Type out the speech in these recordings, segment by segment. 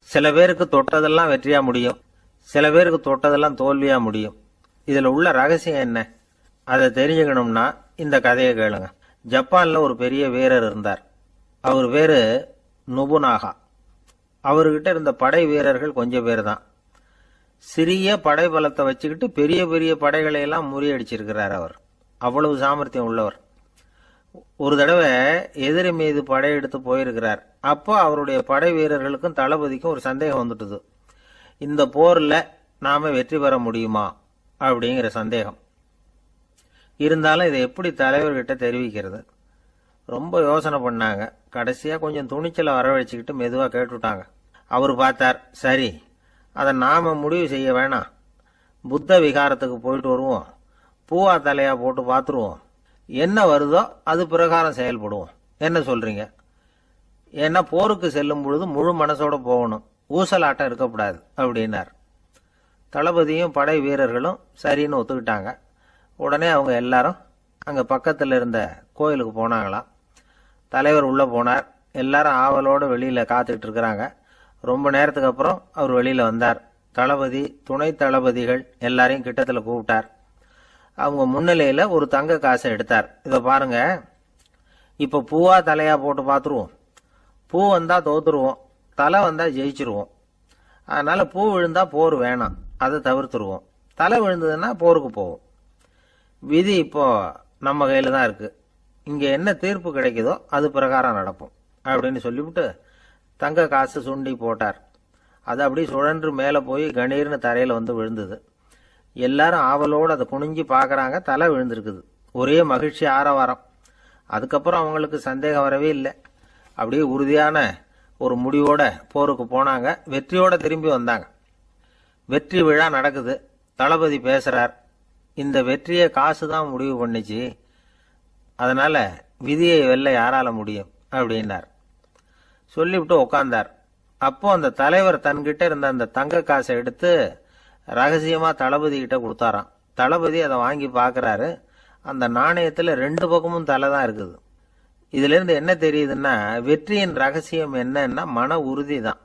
சில பேருக்கு தொட்டதெல்லாம் வெற்றியா முடியும், சில பேருக்கு தொட்டதெல்லாம் தோல்வியா முடியும். இதுல உள்ள ரகசியம் என்ன? அதை தெரிஞ்சுக்கணும்னா இந்த கதையை கேளுங்க. ஜப்பான்ல ஒரு பெரிய வீரர் இருந்தார். அவர் பேரு நொபுனாகா. அவர்கிட்ட இருந்த படை வீரர்கள் கொஞ்சம் பேர் தான். சிறிய படை பலத்தை வச்சுக்கிட்டு பெரிய பெரிய படைகளை எல்லாம் முறியடிச்சிருக்கிறார். அவர் அவ்வளவு சாமர்த்தியம் உள்ளவர். ஒரு தடவை எதிரி மீது படையெடுத்து போயிருக்கிறார். அப்போ அவருடைய படை வீரர்களுக்கும் தளபதிக்கும் ஒரு சந்தேகம் வந்துட்டுது. இந்த போர்ல நாம வெற்றி பெற முடியுமா அப்படிங்கிற சந்தேகம் இருந்தாலும் இதை எப்படி தலைவர்கிட்ட தெரிவிக்கிறது? ரொம்ப யோசனை பண்ணாங்க. கடைசியா கொஞ்சம் துணிச்சலை வரவழைச்சுக்கிட்டு மெதுவா கேட்டுட்டாங்க. அவர் பார்த்தார், சரி அதை நாம முடிவு செய்ய வேணாம், புத்த விகாரத்துக்கு போயிட்டு வருவோம், பூவா தலையா போட்டு பார்த்துருவோம், என்ன வருதோ அது பிரகாரம் செயல்படுவோம். என்ன சொல்றீங்க? ஏன்னா போருக்கு செல்லும் பொழுது முழு மனசோட போகணும், ஊசலாட்டம் இருக்கக்கூடாது அப்படின்னார். தளபதியும் படை வீரர்களும் சரின்னு ஒத்துக்கிட்டாங்க. உடனே அவங்க எல்லாரும் அங்க பக்கத்தில் இருந்த கோயிலுக்கு போனாங்களாம். தலைவர் உள்ள போனார். எல்லாரும் ஆவலோடு வெளியில காத்துக்கிட்டு இருக்கிறாங்க. ரொம்ப நேரத்துக்கு அப்புறம் அவர் வெளியில வந்தார். தளபதி, துணை தளபதிகள் எல்லாரையும் கிட்டத்துல கூப்பிட்டார். அவங்க முன்னிலையில ஒரு தங்க காசை எடுத்தார். இதை பாருங்க, இப்ப பூவா தலையா போட்டு பார்த்துருவோம். பூ வந்தா தோத்துருவோம், தலை வந்தா ஜெயிச்சிருவோம். அதனால பூ விழுந்தா போர் வேணாம், அதை தவிர்த்துருவோம். தலை விழுந்ததுன்னா போருக்கு போவோம். விதி இப்போ நம்ம கையில தான் இருக்கு. இங்க என்ன தீர்ப்பு கிடைக்குதோ அது பிரகாரம் நடப்போம் அப்படின்னு சொல்லிவிட்டு தங்க காசு சுண்டி போட்டார். அது அப்படி சுழன்று மேலே போய் கணீர்னு தரையில வந்து விழுந்தது. எல்லாரும் ஆவலோடு அதை குனிஞ்சு பார்க்கறாங்க. தலை விழுந்திருக்குது. ஒரே மகிழ்ச்சி, ஆரவாரம். அதுக்கப்புறம் அவங்களுக்கு சந்தேகம் வரவே இல்லை. அப்படியே உறுதியான ஒரு முடிவோட போருக்கு போனாங்க. வெற்றியோட திரும்பி வந்தாங்க. வெற்றி விழா நடக்குது. தளபதி பேசுறார். இந்த வெற்றியை காசு தான் முடிவு பண்ணிச்சு, அதனால விதியை வெல்ல யாரால முடியும் அப்படின்னார். சொல்லிவிட்டு உட்கார்ந்தார். அப்போ அந்த தலைவர் தன்கிட்ட இருந்த அந்த தங்க காசை எடுத்து ரகசியமா தளபதி கிட்ட கொடுத்தாராம். தளபதி அதை வாங்கி பாக்குறாரு. அந்த நாணயத்துல 2 பக்கமும் தலை தான் இருக்குது. இதுல இருந்து என்ன தெரியுதுன்னா, வெற்றியின் ரகசியம் என்னன்னா மன உறுதி தான்.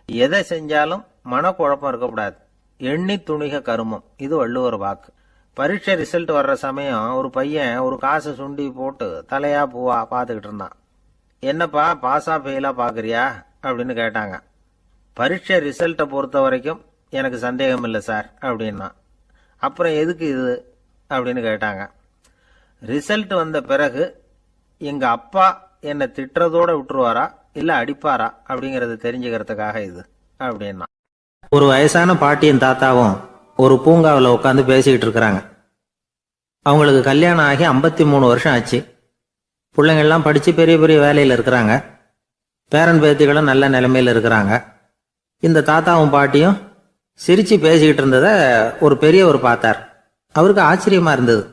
எதை செஞ்சாலும் மனக்குழப்பம் இருக்கக்கூடாது. எண்ணி துணிக கருமம், இது வள்ளுவர் வாக்கு. பரீட்சை ரிசல்ட் வர்ற சமயம் ஒரு பையன் ஒரு காசை சுண்டி போட்டு தலையா பூவா பார்த்துக்கிட்டு இருந்தான். என்னப்பா பாஸா ஃபெயிலா பாக்குறியா அப்படின்னு கேட்டாங்க. பரீட்சை ரிசல்ட்டை பொறுத்த வரைக்கும் எனக்கு சந்தேகம் இல்லை சார் அப்படின்னா. அப்புறம் எதுக்கு இது அப்படின்னு கேட்டாங்க. ரிசல்ட் வந்த பிறகு எங்க அப்பா என்னை திட்டுறதோட விட்டுருவாரா இல்ல அடிப்பாரா அப்படிங்கறது தெரிஞ்சுக்கிறதுக்காக இது அப்படின்னா. ஒரு வயசான பாட்டியும் தாத்தாவும் ஒரு பூங்காவில் உட்காந்து பேசிக்கிட்டு இருக்கிறாங்க. அவங்களுக்கு கல்யாணம் ஆகி 53 வருஷம் ஆச்சு. பிள்ளைங்கள்லாம் படிச்சு பெரிய பெரிய வேலையில் இருக்கிறாங்க. பேரன் பேத்திகளும் நல்ல நிலைமையில இருக்கிறாங்க. இந்த தாத்தாவும் பாட்டியும் சிரிச்சு பேசிக்கிட்டு இருந்ததை ஒரு பெரியவர் பார்த்தார். அவருக்கு ஆச்சரியமா இருந்தது.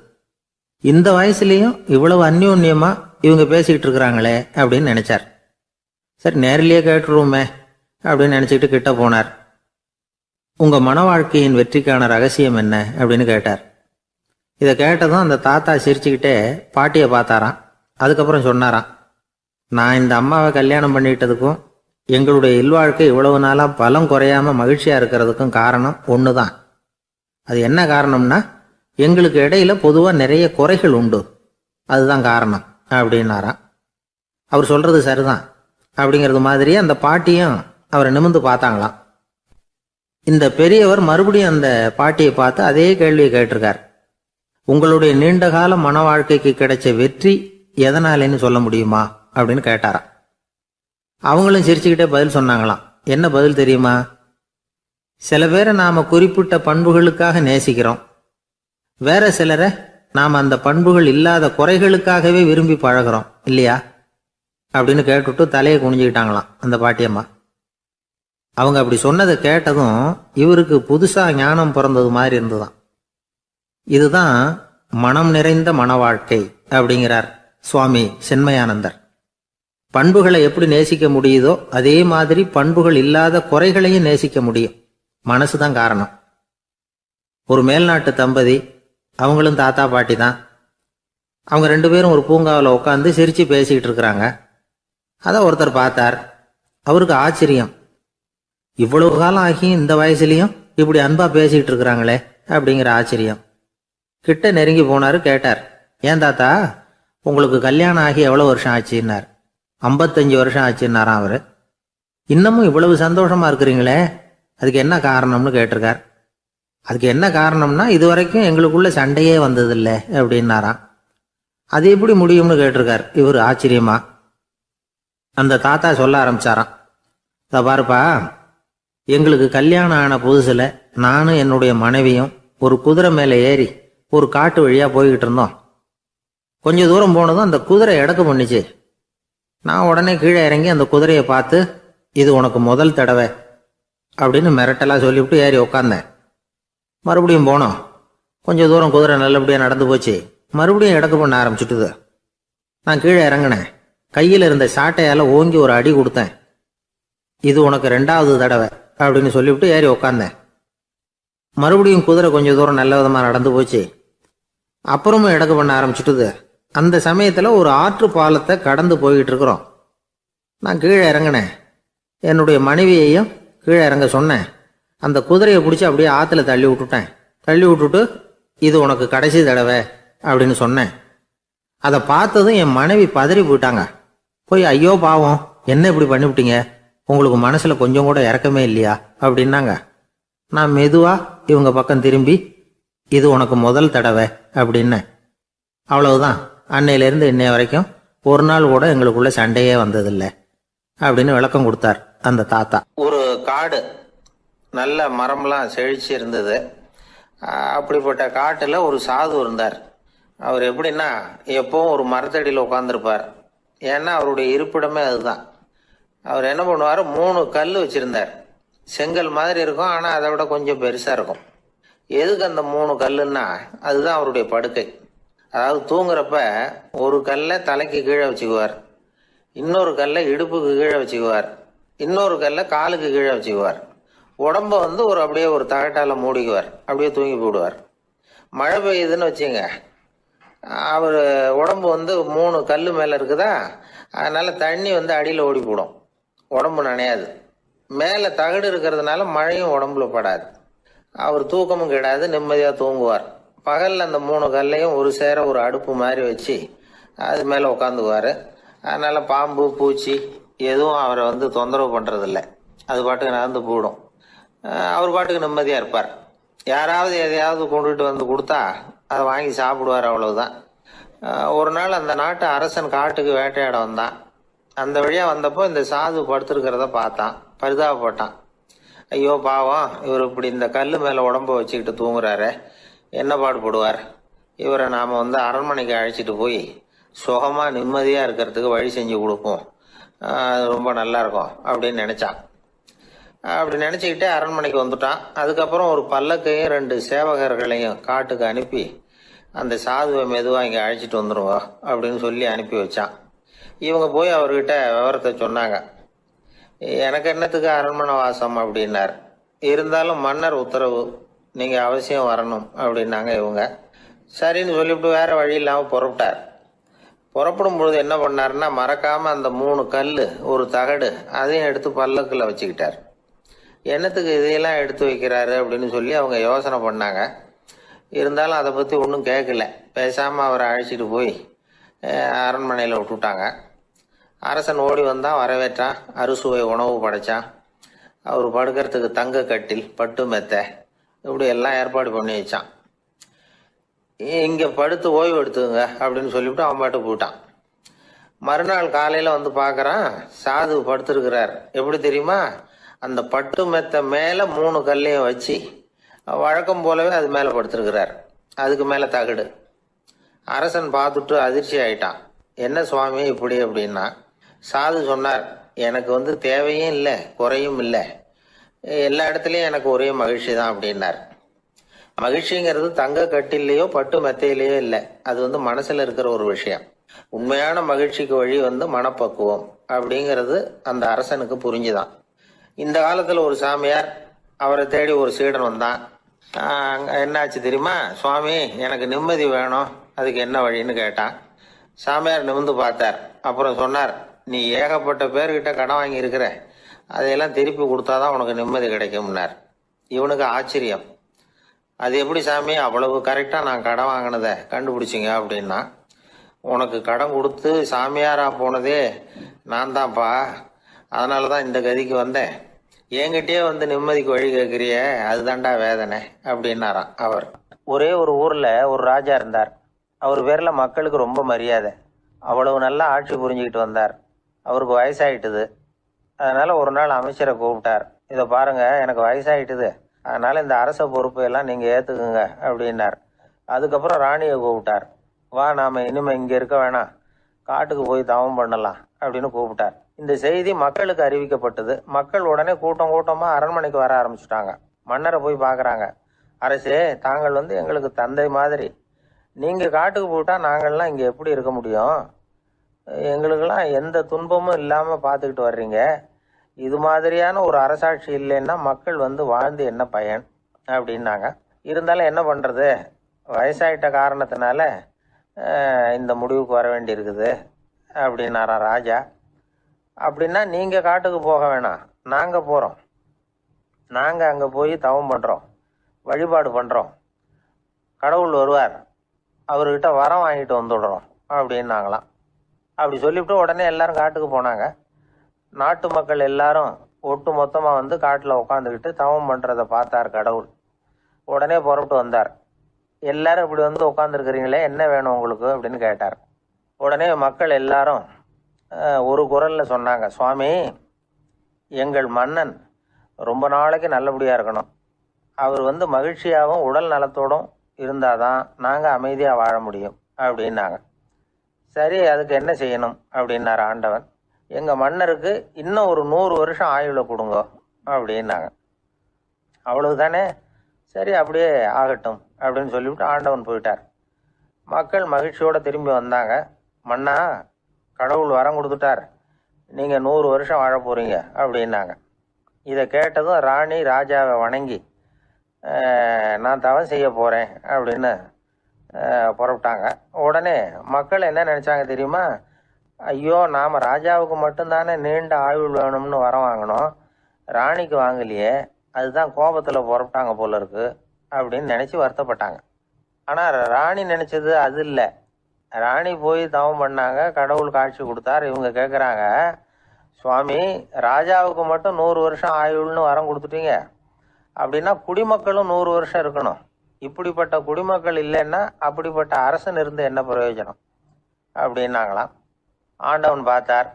இந்த வயசுலயும் இவ்வளவு அந்யோன்யமா இவங்க பேசிக்கிட்டு இருக்கிறாங்களே அப்படின்னு நினைச்சார். சரி நேரிலேயே கேட்டுருவோமே அப்படின்னு நினைச்சுக்கிட்டு கிட்ட போனார். உங்க மன வாழ்க்கையின் வெற்றிக்கான ரகசியம் என்ன அப்படின்னு கேட்டார். இதை கேட்டதும் அந்த தாத்தா சிரிச்சுக்கிட்டே பாட்டியை பார்த்தாராம். அதுக்கப்புறம் சொன்னாராம், நான் இந்த அம்மாவை கல்யாணம் பண்ணிட்டதுக்கும் எங்களுடைய இல்வாழ்க்கை இவ்வளவு நாளா பலம் குறையாம மகிழ்ச்சியா இருக்கிறதுக்கும் காரணம் ஒண்ணுதான். அது என்ன காரணம்னா, எங்களுக்கு இடையில பொதுவா நிறைய குறைகள் உண்டு, அதுதான் காரணம் அப்படின்னாராம். அவர் சொல்றது சரிதான் அப்படிங்கிறது மாதிரியே அந்த பாட்டியும் அவரை நிமிர்ந்து பார்த்தாங்களாம். இந்த பெரியவர் மறுபடியும் அந்த பாட்டியை பார்த்து அதே கேள்வியை கேட்டிருக்கார். உங்களுடைய நீண்டகால மன வாழ்க்கைக்கு கிடைச்ச வெற்றி எதனாலேன்னு சொல்ல முடியுமா அப்படின்னு கேட்டாராம். அவங்களும் சிரிச்சுக்கிட்டே பதில் சொன்னாங்களாம். என்ன பதில் தெரியுமா? சில பேரை நாம குறிப்பிட்ட பண்புகளுக்காக நேசிக்கிறோம், வேற சிலரை நாம அந்த பண்புகள் இல்லாத குறைகளுக்காகவே விரும்பி பழகிறோம் இல்லையா அப்படின்னு கேட்டுட்டு தலையை குனிஞ்சுக்கிட்டாங்களாம் அந்த பாட்டியம்மா. அவங்க அப்படி சொன்னதை கேட்டதும் இவருக்கு புதுசா ஞானம் பிறந்தது மாதிரி இருந்துதான். இதுதான் மனம் நிறைந்த மன வாழ்க்கை அப்படிங்கிறார் சுவாமி சென்மயானந்தர். பண்புகளை எப்படி நேசிக்க முடியுதோ அதே மாதிரி பண்புகள் இல்லாத குறைகளையும் நேசிக்க முடியும். மனசுதான் காரணம். ஒரு மேல்நாட்டு தம்பதி, அவங்களும் தாத்தா பாட்டி தான். அவங்க 2 பேரும் ஒரு பூங்காவில் உட்காந்து சிரிச்சு பேசிக்கிட்டு இருக்கிறாங்க. அதை ஒருத்தர் பார்த்தார். அவருக்கு ஆச்சரியம். இவ்வளவு காலம் ஆகி இந்த வயசுலயும் இப்படி அன்பா பேசிட்டு இருக்கிறாங்களே அப்படிங்கிற ஆச்சரியம். கிட்ட நெருங்கி போனாரு, கேட்டார், ஏன் தாத்தா உங்களுக்கு கல்யாணம் ஆகி எவ்வளவு வருஷம் ஆச்சுன்னார். 55 வருஷம் ஆச்சுன்னாராம் அவரு. இன்னமும் இவ்வளவு சந்தோஷமா இருக்கிறீங்களே, அதுக்கு என்ன காரணம்னு கேட்டிருக்கார். அதுக்கு என்ன காரணம்னா, இதுவரைக்கும் எங்களுக்குள்ள சண்டையே வந்ததில்லை அப்படின்னாராம். அது எப்படி முடியும்னு கேட்டிருக்கார் இவர் ஆச்சரியமா. அந்த தாத்தா சொல்ல ஆரம்பிச்சாராம், இதை பாருப்பா, எங்களுக்கு கல்யாணம் ஆன புதுசுல நானும் என்னுடைய மனைவியும் ஒரு குதிரை மேலே ஏறி ஒரு காட்டு வழியா போய்கிட்டு இருந்தோம். கொஞ்ச தூரம் போனதும் அந்த குதிரை எடக்கு பண்ணிச்சு. நான் உடனே கீழே இறங்கி அந்த குதிரையை பார்த்து, இது உனக்கு முதல் தடவை அப்படின்னு மிரட்டலா சொல்லிவிட்டு ஏறி உக்காந்தேன். மறுபடியும் போனோம். கொஞ்ச தூரம் குதிரை நல்லபடியாக நடந்து போச்சு. மறுபடியும் எடக்கு பண்ண ஆரம்பிச்சுட்டுது. நான் கீழே இறங்கினேன். கையில் இருந்த சாட்டையால் ஓங்கி ஒரு அடி கொடுத்தேன். இது உனக்கு 2வது தடவை அப்படின்னு சொல்லிவிட்டு ஏறி உக்காந்தேன். மறுபடியும் குதிரை கொஞ்சம் தூரம் நல்ல விதமாக நடந்து போச்சு. அப்புறமும் எடக்கு பண்ண ஆரம்பிச்சுட்டுது. அந்த சமயத்தில் ஒரு ஆற்று பாலத்தை கடந்து போய்கிட்டு இருக்கிறோம். நான் கீழே இறங்கினேன். என்னுடைய மனைவியையும் கீழே இறங்க சொன்னேன். அந்த குதிரையை பிடிச்சி அப்படியே ஆற்றுல தள்ளி விட்டுட்டேன். தள்ளி விட்டுட்டு, இது உனக்கு கடைசி தடவை அப்படின்னு சொன்னேன். அதை பார்த்ததும் என் மனைவி பதறி போயிட்டாங்க. போய், ஐயோ பாவம், என்ன இப்படி பண்ணிவிட்டீங்க, உங்களுக்கு மனசுல கொஞ்சம் கூட இறக்கமே இல்லையா அப்படின்னாங்க. நான் மெதுவா இவங்க பக்கம் திரும்பி, இது உனக்கு முதல் தடவை அப்படின்னேன். அவ்வளவுதான். அன்னையிலேருந்து இன்னைய வரைக்கும் ஒரு நாள் கூட எங்களுக்குள்ள சண்டையே வந்ததில்லை அப்படின்னு விளக்கம் கொடுத்தார் அந்த தாத்தா. ஒரு காடு, நல்ல மரம்லாம் செழிச்சு இருந்தது. அப்படிப்பட்ட காட்டுல ஒரு சாது இருந்தார். அவர் எப்படின்னா, எப்பவும் ஒரு மரத்தடியில் உட்காந்துருப்பார். ஏன்னா அவருடைய இருப்பிடமே அதுதான். அவர் என்ன பண்ணுவார், 3 கல் வச்சிருந்தார். செங்கல் மாதிரி இருக்கும், ஆனால் அதை விட கொஞ்சம் பெருசாக இருக்கும். எதுக்கு அந்த 3 கல்லுன்னா, அதுதான் அவருடைய படுக்கை. அதாவது தூங்குறப்ப ஒரு கல்லை தலைக்கு கீழே வச்சுக்குவார், இன்னொரு கல்லை இடுப்புக்கு கீழே வச்சுக்குவார், இன்னொரு கல்லை காலுக்கு கீழே வச்சுக்குவார். உடம்ப அப்படியே ஒரு தகட்டால மூடிக்குவார். அப்படியே தூங்கி போடுவார். மழை பெய்யுதுன்னு வச்சுங்க, அவர் உடம்பு 3 கல் மேலே இருக்குதா, அதனால தண்ணி அடியில் ஓடி போடும், உடம்பு நனையாது. மேலே தகடு இருக்கிறதுனால மழையும் உடம்புல படாது. அவர் தூக்கமும் கிடாது, நிம்மதியாக தூங்குவார். பகலில் அந்த 3 கல்லையும் ஒரு சேர ஒரு அடுப்பு மாதிரி வச்சு அது மேலே உட்காந்துக்குவார். அதனால பாம்பு பூச்சி எதுவும் அவரை தொந்தரவு பண்ணுறதில்ல. அது பாட்டுக்கு நடந்து போயிடும். அவர் பாட்டுக்கு நிம்மதியாக இருப்பார். யாராவது எதையாவது கொண்டுட்டு கொடுத்தா அதை வாங்கி சாப்பிடுவார், அவ்வளவுதான். ஒரு நாள் அந்த நாட்டு அரசன் காட்டுக்கு வேட்டையாட வந்தான். அந்த வழியாக வந்தப்போ இந்த சாது படுத்திருக்கிறத பார்த்தான். பரிதாபப்பட்டான். ஐயோ பாவம், இவர் இப்படி இந்த கல் மேலே உடம்ப வச்சுக்கிட்டு தூங்குறாரு, என்ன பாடுபடுவார். இவரை நாம் அரண்மனைக்கு அழைச்சிட்டு போய் சுகமாக நிம்மதியாக இருக்கிறதுக்கு வழி செஞ்சு கொடுப்போம், அது ரொம்ப நல்லா இருக்கும் அப்படின்னு நினச்சான். அப்படி நினச்சிக்கிட்டே அரண்மனைக்கு வந்துட்டான். அதுக்கப்புறம் ஒரு பல்லக்கையும் 2 சேவகர்களையும் காட்டுக்கு அனுப்பி, அந்த சாதுவை மெதுவாக இங்கே அழைச்சிட்டு வந்துடுவோம் அப்படின்னு சொல்லி அனுப்பி வச்சான். இவங்க போய் அவர்கிட்ட விவரத்தை சொன்னாங்க. எனக்கு என்னத்துக்கு அரண்மனை வாசம் அப்படின்னார். இருந்தாலும் மன்னர் உத்தரவு, நீங்கள் அவசியம் வரணும் அப்படின்னாங்க இவங்க. சரின்னு சொல்லிவிட்டு வேற வழி இல்லாமல் புறப்பட்டார். புறப்படும் பொழுது என்ன பண்ணாருன்னா, மறக்காமல் அந்த 3 கல் ஒரு தகடு அதையும் எடுத்து பல்லக்கில் வச்சுக்கிட்டார். என்னத்துக்கு இதையெல்லாம் எடுத்து வைக்கிறாரு அப்படின்னு சொல்லி அவங்க யோசனை பண்ணாங்க. இருந்தாலும் அதை பற்றி ஒன்றும் கேட்கல. பேசாமல் அவரை அழைச்சிட்டு போய் அரண்மனையில் விட்டுட்டாங்க. அரசன் ஓடி வந்தான், வரவேற்றான், அறுசுவை உணவு படைச்சான். அவர் படுக்கிறதுக்கு தங்க கட்டில், பட்டு மெத்தை, இப்படி எல்லாம் ஏற்பாடு பண்ணி வச்சான். இங்கே படுத்து ஓய்வு எடுத்துங்க அப்படின்னு சொல்லிவிட்டு அவன் பாட்டு போயிட்டான். மறுநாள் காலையில் பார்க்குறான், சாது படுத்திருக்கிறார். எப்படி தெரியுமா, அந்த பட்டு மெத்தை மேலே 3 கல்லையும் வச்சு வழக்கம் போலவே அது மேலே படுத்திருக்கிறார். அதுக்கு மேலே தகடு. அரசன் பார்த்துட்டு அதிர்ச்சி ஆயிட்டான். என்ன சுவாமி இப்படி அப்படின்னா, சாது சொன்னார், எனக்கு தேவையும் இல்லை குறையும் இல்லை, எல்லா இடத்துலையும் எனக்கு ஒரே மகிழ்ச்சி தான் அப்படின்னார். மகிழ்ச்சிங்கிறது தங்க கட்டிலேயோ பட்டு மெத்தையிலேயோ இல்லை, அது மனசுல இருக்கிற ஒரு விஷயம். உண்மையான மகிழ்ச்சிக்கு வழி மனப்பக்குவம் அப்படிங்கிறது அந்த அரசனுக்கு புரிஞ்சுதான். இந்த காலத்துல ஒரு சாமியார், அவரை தேடி ஒரு சீடன் வந்தான். என்னாச்சு தெரியுமா, சுவாமி எனக்கு நிம்மதி வேணும், அதுக்கு என்ன வழின்னு கேட்டான். சாமியார் நிமிர்ந்து பார்த்தார். அப்புறம் சொன்னார், நீ ஏகப்பட்ட பேர்கிட்ட கடன் வாங்கி இருக்கிற, அதையெல்லாம் திருப்பி கொடுத்தாதான் உனக்கு நிம்மதி கிடைக்கும்னார். இவனுக்கு ஆச்சரியம். அது எப்படி சாமி அவ்வளவு கரெக்டாக நான் கடன் வாங்கினதை கண்டுபிடிச்சிங்க அப்படின்னா, உனக்கு கடன் கொடுத்து சாமியாராக போனதே நான் தான்ப்பா, அதனால தான் இந்த கதிக்கு வந்தேன். என்கிட்டயே வந்து நிம்மதிக்கு வழி கேட்குறிய, அதுதான்டா வேதனை அப்படின்னாராம் அவர். ஒரே ஒரு ஊரில் ஒரு ராஜா இருந்தார். அவர் பேரில் மக்களுக்கு ரொம்ப மரியாதை. அவ்வளவு நல்லா ஆட்சி புரிஞ்சுக்கிட்டு வந்தார். அவருக்கு வயசாயிட்டுது. அதனால ஒரு நாள் அமைச்சரை கூப்பிட்டார். இதை பாருங்க, எனக்கு வயசாயிட்டுது, அதனால இந்த அரச பொறுப்பை எல்லாம் நீங்க ஏத்துக்குங்க அப்படின்னார். அதுக்கப்புறம் ராணியை கூப்பிட்டார். வா, நாம இனிமே இங்க இருக்க வேணாம், காட்டுக்கு போய் தவம் பண்ணலாம் அப்படின்னு கூப்பிட்டார். இந்த செய்தி மக்களுக்கு அறிவிக்கப்பட்டது. மக்கள் உடனே கூட்டம் கூட்டமா அரண்மனைக்கு வர ஆரம்பிச்சுட்டாங்க. மன்னரை போய் பாக்குறாங்க. அரசே, தாங்கள் வந்து எங்களுக்கு தந்தை மாதிரி. நீங்க காட்டுக்கு போயிட்டா நாங்கள்லாம் இங்க எப்படி இருக்க முடியும்? எங்களுக்கெல்லாம் எந்த துன்பமும் இல்லாம பாத்துக்கிட்டு வர்றீங்க. இது மாதிரியான ஒரு அரசாட்சி இல்லைன்னா மக்கள் வந்து வாழ்ந்து என்ன பயன் அப்படின்னாங்க. இருந்தாலும் என்ன பண்றது, வயசாயிட்ட காரணத்தினால இந்த முடிவுக்கு வர வேண்டி இருக்குது அப்படின்னாராம் ராஜா. அப்படின்னா நீங்க காட்டுக்கு போக வேணாம், நாங்க போறோம். நாங்க அங்க போய் தவம் பண்றோம், வழிபாடு பண்றோம். கடவுள் வருவார், அவர்கிட்ட வரம் வாங்கிட்டு வந்துடுறோம் அப்படின்னாங்களாம். அப்படி சொல்லிவிட்டு உடனே எல்லாரும் காட்டுக்கு போனாங்க. நாட்டு மக்கள் எல்லாரும் ஒட்டு மொத்தமா வந்து காட்டுல உட்காந்துக்கிட்டு தவம் பண்றதை பார்த்தார் கடவுள். உடனே புறப்பட்டு வந்தார். எல்லாரும் இப்படி வந்து உட்காந்துருக்கிறீங்களே, என்ன வேணும் உங்களுக்கு அப்படின்னு கேட்டார். உடனே மக்கள் எல்லாரும் ஒரு குரல்ல சொன்னாங்க, சுவாமி, எங்கள் மன்னன் ரொம்ப நாளைக்கு நல்லபடியா இருக்கணும். அவர் வந்து மகிழ்ச்சியாகவும் உடல் நலத்தோடும் இருந்தாதான் நாங்க அமைதியா வாழ முடியும் அப்படின்னாங்க. சரி, அதுக்கு என்ன செய்யணும் அப்படின்னாரு ஆண்டவன். எங்க மன்னருக்கு இன்னும் ஒரு 100 வருஷம் ஆயுள கொடுங்க அப்படின்னாங்க. அவ்வளவுதானே, சரி அப்படியே ஆகட்டும் அப்படின்னு சொல்லிவிட்டு ஆண்டவன் போயிட்டார். மக்கள் மகிழ்ச்சியோட திரும்பி வந்தாங்க. மன்னா, கடவுள் வரம் கொடுத்துட்டார், நீங்க 100 வருஷம் வாழ போறீங்க அப்படின்னாங்க. இதை கேட்டதும் ராணி ராஜாவை வணங்கி நான் தவம் செய்ய போறேன் அப்படின்னு புறப்பட்டாங்க. உடனே மக்கள் என்ன நினைச்சாங்க தெரியுமா? ஐயோ, நாம ராஜாவுக்கு மட்டும்தானே நீண்ட ஆயுள் வேணும்னு வரம் வாங்கினோம், ராணிக்கு வாங்கலையே, அதுதான் கோபத்துல புறப்பட்டாங்க போல இருக்கு அப்படின்னு நினைச்சு வருத்தப்பட்டாங்க. ஆனா ராணி நினைச்சது அது இல்லை. ராணி போய் தவம் பண்ணாங்க, கடவுள் காட்சி கொடுத்தார். இவங்க கேட்குறாங்க, சுவாமி, ராஜாவுக்கு மட்டும் 100 வருஷம் ஆயுள்னு வரம் கொடுத்துட்டீங்க, அப்படின்னா குடிமக்களும் 100 வருஷம் இருக்கணும். இப்படிப்பட்ட குடிமக்கள் இல்லைன்னா அப்படிப்பட்ட அரசன் இருந்து என்ன பிரயோஜனம் அப்படின்னாங்களாம். ஆண்டவன் பார்த்தார்.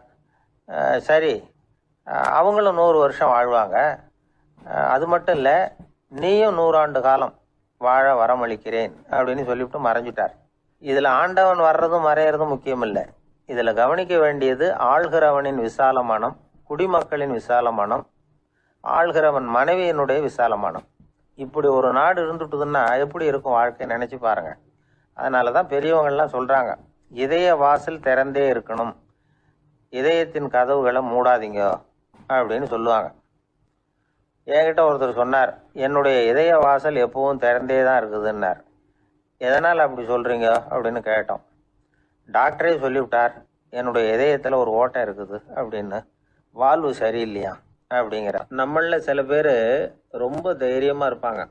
சரி, அவங்களும் 100 வருஷம் வாழ்வாங்க, அது மட்டும் இல்லை, நீயும் 100 ஆண்டு காலம் வாழ வரமளிக்கிறேன் அப்படின்னு சொல்லிவிட்டு மறைஞ்சிட்டார். இதுல ஆண்டவன் வர்றதும் மறையறதும் முக்கியம் இல்லை. இதுல கவனிக்க வேண்டியது ஆள்கிறவனின் விசால மனம், குடிமக்களின் விசால மனம், ஆள்கிறவன் மனைவியினுடைய விசால மனம். இப்படி ஒரு நாடு இருந்துட்டுதுன்னா எப்படி இருக்கும் வாழ்க்கை நினைச்சு பாருங்க. அதனாலதான் பெரியவங்கள்லாம் சொல்றாங்க, இதய வாசல் திறந்தே இருக்கணும், இதயத்தின் கதவுகளை மூடாதீங்க அப்படின்னு சொல்லுவாங்க. என்கிட்ட ஒருத்தர் சொன்னார், என்னுடைய இதய வாசல் எப்பவும் திறந்தே தான் இருக்குதுன்னார். எதனால் அப்படி சொல்றீங்க அப்படின்னு கேட்டோம். டாக்டரே சொல்லிவிட்டார், என்னுடைய இதயத்துல ஒரு ஓட்டை இருக்குது அப்படின்னு, வாழ்வு சரியில்லையா அப்படிங்கிற. நம்மள சில பேர் ரொம்ப தைரியமா இருப்பாங்க.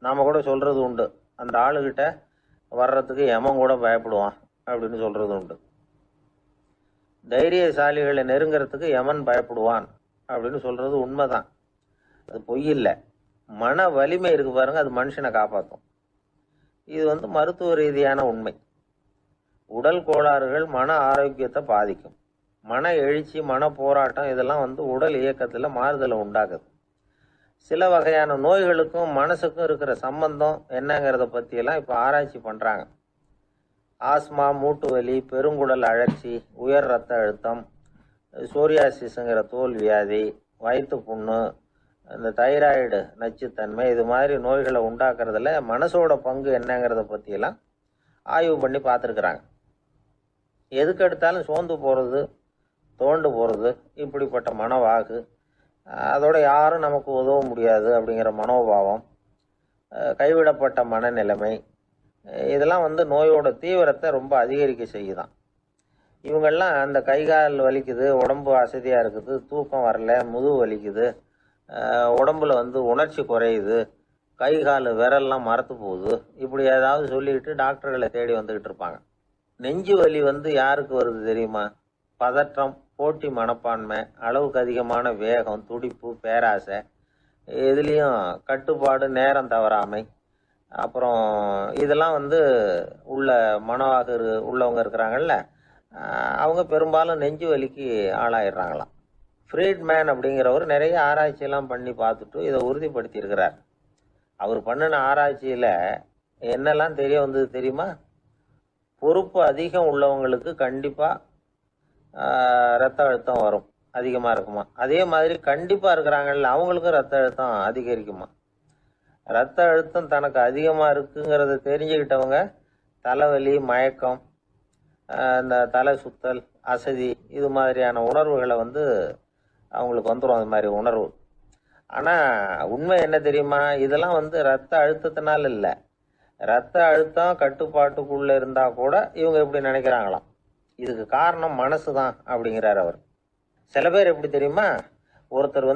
நாம கூட சொல்றது உண்டு, அந்த ஆளுகிட்ட வர்றதுக்கு எமன் கூட பயப்படுவான் அப்படின்னு சொல்றது உண்டு. தைரியசாலிகளை நெருங்கிறதுக்கு யமன் பயப்படுவான் அப்படின்னு சொல்றது உண்மைதான். அது பொய் இல்லை. மன வலிமை இருக்கு பாருங்க, அது மனுஷனை காப்பாற்றும். இது வந்து மருத்துவ ரீதியான உண்மை. உடல் கோளாறுகள் மன ஆரோக்கியத்தை பாதிக்கும். மன எழுச்சி, மன போராட்டம் இதெல்லாம் வந்து உடல் இயக்கத்தில் மாறுதலை உண்டாக்குது. சில வகையான நோய்களுக்கும் மனசுக்கும் இருக்கிற சம்பந்தம் என்னங்கிறத பற்றியெல்லாம் இப்போ ஆராய்ச்சி பண்ணுறாங்க. ஆஸ்மா, மூட்டு வலி, பெருங்குடல் அழற்சி, உயர் ரத்த அழுத்தம், சோரியாசிஸுங்கிற தோல் வியாதி, வயிற்று புண்ணு, இந்த தைராய்டு நச்சுத்தன்மை, இது மாதிரி நோய்களை உண்டாக்குறதுல மனசோட பங்கு என்னங்கிறத பற்றியெல்லாம் ஆய்வு பண்ணி பார்த்துருக்குறாங்க. எதுக்கு எடுத்தாலும் சோர்ந்து போகிறது, தோண்டு போகிறது, இப்படிப்பட்ட மனவாகு, அதோட யாரும் நமக்கு உதவ முடியாது அப்படிங்கிற மனோபாவம், கைவிடப்பட்ட மனநிலைமை, இதெல்லாம் வந்து நோயோட தீவிரத்தை ரொம்ப அதிகரிக்க செய்யுதான். இவங்கெல்லாம் அந்த கை கால் வலிக்குது, உடம்பு அசதியாக இருக்குது, தூக்கம் வரல, முதுகு வலிக்குது, உடம்புல உணர்ச்சி குறையுது, கை கால் விரல்லாம் மரத்து போகுது, இப்படி ஏதாவது சொல்லிக்கிட்டு டாக்டர்களை தேடி வந்துக்கிட்டு இருப்பாங்க. நெஞ்சு வலி யாருக்கு வருது தெரியுமா? பதற்றம், போட்டி மனப்பான்மை, அளவுக்கு அதிகமான வேகம், துடிப்பு, பேராசை, எதுலேயும் கட்டுப்பாடு, நேரம் தவறாமை, அப்புறம் இதெல்லாம் உள்ள மனவாக உள்ளவங்க இருக்கிறாங்கல்ல, அவங்க பெரும்பாலும் நெஞ்சு வலிக்கு ஆளாயிடுறாங்களாம். ஃப்ரீட்மேன் அப்படிங்கிறவர் நிறைய ஆராய்ச்சியெல்லாம் பண்ணி பார்த்துட்டு இதை உறுதிப்படுத்தி இருக்கிறார். அவர் பண்ணின ஆராய்ச்சியில் என்னெல்லாம் தெரிய வந்தது தெரியுமா? பொறுப்பு அதிகம் உள்ளவங்களுக்கு கண்டிப்பாக ரத்த அழுத்தம் வரும், அதிகமாக இருக்குமா. அதே மாதிரி கண்டிப்பாக இருக்கிறாங்கல்ல, அவங்களுக்கும் ரத்த அழுத்தம் அதிகரிக்குமா. ரத்த அழுத்தம் தனக்கு அதிகமாக இருக்குங்கிறத தெரிஞ்சுக்கிட்டவங்க தலைவலி, மயக்கம், இந்த தலை சுத்தல், அசதி, இது மாதிரியான உணர்வுகளை அவங்களுக்கு வந்துடும், அது மாதிரி உணர்வு. ஆனால் உண்மை என்ன தெரியுமா? இதெல்லாம் ரத்த அழுத்தத்தினால இல்லை. ரத்த அழுத்தம் கட்டுப்பாட்டுக்குள்ளே இருந்தால் கூட இவங்க இப்படி நினைக்கிறாங்களாம். இதுக்கு காரணம் மனசு தான் அப்படிங்கிறார் அவர். சில பேர் எப்படி தெரியுமா? ஒருத்தர்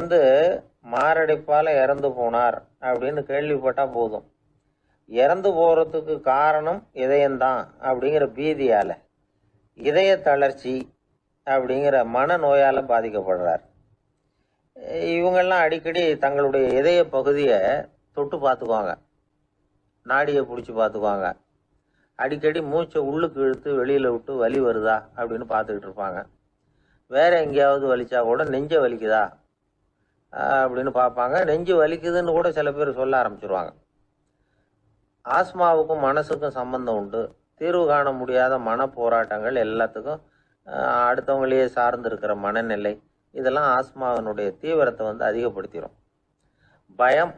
மாரடைப்பால் இறந்து போனார் அப்படின்னு கேள்விப்பட்டால் போதும், இறந்து போகிறதுக்கு காரணம் இதயம்தான் அப்படிங்கிற பீதியால், இதய தளர்ச்சி அப்படிங்கிற மனநோயால் பாதிக்கப்படுறார். இவங்கெல்லாம் அடிக்கடி தங்களுடைய இதய பகுதியை தொட்டு பார்த்துக்குவாங்க, நாடியை பிடிச்சி பார்த்துக்குவாங்க, அடிக்கடி மூச்சை உள்ளுக்கு இழுத்து வெளியில் விட்டு வலி வருதா அப்படின்னு பார்த்துக்கிட்டு இருப்பாங்க. வேற எங்கேயாவது வலிச்சா கூட நெஞ்சை வலிக்குதா அப்படின்னு பார்ப்பாங்க. நெஞ்சு வலிக்குதுன்னு கூட சில பேர் சொல்ல ஆரம்பிச்சிருவாங்க. ஆஸ்மாவுக்கும் மனசுக்கும் சம்பந்தம் உண்டு. தீர்வு காண முடியாத மன போராட்டங்கள் எல்லாத்துக்கும் அடுத்தவங்களையே சார்ந்து இருக்கிற மனநிலை, இதெல்லாம் ஆஸ்மாவினுடைய தீவிரத்தை அதிகப்படுத்திடும். பயம்,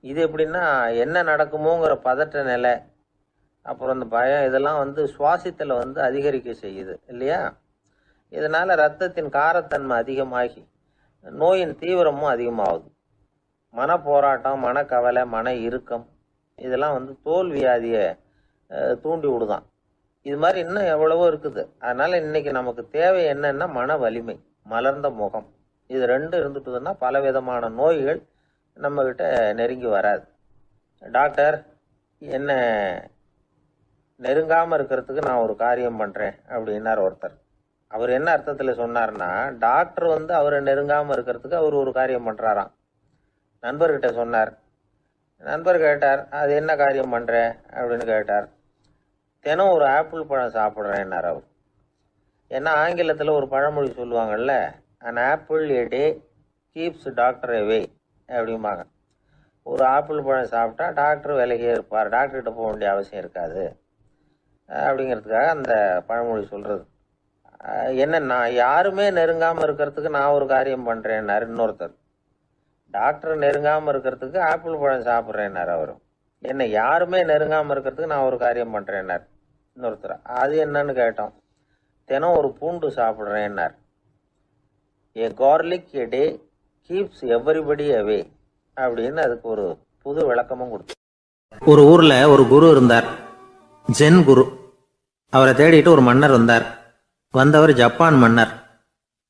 இது எப்படின்னா என்ன நடக்குமோங்கிற பதற்ற நிலை, அப்புறம் இந்த பயம், இதெல்லாம் சுவாசித்தலை அதிகரிக்க செய்யுது இல்லையா. இதனால் இரத்தத்தின் காரத்தன்மை அதிகமாகி நோயின் தீவிரமும் அதிகமாகுது. மன போராட்டம், மனக்கவலை, மன இறுக்கம், இதெல்லாம் தோல் வியாதியை தூண்டி விடுதான். இது மாதிரி இன்னும் எவ்வளவோ இருக்குது. அதனால் இன்னைக்கு நமக்கு தேவை என்னன்னா மன வலிமை, மலர்ந்த முகம். இது ரெண்டும் இருந்துட்டுதுன்னா பலவிதமான நோய்கள் நம்மக்கிட்ட நெருங்கி வராது. டாக்டர், என்ன நெருங்காமல் இருக்கிறதுக்கு நான் ஒரு காரியம் பண்ணுறேன் அப்படின்னார் ஒருத்தர். அவர் என்ன அர்த்தத்தில் சொன்னார்னா, டாக்டர் அவரை நெருங்காமல் இருக்கிறதுக்கு அவர் ஒரு காரியம் பண்ணுறாராம். நண்பர்கிட்ட சொன்னார். நண்பர் கேட்டார், அது என்ன காரியம் பண்ணுற அப்படின்னு கேட்டார். தினம் ஒரு ஆப்பிள் பழம் சாப்பிட்றேன்னார் அவர். ஏன்னா ஆங்கிலத்தில் ஒரு பழமொழி சொல்லுவாங்கல்ல, an apple a day keeps doctor away அப்படிம்பாங்க. ஒரு ஆப்பிள் பழம் சாப்பிட்டா டாக்டர் விலகியே இருப்பார், டாக்டர்கிட்ட போக வேண்டிய அவசியம் இருக்காது அப்படிங்கிறதுக்காக அந்த பழமொழி சொல்கிறது. என்னன்னா, யாருமே நெருங்காமல் இருக்கிறதுக்கு நான் ஒரு காரியம் பண்ணுறேன்னாரு இன்னொருத்தர். டாக்டர் நெருங்காமல் இருக்கிறதுக்கு ஆப்பிள் பழம் சாப்பிட்றேன்னார் அவர். என்ன, யாருமே நெருங்காமல் இருக்கிறதுக்கு நான் ஒரு காரியம் பண்ணுறேன்னார் இன்னொருத்தர். அது என்னன்னு கேட்டோம். தினம் ஒரு பூண்டு சாப்பிட்றேன்னார். ஏ கார்லிக் எ டே கீப்ஸ் எவரிபடி அவே அப்படின்னு அதுக்கு ஒரு புது விளக்கமும் கொடுத்து. ஒரு ஊர்ல ஒரு குரு இருந்தார், ஜென் குரு. அவரை தேடிட்டு ஒரு மன்னர் வந்தார். வந்தவர் ஜப்பான் மன்னர்.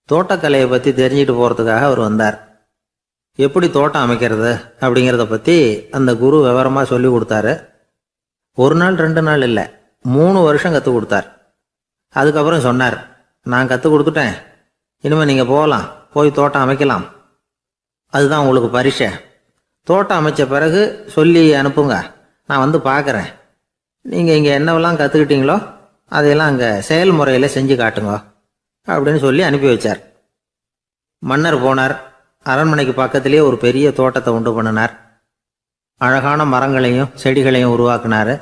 தோட்டக்கலையை பற்றி தெரிஞ்சுட்டு போகிறதுக்காக அவர் வந்தார். எப்படி தோட்டம் அமைக்கிறது அப்படிங்கிறத பற்றி அந்த குரு விவரமாக சொல்லி கொடுத்தாரு. ஒரு நாள் 2 நாள் இல்லை, 3 வருஷம் கற்றுக் கொடுத்தார். அதுக்கப்புறம் சொன்னார், நான் கற்றுக் கொடுத்துட்டேன், இனிமேல் நீங்கள் போகலாம், போய் தோட்டம் அமைக்கலாம், அதுதான் உங்களுக்கு பரிசை. தோட்டம் அமைச்ச பிறகு சொல்லி அனுப்புங்க, நான் பார்க்குறேன். நீங்கள் இங்கே என்னவெல்லாம் கற்றுக்கிட்டீங்களோ அதையெல்லாம் அங்கே செயல்முறையில் செஞ்சு காட்டுங்க அப்படின்னு சொல்லி அனுப்பி வச்சார். மன்னர் போனார். அரண்மனைக்கு பக்கத்திலேயே ஒரு பெரிய தோட்டத்தை உண்டு பண்ணினார். அழகான மரங்களையும் செடிகளையும் உருவாக்கினார்.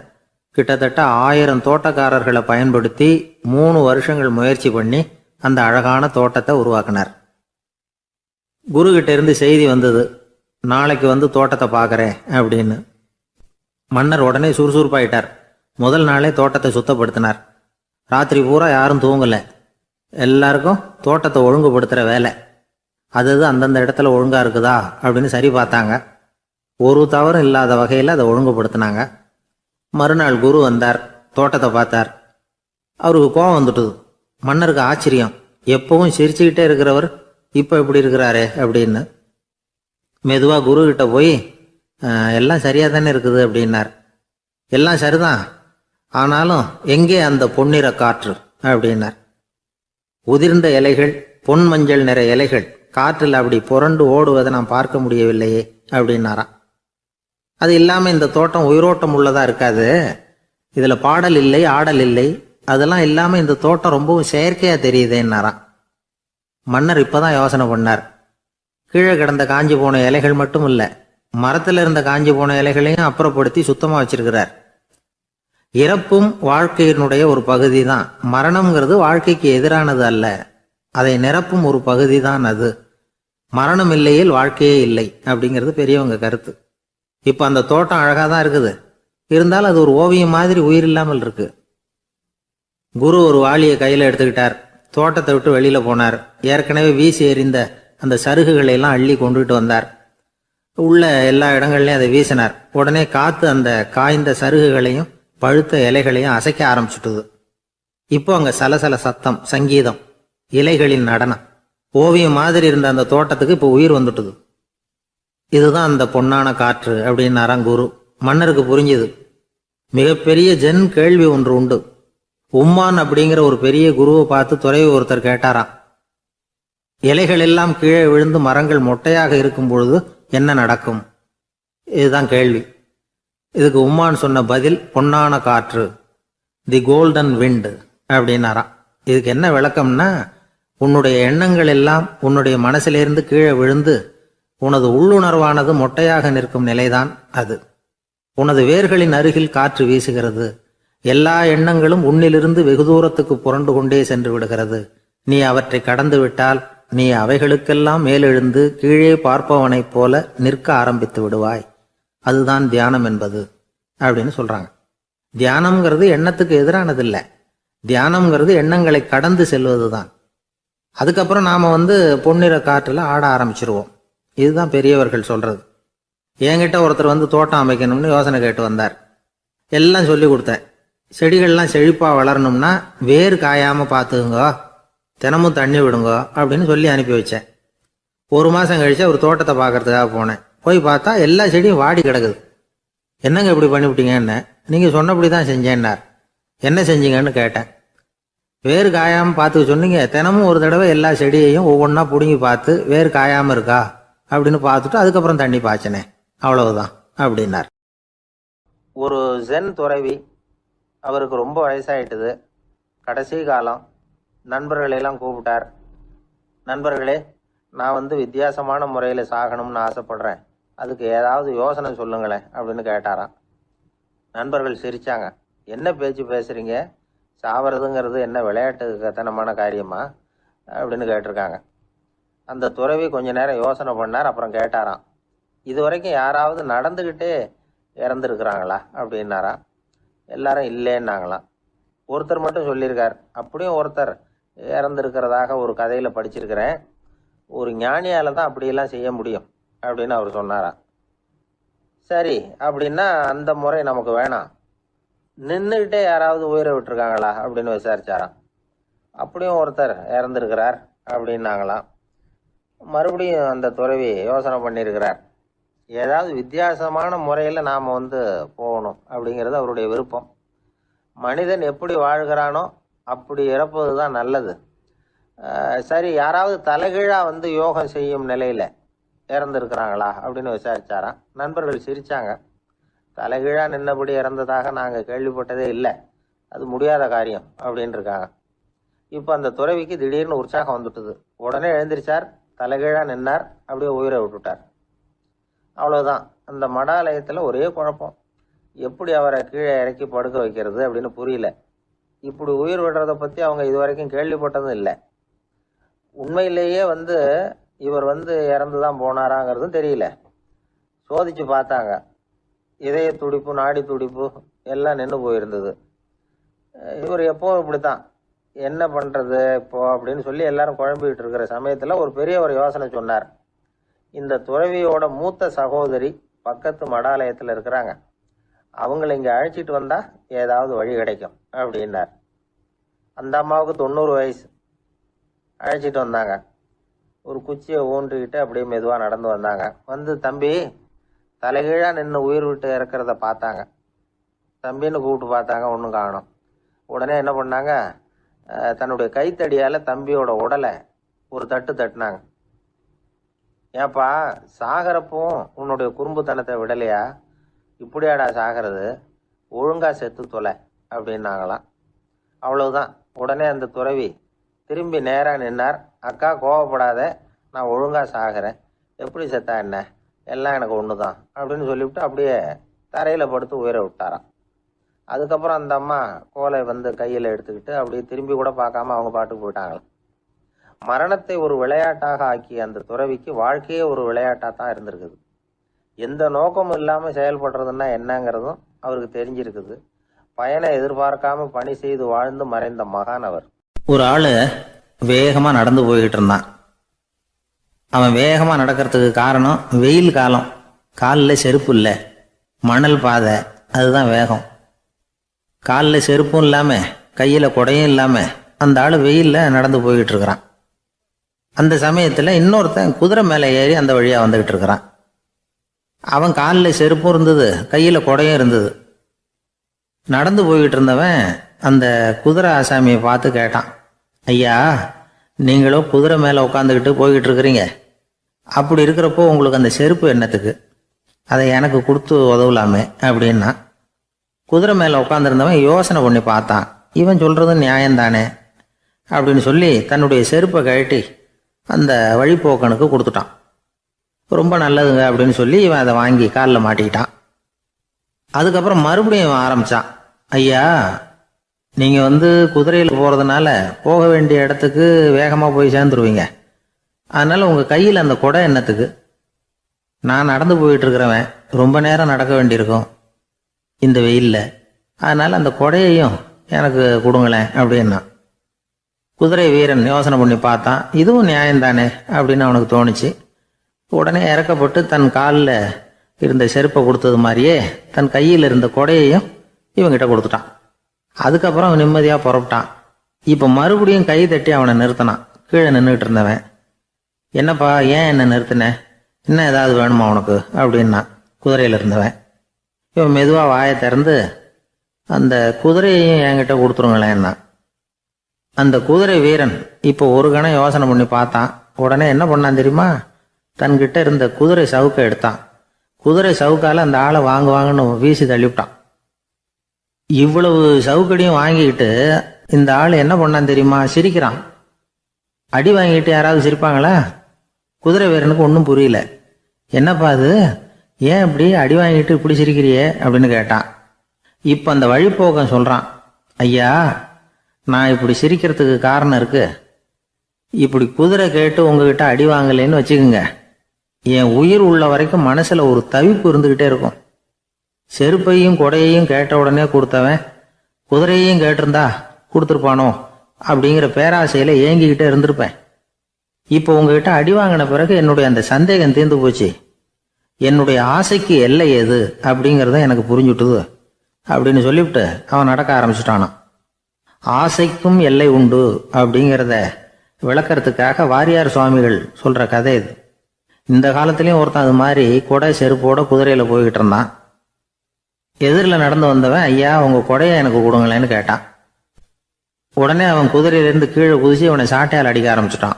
கிட்டத்தட்ட 1000 தோட்டக்காரர்களை பயன்படுத்தி 3 வருஷங்கள் முயற்சி பண்ணி அந்த அழகான தோட்டத்தை உருவாக்கினார். குருகிட்ட இருந்து செய்தி வந்தது, நாளைக்கு தோட்டத்தை பார்க்குறேன் அப்படின்னு. மன்னர் உடனே சுறுசுறுப்பாயிட்டார். முதல் நாளே தோட்டத்தை சுத்தப்படுத்தினார். ராத்திரி பூரா யாரும் தூங்கலை. எல்லாருக்கும் தோட்டத்தை ஒழுங்குபடுத்துகிற வேலை. அது அந்தந்த இடத்துல ஒழுங்காக இருக்குதா அப்படின்னு சரி பார்த்தாங்க. ஒரு தவறும் இல்லாத வகையில் அதை ஒழுங்குபடுத்தினாங்க. மறுநாள் குரு வந்தார், தோட்டத்தை பார்த்தார். அவருக்கு கோபம் வந்துட்டுது. மன்னருக்கு ஆச்சரியம், எப்பவும் சிரிச்சுக்கிட்டே இருக்கிறவர் இப்போ இப்படி இருக்கிறாரே அப்படின்னு. மெதுவா குரு கிட்ட போய் எல்லாம் சரியா தானே இருக்குது அப்படின்னார். எல்லாம் சரிதான், ஆனாலும் எங்கே அந்த பொன்னிற காற்று அப்படின்னார். உதிர்ந்த இலைகள், பொன் மஞ்சள் நிற இலைகள் காற்றில் அப்படி புரண்டு ஓடுவதை நான் பார்க்க முடியவில்லையே அப்படின்னாராம். அது இல்லாம இந்த தோட்டம் உயிரோட்டம் உள்ளதா இருக்காது, இதுல பாடல் இல்லை, ஆடல் இல்லை, அதெல்லாம் இல்லாம இந்த தோட்டம் ரொம்பவும் செயற்கையா தெரியுதேன்னாராம். மன்னர் இப்பதான் யோசனை பண்ணார். கீழே கிடந்த காஞ்சி போன இலைகள் மட்டும் இல்ல, மரத்துல இருந்த காஞ்சி போன இலைகளையும் அப்புறப்படுத்தி சுத்தமா வச்சிருக்கிறார். இறப்பும் வாழ்க்கையினுடைய ஒரு பகுதி தான். மரணம்ங்கிறது வாழ்க்கைக்கு எதிரானது அல்ல, அதை நிரப்பும் ஒரு பகுதி தான் அது. மரணம் இல்லையில் வாழ்க்கையே இல்லை அப்படிங்கிறது பெரியவங்க கருத்து. இப்ப அந்த தோட்டம் அழகா தான் இருக்குது, இருந்தாலும் அது ஒரு ஓவியம் மாதிரி உயிர் இல்லாமல் இருக்கு. குரு ஒரு வாளியை கையில எடுத்துக்கிட்டார், தோட்டத்தை விட்டு வெளியில போனார். ஏற்கனவே வீசி எறிந்த அந்த சருகுகளை எல்லாம் அள்ளி கொண்டுகிட்டு வந்தார். உள்ள எல்லா இடங்கள்லயும் அதை வீசினார். உடனே காத்து அந்த காய்ந்த சருகுகளையும் பழுத்த இலைகளையும் அசைக்க ஆரம்பிச்சுட்டுது. இப்போ அங்க சலசல சத்தம், சங்கீதம், இலைகளின் நடனம், ஓவியம் மாதிரி இருந்த அந்த தோட்டத்துக்கு இப்போ உயிர் வந்துட்டுது. இதுதான் அந்த பொன்னான காற்று அப்படின்னாராம் குரு. மன்னருக்கு புரிஞ்சுது. மிகப்பெரிய ஜென் கேள்வி ஒன்று உண்டு. உம்மான் அப்படிங்கிற ஒரு பெரிய குருவை பார்த்து துறவி ஒருத்தர் கேட்டாராம், இலைகள் எல்லாம் கீழே விழுந்து மரங்கள் மொட்டையாக இருக்கும் பொழுது என்ன நடக்கும்? இதுதான் கேள்வி. இதுக்கு உம்மான் சொன்ன பதில் பொன்னான காற்று, தி கோல்டன் விண்ட் அப்படின்னாராம். இதுக்கு என்ன விளக்கம்னா, உன்னுடைய எண்ணங்கள் எல்லாம் உன்னுடைய மனசிலிருந்து கீழே விழுந்து உனது உள்ளுணர்வானது மொட்டையாக நிற்கும் நிலைதான் அது. உனது வேர்களின் அருகில் காற்று வீசுகிறது. எல்லா எண்ணங்களும் உன்னிலிருந்து வெகு தூரத்துக்கு புரண்டு கொண்டே சென்று விடுகிறது. நீ அவற்றை கடந்து விட்டால் நீ அவைகளுக்கெல்லாம் மேலெழுந்து கீழே பார்ப்பவனைப் போல நிற்க ஆரம்பித்து விடுவாய். அதுதான் தியானம் என்பது அப்படின்னு சொல்றாங்க. தியானம்ங்கிறது எண்ணத்துக்கு எதிரானது இல்லை, தியானம்ங்கிறது எண்ணங்களை கடந்து செல்வதுதான். அதுக்கப்புறம் நாம பொன்னிற காற்றுல ஆட ஆரம்பிச்சிருவோம். இதுதான் பெரியவர்கள் சொல்றது. என்கிட்ட ஒருத்தர் தோட்டம் அமைக்கணும்னு யோசனை கேட்டு வந்தார். எல்லாம் சொல்லி கொடுத்தேன். செடிகள்லாம் செழிப்பா வளரணும்னா வேர் காயாம பார்த்துக்குங்க, தினமும் தண்ணி விடுங்க அப்படின்னு சொல்லி அனுப்பி வச்சேன். ஒரு மாசம் கழிச்சு ஒரு தோட்டத்தை பார்க்கறதுக்காக போனேன். போய் பார்த்தா எல்லா செடியும் வாடி கிடக்குது. என்னங்க இப்படி பண்ணிவிட்டீங்கன்னு. நீங்க சொன்னபடிதான் செஞ்சேன்னார். என்ன செஞ்சீங்கன்னு கேட்டேன். வேர் காயாம பார்த்துக்க சொன்னீங்க, தினமும் ஒரு தடவை எல்லா செடியையும் ஒவ்வொன்றா பிடுங்கி பார்த்து வேர் காயாம இருக்கா அப்படின்னு பார்த்துட்டு அதுக்கப்புறம் தண்ணி பாய்ச்சனே, அவ்வளவுதான் அப்படின்னார். ஒரு ஜென் துறவி, அவருக்கு ரொம்ப வயசாயிட்டுது, கடைசி காலம். நண்பர்களெல்லாம் கூப்பிட்டார். நண்பர்களே, நான் வித்தியாசமான முறையில் சாகணும்னு ஆசைப்படுறேன், அதுக்கு ஏதாவது யோசனை சொல்லுங்களேன் அப்படின்னு கேட்டாராம். நண்பர்கள் சிரிச்சாங்க. என்ன பேச்சு பேசுறீங்க, சாவறதுங்கிறது என்ன விளையாட்டு கத்தனமான காரியமா அப்படின்னு கேட்டிருக்காங்க. அந்த துறவி கொஞ்ச நேரம் யோசனை பண்ணார். அப்புறம் கேட்டாராம், இது வரைக்கும் யாராவது நடந்துக்கிட்டே இறந்துருக்குறாங்களா அப்படின்னாராம். எல்லாரும் இல்லைன்னாங்களாம். ஒருத்தர் மட்டும் சொல்லியிருக்கார். அப்படியும் ஒருத்தர் இறந்துருக்கிறதாக ஒரு கதையில் படிச்சிருக்கிறேன், ஒரு ஞானியால் தான் அப்படியெல்லாம் செய்ய முடியும் அப்படின்னு அவர் சொன்னாராம். சரி, அப்படின்னா அந்த முறை நமக்கு வேணாம், நின்றுக்கிட்டே யாராவது உயிரை விட்டுருக்காங்களா அப்படின்னு விசாரிச்சாராம். அப்படியும் ஒருத்தர் இறந்துருக்கிறார் அப்படின்னாங்களாம். மறுபடியும் அந்த துறவி யோசனை பண்ணியிருக்கிறார். ஏதாவது வித்தியாசமான முறையில் நாம் போகணும் அப்படிங்கிறது அவருடைய விருப்பம். மனிதன் எப்படி வாழ்கிறானோ அப்படி இறப்பது தான் நல்லது. சரி, யாராவது தலைகீழாக யோகம் செய்யும் நிலையில் இறந்துருக்கிறாங்களா அப்படின்னு விசாரிச்சாராம். நண்பர்கள் சிரிச்சாங்க. தலைகீழாக நின்னபடி இறந்ததாக நாங்கள் கேள்விப்பட்டதே இல்லை, அது முடியாத காரியம் அப்படின்னு இருக்காங்க. இப்போ அந்த துறவிக்கு திடீர்னு உற்சாகம் வந்துட்டுது. உடனே எழுந்திரிச்சார், தலைகீழாக நின்னார், அப்படியே உயிரை விட்டுட்டார். அவ்வளோதான். அந்த மடாலயத்தில் ஒரே குழப்பம். எப்படி அவரை கீழே இறக்கி படுக்க வைக்கிறது அப்படின்னு புரியல. இப்படி உயிர் விடுறதை பற்றி அவங்க இது வரைக்கும் கேள்விப்பட்டதும் இல்லை. உண்மையிலேயே இவர் இறந்து தான் போனாராங்கிறதும் தெரியல. சோதிச்சு பார்த்தாங்க. இதய துடிப்பு, நாடி துடிப்பு எல்லாம் நின்று போயிருந்தது. இவர் எப்பவும் இப்படித்தான், என்ன பண்றது இப்போ அப்படின்னு சொல்லி எல்லாரும் குழம்பிக்கிட்டு இருக்கிற சமயத்துல ஒரு பெரியவர் யோசனை சொன்னார். இந்த துறவியோட மூத்த சகோதரி பக்கத்து மடாலயத்துல இருக்கிறாங்க, அவங்களை இங்க அழைச்சிட்டு வந்தா ஏதாவது வழி கிடைக்கும் அப்படின்னார். அந்த அம்மாவுக்கு 90 வயசு. அழைச்சிட்டு வந்தாங்க. ஒரு குச்சியை ஊன்றிக்கிட்டு அப்படியே மெதுவாக நடந்து வந்தாங்க. வந்து தம்பி தலைகீழாக நின்று உயிர் விட்டு இறக்கிறத பார்த்தாங்க. தம்பின்னு கூப்பிட்டு பார்த்தாங்க, ஒன்றும் காணோம். உடனே என்ன பண்ணாங்க, தன்னுடைய கைத்தடியால் தம்பியோட உடலை ஒரு தட்டு தட்டினாங்க. ஏப்பா சாகிறப்பவும் உன்னுடைய குறும்புத்தனத்தை விடலையா? இப்படியாடா சாகிறது, ஒழுங்கா செத்து தொலை அப்படின்னாங்களாம். அவ்வளவுதான். உடனே அந்த துறவி திரும்பி நேராக நின்னார். அக்கா கோவப்படாத, நான் ஒழுங்கா சாகிறேன், எப்படி செத்தா என்ன, எல்லாம் எனக்கு ஒன்று தான் அப்படின்னு சொல்லிவிட்டு அப்படியே தரையில் படுத்து உயிரை விட்டாராம். அதுக்கப்புறம் அந்த அம்மா கோலை வந்து கையில் எடுத்துக்கிட்டு அப்படியே திரும்பி கூட பார்க்காம அவங்க பாட்டுக்கு போயிட்டாங்களாம். மரணத்தை ஒரு விளையாட்டாக ஆக்கிய அந்த துறவிக்கு வாழ்க்கையே ஒரு விளையாட்டாக தான் இருந்திருக்குது. எந்த நோக்கமும் இல்லாமல் செயல்படுறதுன்னா என்னங்கிறதும் அவருக்கு தெரிஞ்சிருக்குது. பயனை எதிர்பார்க்காம பணி செய்து வாழ்ந்து மறைந்த மகான் அவர். ஒரு ஆளு வேகமா நடந்து போய்கிட்டு இருந்தான். அவன் வேகமா நடக்கிறதுக்கு காரணம் வெயில் காலம், காலில் செருப்பு இல்லை, மணல் பாதை, அதுதான் வேகம். காலில் செருப்பும் இல்லாம கையில குடையும் இல்லாம அந்த ஆளு வெயில்ல நடந்து போய்கிட்டு இருக்கிறான். அந்த சமயத்துல இன்னொருத்தன் குதிரை மேலே ஏறி அந்த வழியா வந்துகிட்டு இருக்கிறான். அவன் காலில் செருப்பும் இருந்தது, கையில குடையும் இருந்தது. நடந்து போய்கிட்டு இருந்தவன் அந்த குதிரை ஆசாமியை பார்த்து கேட்டான், ஐயா நீங்களும் குதிரை மேலே உட்காந்துக்கிட்டு போய்கிட்டு இருக்கிறீங்க, அப்படி இருக்கிறப்போ உங்களுக்கு அந்த செருப்பு என்னத்துக்கு, அதை எனக்கு கொடுத்து உதவலாமே அப்படின்னா. குதிரை மேலே உட்காந்துருந்தவன் யோசனை பண்ணி பார்த்தான். இவன் சொல்றது நியாயம்தானே அப்படின்னு சொல்லி தன்னுடைய செருப்பை கழட்டி அந்த வழிப்போக்கனுக்கு கொடுத்துட்டான். ரொம்ப நல்லதுங்க அப்படின்னு சொல்லி இவன் அதை வாங்கி காலில் மாட்டிக்கிட்டான். அதுக்கப்புறம் மறுபடியும் இவன் ஆரம்பிச்சான், ஐயா நீங்க குதிரையில் போறதுனால போக வேண்டிய இடத்துக்கு வேகமா போய் சேர்ந்துருவீங்க, அதனால உங்க கையில் அந்த குடை என்னத்துக்கு, நான் நடந்து போயிட்டு இருக்கிறவன் ரொம்ப நேரம் நடக்க வேண்டியிருக்கும் இந்த வெயில்ல, அதனால அந்த குடையையும் எனக்கு கொடுங்களேன் அப்படின்னா. குதிரை வீரன் யோசனை பண்ணி பார்த்தான், இதுவும் நியாயம்தானே அப்படின்னு அவனுக்கு தோணுச்சு. உடனே இறக்கப்பட்டு தன் காலில் இருந்த செருப்பை கொடுத்தது மாதிரியே தன் கையில் இருந்த கொடையையும் இவங்கிட்ட கொடுத்துட்டான். அதுக்கப்புறம் அவன் நிம்மதியாக புறப்பட்டான். இப்போ மறுபடியும் கை தட்டி அவனை நிறுத்தினான். கீழே நின்றுட்டு இருந்தவன், என்னப்பா ஏன் என்ன நிறுத்தின, இன்னும் ஏதாவது வேணுமா உனக்கு அப்படின்னா குதிரையில் இருந்தவன். இவன் மெதுவாக வாயை திறந்து அந்த குதிரையையும் என்கிட்ட கொடுத்துருங்களேன்னா. அந்த குதிரை வீரன் இப்போ ஒரு கணம் யோசனை பண்ணி பார்த்தான். உடனே என்ன பண்ணான் தெரியுமா, தன்கிட்ட இருந்த குதிரை சவுக்கை எடுத்தான். குதிரை சவுக்கால அந்த ஆளை வாங்குவாங்கன்னு வீசி தள்ளிவிட்டான். இவ்வளவு சவுக்கடியும் வாங்கிக்கிட்டு இந்த ஆள் என்ன பண்ணான் தெரியுமா, சிரிக்கிறான். அடி வாங்கிட்டு யாராவது சிரிப்பாங்களா? குதிரை வீரனுக்கு ஒன்றும் புரியல. என்னப்பா அது, ஏன் இப்படி அடி வாங்கிட்டு இப்படி சிரிக்கிறியே அப்படின்னு கேட்டான். இப்போ அந்த வழிப்போக்கன் சொல்றான், ஐயா நான் இப்படி சிரிக்கிறதுக்கு காரணம் இருக்கு. இப்படி குதிரை கேட்டு உங்ககிட்ட அடி வாங்கலைன்னு வச்சுக்கோங்க, என் உயிர் உள்ள வரைக்கும் மனசுல ஒரு தவிப்பு இருந்துகிட்டே இருக்கும். செருப்பையும் கொடையையும் கேட்ட உடனே கொடுத்தவன் குதிரையையும் கேட்டிருந்தா கொடுத்துருப்பானோ அப்படிங்கிற பேராசையில ஏங்கிக்கிட்டே இருந்திருப்பேன். இப்போ உங்ககிட்ட அடி வாங்கின பிறகு என்னுடைய அந்த சந்தேகம் தீர்ந்து போச்சு. என்னுடைய ஆசைக்கு எல்லை எது அப்படிங்கிறத எனக்கு புரிஞ்சுட்டுது அப்படின்னு சொல்லிவிட்டு அவன் நடக்க ஆரம்பிச்சுட்டானான். ஆசைக்கும் எல்லை உண்டு அப்படிங்கிறத விளக்கறதுக்காக வாரியார் சுவாமிகள் சொல்ற கதை இது. இந்த காலத்திலயும் ஒருத்தன் அது மாதிரி கொடை செருப்போட குதிரையில போய்கிட்டு இருந்தான். எதிரில் நடந்து வந்தவன், ஐயா உங்க கொடையை எனக்கு கொடுங்களேன்னு கேட்டான். உடனே அவன் குதிரையிலிருந்து கீழே குதிச்சு அவனை சாட்டையால் அடிக்க ஆரம்பிச்சுட்டான்.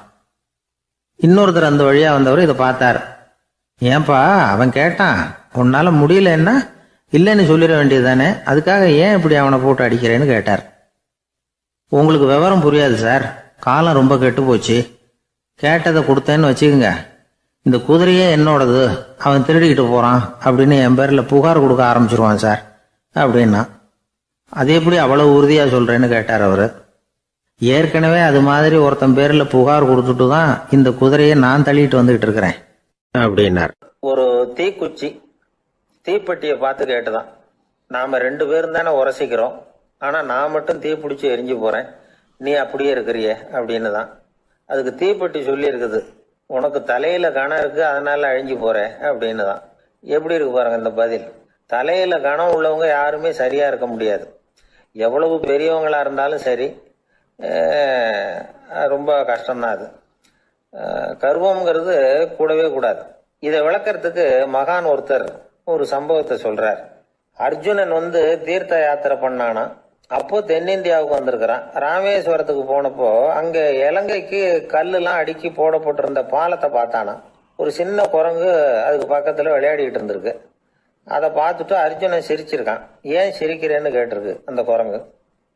இன்னொருத்தர் அந்த வழியா வந்தவர் இதை பார்த்தார். ஏன்பா அவன் கேட்டான், உன்னால முடியலன்னா இல்லைன்னு சொல்லிட வேண்டியது தானே, அதுக்காக ஏன் இப்படி அவனை போட்டு அடிக்கிறேன்னு கேட்டார். உங்களுக்கு விவரம் புரியாது சார், காலம் ரொம்ப கெட்டு போச்சு, கேட்டதை கொடுத்தேன்னு வச்சுக்கோங்க, இந்த குதிரையே என்னோடது, அவன் திருடிக்கிட்டு போறான் அப்படின்னு என் பேர்ல புகார் கொடுக்க ஆரம்பிச்சிருவான் சார் அப்படின்னா. அது எப்படி அவ்வளவு உறுதியா சொல்றேன்னு கேட்டார் அவரு. ஏற்கனவே அது மாதிரி ஒருத்தன் பேர்ல புகார் கொடுத்துட்டு தான் இந்த குதிரையை நான் தள்ளிட்டு வந்துகிட்டு இருக்கிறேன் அப்படின்னார். ஒரு தீக்குச்சி தீப்பெட்டியை பார்த்து கேட்டுதான், நாம 2 பேரும் தானே உரசிக்கிறோம், ஆனா நான் மட்டும் தீ பிடிச்சி எரிஞ்சு போறேன், நீ அப்படியே இருக்கிறிய அப்படின்னு தான். அதுக்கு தீப்பெட்டி சொல்லி இருக்குது, உனக்கு தலையில கணம் இருக்கு அதனால அழிஞ்சு போற அப்படின்னு தான். எப்படி இருக்கு பாருங்க இந்த பதில். தலையில கணம் உள்ளவங்க யாருமே சரியா இருக்க முடியாது. எவ்வளவு பெரியவங்களா இருந்தாலும் சரி, ரொம்ப கஷ்டம்தான் அது. கர்வம்ங்கிறது கூடவே கூடாது. இதை விளக்கறதுக்கு மகான் ஒருத்தர் ஒரு சம்பவத்தை சொல்றார். அர்ஜுனன் தீர்த்த யாத்திரை பண்ணானா. அப்போ தென்னிந்தியாவுக்கு வந்திருக்கிறான். ராமேஸ்வரத்துக்கு போனப்போ அங்க இலங்கைக்கு கல்லுலாம் அடுக்கி போடப்பட்டிருந்த பாலத்தை பார்த்தானா. ஒரு சின்ன குரங்கு அதுக்கு பக்கத்துல விளையாடிட்டு இருந்திருக்கு. அதை பார்த்துட்டு அர்ஜுனன் சிரிச்சிருக்கான். ஏன் சிரிக்கிறேன்னு கேட்டிருக்கு அந்த குரங்கு.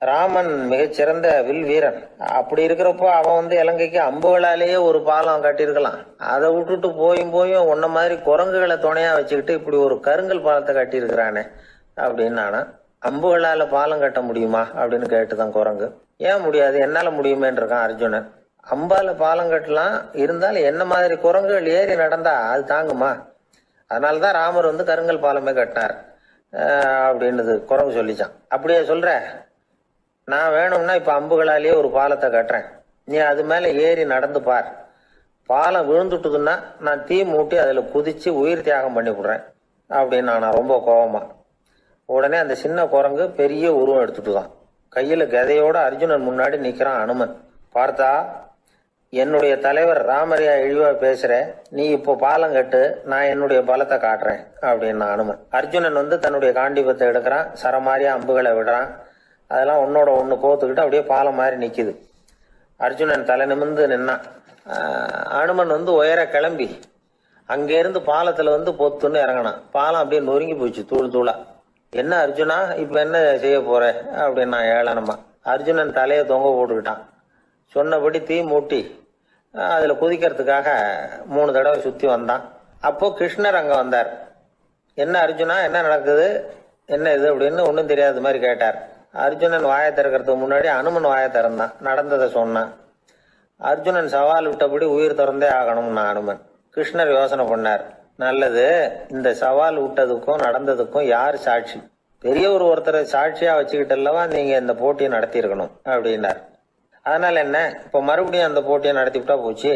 ராமன் மிகச்சிறந்த வில் வீரன். அப்படி இருக்கிறப்போ அவன் இலங்கைக்கு அம்புகளாலேயே ஒரு பாலம் கட்டியிருக்கலாம். அதை விட்டுட்டு போயும் உன்ன மாதிரி குரங்குகளை துணையா வச்சுக்கிட்டு இப்படி ஒரு கருங்கல் பாலத்தை கட்டியிருக்கிறானே அப்படின்னு நானா. அம்புகளால பாலம் கட்ட முடியுமா அப்படின்னு கேட்டுதான் குரங்கு. ஏன் முடியாது, என்னால முடியுமேன்னு இருக்கான் அர்ஜுனன். அம்பால பாலம் கட்டலாம், இருந்தாலும் என்ன மாதிரி குரங்குகள் ஏறி நடந்தா அது தாங்குமா? அதனாலதான் ராமர் கருங்கல் பாலமே கட்டினார் அப்படின்னு குரங்கு சொல்லிச்சான். அப்படியே சொல்ற, நான் வேணும்னா இப்ப அம்புகளாலேயே ஒரு பாலத்தை கட்டுறேன், நீ அது மேல ஏறி நடந்து பார். பாலம் விழுந்துட்டுதுன்னா நான் தீ மூட்டி அதுல குதிச்சு உயிர் தியாகம் பண்ணி விடுறேன் அப்படின்னு நான் ரொம்ப கோபமா. உடனே அந்த சின்ன குரங்கு பெரிய உருவம் எடுத்துட்டுதான் கையில கதையோட அர்ஜுனன் முன்னாடி நிக்கிறான் அனுமன். பார்த்தா, என்னுடைய தலைவர் ராமரையா இழிவா பேசுற, நீ இப்போ பாலம் கட்டு, நான் என்னுடைய பலத்தை காட்டுறேன் அப்படின்னு அனுமன். அர்ஜுனன் தன்னுடைய காண்டிபத்தை எடுக்கிறான், சரமாரியா அம்புகளை விடுறான். அதெல்லாம் ஒன்னோட ஒண்ணு கோத்துக்கிட்டு அப்படியே பாலம் மாதிரி நிக்குது. அர்ஜுனன் தலை நிமிர்ந்து நின்னான். அனுமன் உயர கிளம்பி அங்கிருந்து பாலத்துல பொத்துன்னு இறங்கினான். பாலம் அப்படியே நொறுங்கி போச்சு தூள் தூளா. என்ன அர்ஜுனா, இப்ப என்ன செய்ய போற அப்படின்னு நான் ஏளனமா. அர்ஜுனன் தலையை தொங்க போட்டுக்கிட்டான். சொன்னபடி தீ மூட்டி அதுல குதிக்கிறதுக்காக 3 தடவை சுத்தி வந்தான். அப்போ கிருஷ்ணர் அங்க வந்தார். என்ன அர்ஜுனா, என்ன நடக்குது, என்ன இது அப்படின்னு ஒன்னும் தெரியாத மாதிரி கேட்டார். அர்ஜுனன் வாயை திறக்கிறதுக்கு முன்னாடி அனுமன் வாயை திறந்தான், நடந்ததை சொன்னான். அர்ஜுனன் சவால் விட்டபடி உயிர் திறந்தே ஆகணும்னா அனுமன். கிருஷ்ணர் யோசனை பண்ணார். நல்லது, இந்த சவால் விட்டதுக்கும் நடந்ததுக்கும் யார் சாட்சி? பெரிய ஒருத்தரை சாட்சியா வச்சுக்கிட்டல்லவா நீங்க இந்த போட்டியை நடத்தி இருக்கணும் அப்படின்னார். அதனால என்ன, இப்ப மறுபடியும் அந்த போட்டியை நடத்தி விட்டா போச்சு,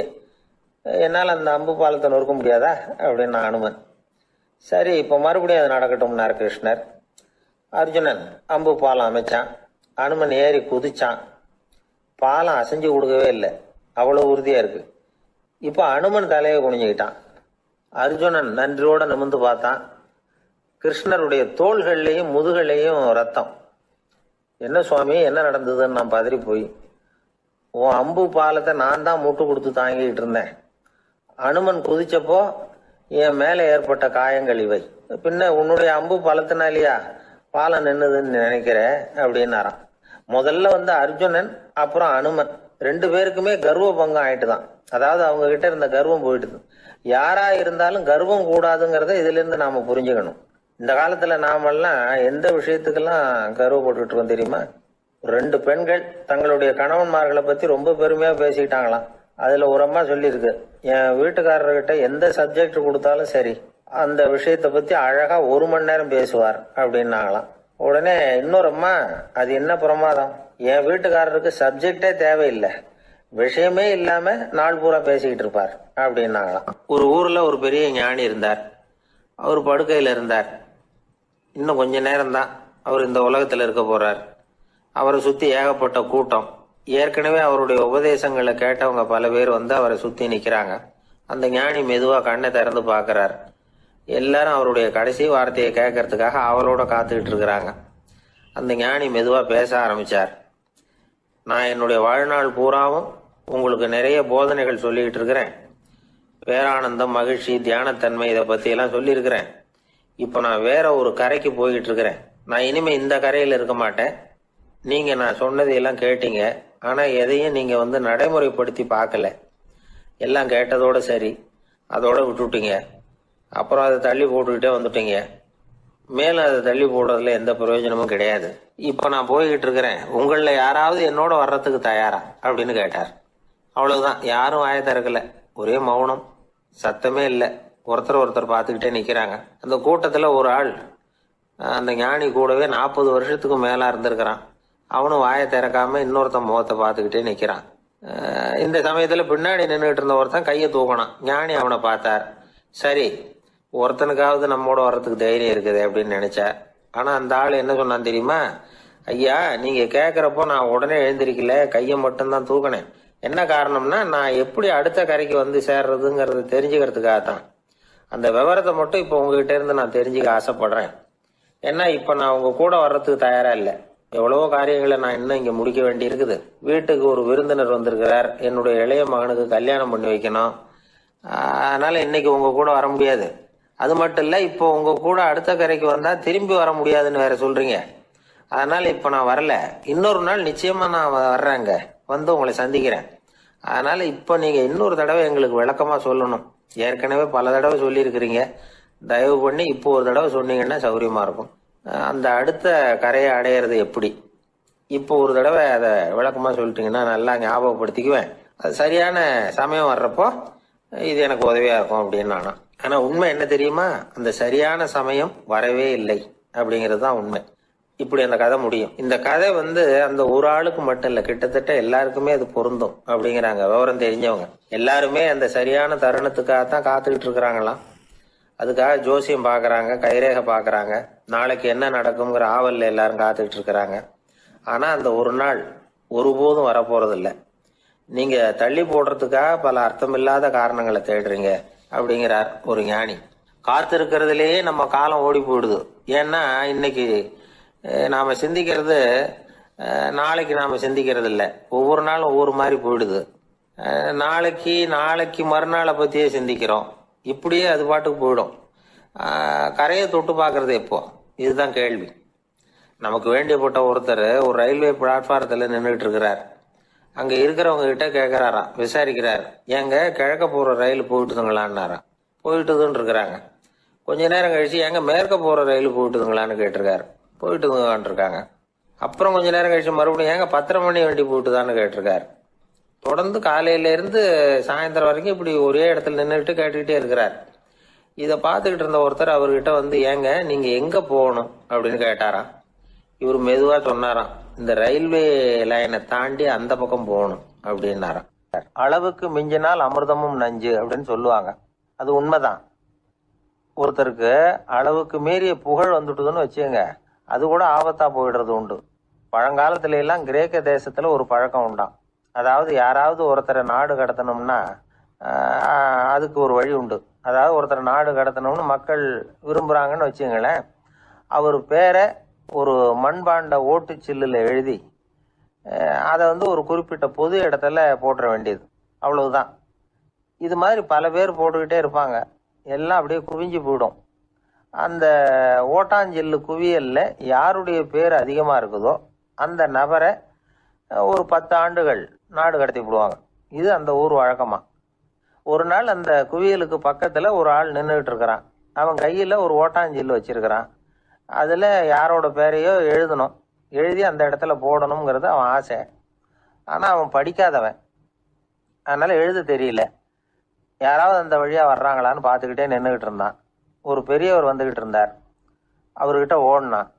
என்னால் அந்த அம்பு பாலத்தை நொறுக்க முடியாதா அப்படின்னு அனுமன். சரி, இப்ப மறுபடியும் அது நடக்கட்டும்னார் கிருஷ்ணர். அர்ஜுனன் அம்பு பாலம் அமைச்சான். அனுமன் ஏறி குதிச்சான். பாலம் அசைஞ்சு கொடுக்கவே இல்லை, அவ்வளவு உறுதியா இருக்கு. இப்ப அனுமன் தலையை குனிஞ்சுக்கிட்டான். அர்ஜுனன் நன்றியோட நிமிர்ந்து பார்த்தான். கிருஷ்ணருடைய தோள்கள்லையும் முதுகள்லையும் ரத்தம். என்ன சுவாமி, என்ன நடந்ததுன்னு நான் பதறி போய், உன் அம்பு பாலத்தை நான் தான் மூட்டு கொடுத்து தாங்கிட்டு இருந்தேன். அனுமன் குதிச்சப்போ என் மேல ஏற்பட்ட காயங்கள் இவை. பின்ன உன்னுடைய அம்பு பலத்தினாலியா பாலம் நின்னுதுன்னு நினைக்கிற அப்படின்னாராம். முதல்ல அர்ஜுனன் அப்புறம் அனுமன் 2 பேருக்குமே கர்வ பங்கம் ஆயிட்டுதான். அதாவது அவங்க கிட்ட இருந்த கர்வம் போயிட்டுது. யாரா இருந்தாலும் கர்வம் கூடாதுங்கிறத இதுல இருந்து நாம புரிஞ்சுக்கணும். இந்த காலத்துல நாமெல்லாம் எந்த விஷயத்துக்கெல்லாம் கர்வப்பட்டு இருக்கோம் தெரியுமா? 2 பெண்கள் தங்களுடைய கணவன்மார்களை பத்தி ரொம்ப பெருமையா பேசிக்கிட்டாங்களாம். அதுல ஒரு அம்மா சொல்லியிருக்கு, என் வீட்டுக்காரர்கிட்ட எந்த சப்ஜெக்ட் கொடுத்தாலும் சரி அந்த விஷயத்த பத்தி அழகா 1 மணி நேரம் பேசுவார் அப்படின்னாங்களாம். உடனே இன்னொரு அம்மா, அது என்ன பிரமாதம், என் வீட்டுக்காரருக்கு சப்ஜெக்டே தேவையில்லை, விஷயமே இல்லாம நாள் பூரா பேசிக்கிட்டு இருப்பார் அப்படின்னாங்களாம். ஒரு ஊர்ல ஒரு பெரிய ஞானி இருந்தார். அவர் படுக்கையில இருந்தார். இன்னும் கொஞ்ச நேரம் தான் அவர் இந்த உலகத்துல இருக்க போறார். அவரை சுத்தி ஏகப்பட்ட கூட்டம். ஏற்கனவே அவருடைய உபதேசங்களை கேட்டவங்க பல பேர் அவரை சுத்தி நிக்கிறாங்க. அந்த ஞானி மெதுவா கண்ணை திறந்து பாக்குறார். எல்லாரும் அவருடைய கடைசி வார்த்தையை கேட்கறதுக்காக அவளோட காத்துக்கிட்டு இருக்கிறாங்க. அந்த ஞானி மெதுவா பேச ஆரம்பிச்சார். நான் என்னுடைய வாழ்நாள் பூராவும் உங்களுக்கு நிறைய போதனைகள் சொல்லிக்கிட்டு இருக்கிறேன். பேரானந்தம், மகிழ்ச்சி, தியானத்தன்மை, இதை பத்தி எல்லாம் சொல்லியிருக்கிறேன். இப்ப நான் வேற ஒரு கரைக்கு போய்கிட்டு இருக்கிறேன். நான் இனிமே இந்த கரையில இருக்க மாட்டேன். நீங்க நான் சொன்னதையெல்லாம் கேட்டீங்க, ஆனா எதையும் நீங்க நடைமுறைப்படுத்தி பார்க்கல. எல்லாம் கேட்டதோட சரி, அதோட விட்டுட்டீங்க. அப்புறம் அதை தள்ளி போட்டுக்கிட்டே வந்துட்டீங்க. மேலும் அதை தள்ளி போடுறதுல எந்த பிரயோஜனமும் கிடையாது. இப்ப நான் போய்கிட்டு இருக்கிறேன், உங்கள யாராவது என்னோட வர்றதுக்கு தயாரா அப்படின்னு கேட்டார். அவ்வளவுதான், யாரும் வாய திறக்கல. ஒரே மௌனம், சத்தமே இல்லை. ஒருத்தர் பார்த்துக்கிட்டே நிக்கிறாங்க. அந்த கூட்டத்துல ஒரு ஆள் அந்த ஞானி கூடவே 40 வருஷத்துக்கு மேலா இருந்திருக்கிறான். அவனும் வாயை திறக்காம இன்னொருத்தன் முகத்தை பார்த்துக்கிட்டே நிக்கிறான். இந்த சமயத்துல பின்னாடி நின்றுட்டு இருந்த ஒருத்தன் கையை தூக்கினான். ஞானி அவனை பார்த்தார். சரி, ஒருத்தனுக்காவது நம்மோட வர்றதுக்கு தைரியம் இருக்குது அப்படின்னு நினைச்சார். ஆனா அந்த ஆள் என்ன சொன்னான் தெரியுமா? ஐயா, நீங்க கேக்குறப்போ நான் உடனே எழுந்திருக்கல, கையை மட்டும்தான் தூக்கினேன். என்ன காரணம்னா, நான் எப்படி அடுத்த கரைக்கு வந்து சேர்றதுங்கிறத தெரிஞ்சுக்கிறதுக்காக தான். அந்த விவரத்தை மட்டும் இப்போ உங்ககிட்ட இருந்து நான் தெரிஞ்சுக்க ஆசைப்படுறேன். ஏன்னா இப்ப நான் உங்க கூட வர்றதுக்கு தயாரா இல்லை. எவ்வளவோ காரியங்களை நான் இன்னும் இங்க முடிக்க வேண்டி இருக்குது. வீட்டுக்கு ஒரு விருந்தினர் வந்திருக்கிறார். என்னுடைய இளைய மகனுக்கு கல்யாணம் பண்ணி வைக்கணும். அதனால இன்னைக்கு உங்க கூட வர முடியாது. அது மட்டும் இல்ல, இப்போ உங்க கூட அடுத்த கரைக்கு வந்தா திரும்பி வர முடியாதுன்னு வேற சொல்றீங்க. அதனால இப்ப நான் வரல. இன்னொரு நாள் நிச்சயமா நான் வர்றேங்க, வந்து உங்களை சந்திக்கிறேன். அதனால இப்ப நீங்க இன்னொரு தடவை எங்களுக்கு விளக்கமா சொல்லணும். ஏற்கனவே பல தடவை சொல்லி இருக்கிறீங்க. தயவு பண்ணி இப்போ ஒரு தடவை சொன்னீங்கன்னா சௌரியமா இருக்கும். அந்த அடுத்த கரையை அடையிறது எப்படி, இப்போ ஒரு தடவை அதை விளக்கமா சொல்லிட்டீங்கன்னா நல்லா ஞாபகப்படுத்திக்குவேன். அது சரியான சமயம் வர்றப்போ இது எனக்கு உதவியா இருக்கும் அப்படின்னு நானா. ஆனா உண்மை என்ன தெரியுமா, அந்த சரியான சமயம் வரவே இல்லை அப்படிங்கிறது தான் உண்மை. இப்படி அந்த கதை முடியும். இந்த கதை அந்த ஒரு ஆளுக்கு மட்டும் இல்ல, கிட்டத்தட்ட எல்லாருக்குமே அது பொருந்தும் அப்படிங்கிறாங்க விவரம் தெரிஞ்சவங்க. எல்லாருமே அந்த சரியான தருணத்துக்காக தான் காத்துக்கிட்டு இருக்கிறாங்களாம். அதுக்காக ஜோசியம் பாக்குறாங்க, கைரேகை பாக்குறாங்க, நாளைக்கு என்ன நடக்குங்கிற ஆவல்ல எல்லாரும் காத்துக்கிட்டு இருக்கிறாங்க. ஆனா அந்த ஒரு நாள் ஒருபோதும் வரப்போறது இல்லை. நீங்க தள்ளி போடுறதுக்காக பல அர்த்தமில்லாத காரணங்களை தேடுறீங்க அப்படிங்கிறார் ஒரு ஞானி. காத்திருக்கிறதுலயே நம்ம காலம் ஓடி போயிடுது. ஏன்னா இன்னைக்கு நாம சிந்திக்கிறது நாளைக்கு நாம சிந்திக்கிறது இல்லை. ஒவ்வொரு நாளும் ஒவ்வொரு மாதிரி போயிடுது. நாளைக்கு மறுநாளை பத்தியே சிந்திக்கிறோம். இப்படியே அது பாட்டுக்கு போயிடும். கரையை தொட்டு பாக்குறது எப்போ, இதுதான் கேள்வி. நமக்கு வேண்டியப்பட்ட ஒருத்தர் ஒரு ரயில்வே பிளாட்பாரத்துல நின்றுட்டு இருக்கிறார். அங்க இருக்கிறவங்க கிட்ட கேட்கிறாராம், விசாரிக்கிறார். ஏங்க கிழக்க போற ரயில் போயிட்டுதுங்களான்னாராம். போயிட்டுதுன்னு இருக்கிறாங்க. கொஞ்ச நேரம் கழிச்சு, ஏங்க மேற்க போற ரயில் போயிட்டுதுங்களான்னு கேட்டிருக்காரு. போயிட்டுதுங்களான் இருக்காங்க. அப்புறம் கொஞ்ச நேரம் கழிச்சு மறுபடியும், ஏங்க 10:30 மணி வண்டி போயிட்டுதான்னு கேட்டிருக்காரு. தொடர்ந்து காலையில இருந்து சாயந்தரம் வரைக்கும் இப்படி ஒரே இடத்துல நின்றுட்டு கேட்டுக்கிட்டே இருக்கிறார். இதை பார்த்துக்கிட்டு இருந்த ஒருத்தர் அவர்கிட்ட ஏங்க நீங்க எங்க போகணும் அப்படின்னு கேட்டாராம். இவர் மெதுவா சொன்னாராம், இந்த ரயில்வே லைனை தாண்டி அந்த பக்கம் போகணும் அப்படின்னாராம். அளவுக்கு மிஞ்சினால் அமிர்தமும் நஞ்சு அப்படின்னு சொல்லுவாங்க. அது உண்மைதான். ஒருத்தருக்கு அளவுக்கு மீறிய புகழ் வந்துட்டுதுன்னு வச்சுங்க, அது கூட ஆபத்தா போயிடுறது உண்டு. பழங்காலத்துல எல்லாம் கிரேக்க தேசத்துல ஒரு பழக்கம் உண்டாம். அதாவது யாராவது ஒருத்தரை நாடு கடத்தணும்னா அதுக்கு ஒரு வழி உண்டு. அதாவது ஒருத்தரை நாடு கடத்தணும்னு மக்கள் விரும்புறாங்கன்னு வச்சுங்களேன், அவர் பேரை ஒரு மண்பாண்ட ஓட்டு சில்லுல எழுதி அதை ஒரு குறிப்பிட்ட பொது இடத்துல போட்டுற வேண்டியது, அவ்வளவுதான். இது மாதிரி பல பேர் போட்டுக்கிட்டே இருப்பாங்க. எல்லாம் அப்படியே குவிஞ்சு போயிடும். அந்த ஓட்டாஞ்சில்லு குவியல்ல யாருடைய பேர் அதிகமா இருக்குதோ அந்த நபரை ஒரு 10 ஆண்டுகள் நாடு கடத்தி விடுவாங்க. இது அந்த ஊர் வழக்கமா. ஒரு நாள் அந்த குவியலுக்கு பக்கத்துல ஒரு ஆள் நின்றுகிட்டு இருக்கிறான். அவன் கையில ஒரு ஓட்டாஞ்சில்லு வச்சிருக்கிறான். அதுல யாரோட பேரையோ எழுதணும், எழுதி அந்த இடத்துல போடணுங்கிறது அவன் ஆசை. ஆனா அவன் படிக்காதவன், அதனால எழுத தெரியல. யாராவது அந்த வழியா வர்றாங்களான்னு பார்த்துக்கிட்டே நின்றுகிட்டு இருந்தான். ஒரு பெரியவர் வந்துகிட்டு இருந்தார். அவர்கிட்ட ஓடினான்.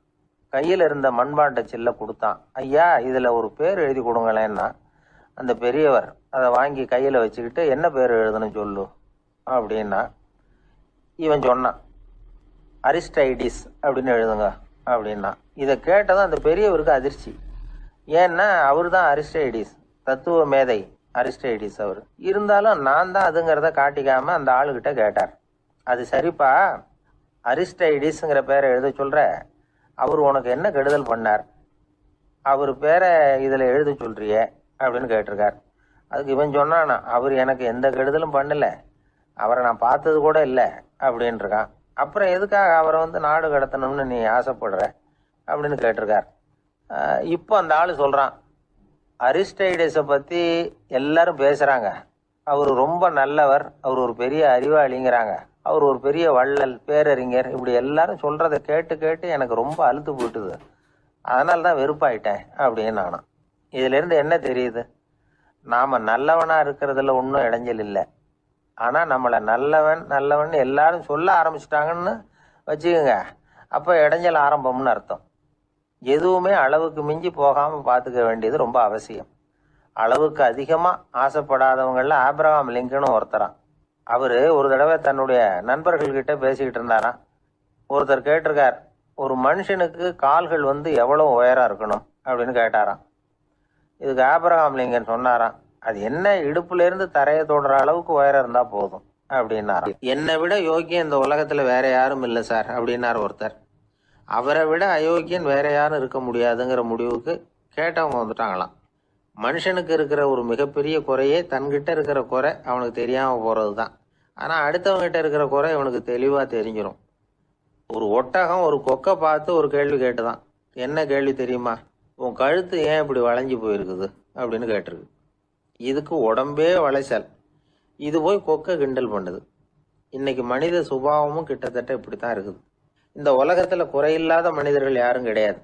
கையில இருந்த மண்பாண்ட சில்ல கொடுத்தான். ஐயா, இதுல ஒரு பேர் எழுதி கொடுங்களேன்னா. அந்த பெரியவர் அதை வாங்கி கையில வச்சுக்கிட்டு, என்ன பேர் எழுதணும் சொல்லு அப்படின்னா. இவன் சொன்னான், அரிஸ்டைடிஸ் அப்படின்னு எழுதுங்க அப்படின்னா. இதை கேட்டதும் அந்த பெரியவருக்கு அதிர்ச்சி. ஏன்னா அவரு தான் அரிஸ்டைடிஸ், தத்துவ மேதை அரிஸ்டைடிஸ் அவர். இருந்தாலும் நான் தான் அதுங்கிறத காட்டிக்காம அந்த ஆளுகிட்ட கேட்டார். அது சரிப்பா, அரிஸ்டைடிஸ்ங்கிற பேரை எழுத சொல்ற, அவர் உனக்கு என்ன கெடுதல் பண்ணார், அவர் பேரை இதுல எழுத சொல்றிய அப்படின்னு கேட்டிருக்கார். அதுக்கு இவன் சொன்னானா, அவர் எனக்கு எந்த கெடுதலும் பண்ணல, அவரை நான் பார்த்தது கூட இல்லை அப்படின்னு இருக்கான். அப்புறம் எதுக்காக அவரை நாடு கடத்தணும்னு நீ ஆசைப்படுற அப்படின்னு கேட்டிருக்கார். இப்போ அந்த ஆளு சொல்றான், அரிஸ்டைடிஸை பத்தி எல்லாரும் பேசுறாங்க, அவர் ரொம்ப நல்லவர், அவர் ஒரு பெரிய அறிவாளிங்கிறாங்க, அவர் ஒரு பெரிய வள்ளல், பேரறிஞர், இப்படி எல்லாரும் சொல்றதை கேட்டு கேட்டு எனக்கு ரொம்ப அலுத்து போட்டுது, அதனால தான் வெறுப்பாயிட்டேன் அப்படின்னு நானும். இதுல இருந்து என்ன தெரியுது, நாம நல்லவனா இருக்கிறதுல ஒன்றும் இடைஞ்சல் இல்லை. ஆனா நம்மளை நல்லவன் எல்லாரும் சொல்ல ஆரம்பிச்சிட்டாங்கன்னு வச்சுக்கோங்க, அப்ப இடைஞ்சல் ஆரம்பம்னு அர்த்தம். எதுவுமே அளவுக்கு மிஞ்சி போகாம பாத்துக்க வேண்டியது ரொம்ப அவசியம். அளவுக்கு அதிகமா ஆசைப்படாதவங்கள ஆப்ரஹாம் லிங்கனும் ஒருத்தரான். அவரு ஒரு தடவை தன்னுடைய நண்பர்கள் கிட்ட பேசிக்கிட்டு இருந்தாராம். ஒருத்தர் கேட்டிருக்கார், ஒரு மனுஷனுக்கு கால்கள் எவ்வளவு உயரம் இருக்கணும் அப்படின்னு கேட்டாராம். இதுக்கு ஆபிரகாம் லிங்கன் சொன்னாராம், அது என்ன இடுப்புல இருந்து தரையை தொடுற அளவுக்கு உயரம் இருந்தா போதும் அப்படின்னாராம். என்னை விட யோக்கியம் இந்த உலகத்துல வேற யாரும் இல்லை சார் அப்படின்னாரு ஒருத்தர். அவரை விட அயோக்கியன் வேற யாரும் இருக்க முடியாதுங்கிற முடிவுக்கு கேட்டவங்க வந்துட்டாங்களாம். மனுஷனுக்கு இருக்கிற ஒரு மிகப்பெரிய குறையே தன்கிட்ட இருக்கிற குறை அவனுக்கு தெரியாம போறதுதான். ஆனா அடுத்தவங்கிட்ட இருக்கிற குறை இவனுக்கு தெளிவா தெரிஞ்சிடும். ஒரு ஒட்டகம் ஒரு கொக்கை பார்த்து ஒரு கேள்வி கேட்டுதான். என்ன கேள்வி தெரியுமா? உன் கழுத்து ஏன் இப்படி வளைஞ்சு போயிருக்குது அப்படின்னு கேட்டிருக்கு. இதுக்கு உடம்பே வளைச்சல். இது போய் கொக்கை கிண்டல் பண்ணுது. இன்னைக்கு மனித சுபாவமும் கிட்டத்தட்ட இப்படித்தான் இருக்குது. இந்த உலகத்துல குறையில்லாத மனிதர்கள் யாரும் கிடையாது,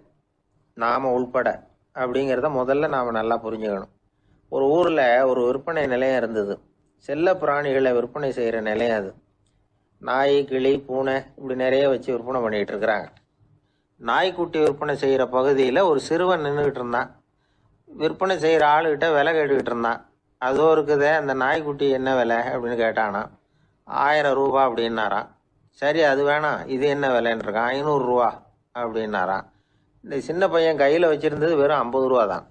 நாம உள்பட அப்படிங்கிறத முதல்ல நாம நல்லா புரிஞ்சுக்கணும். ஒரு ஊர்ல ஒரு விற்பனை நிலையம் இருந்தது. செல்ல பிராணிகளை விற்பனை செய்யற நிலையம் அது. நாய், கிளி, பூனை இப்படி நிறைய வச்சு விற்பனை பண்ணிட்டு இருக்கிறாங்க. நாய்க்குட்டி விற்பனை செய்யற பகுதியில ஒரு சிறுவன் நின்றுகிட்டு இருந்தான். விற்பனை செய்யற ஆளுகிட்ட விலை கேட்டுக்கிட்டு இருந்தான். அதோ இருக்குதே அந்த நாய்க்குட்டி என்ன விலை அப்படின்னு கேட்டானா. 1000 ரூபா அப்படின்னாராம். சரி அது வேணாம், இது என்ன விலைன்னு இருக்கான். 500 ரூபா அப்படின்னாராம். இந்த சின்ன பையன் கையில வச்சிருந்தது வெறும் 50 ரூபா தான்.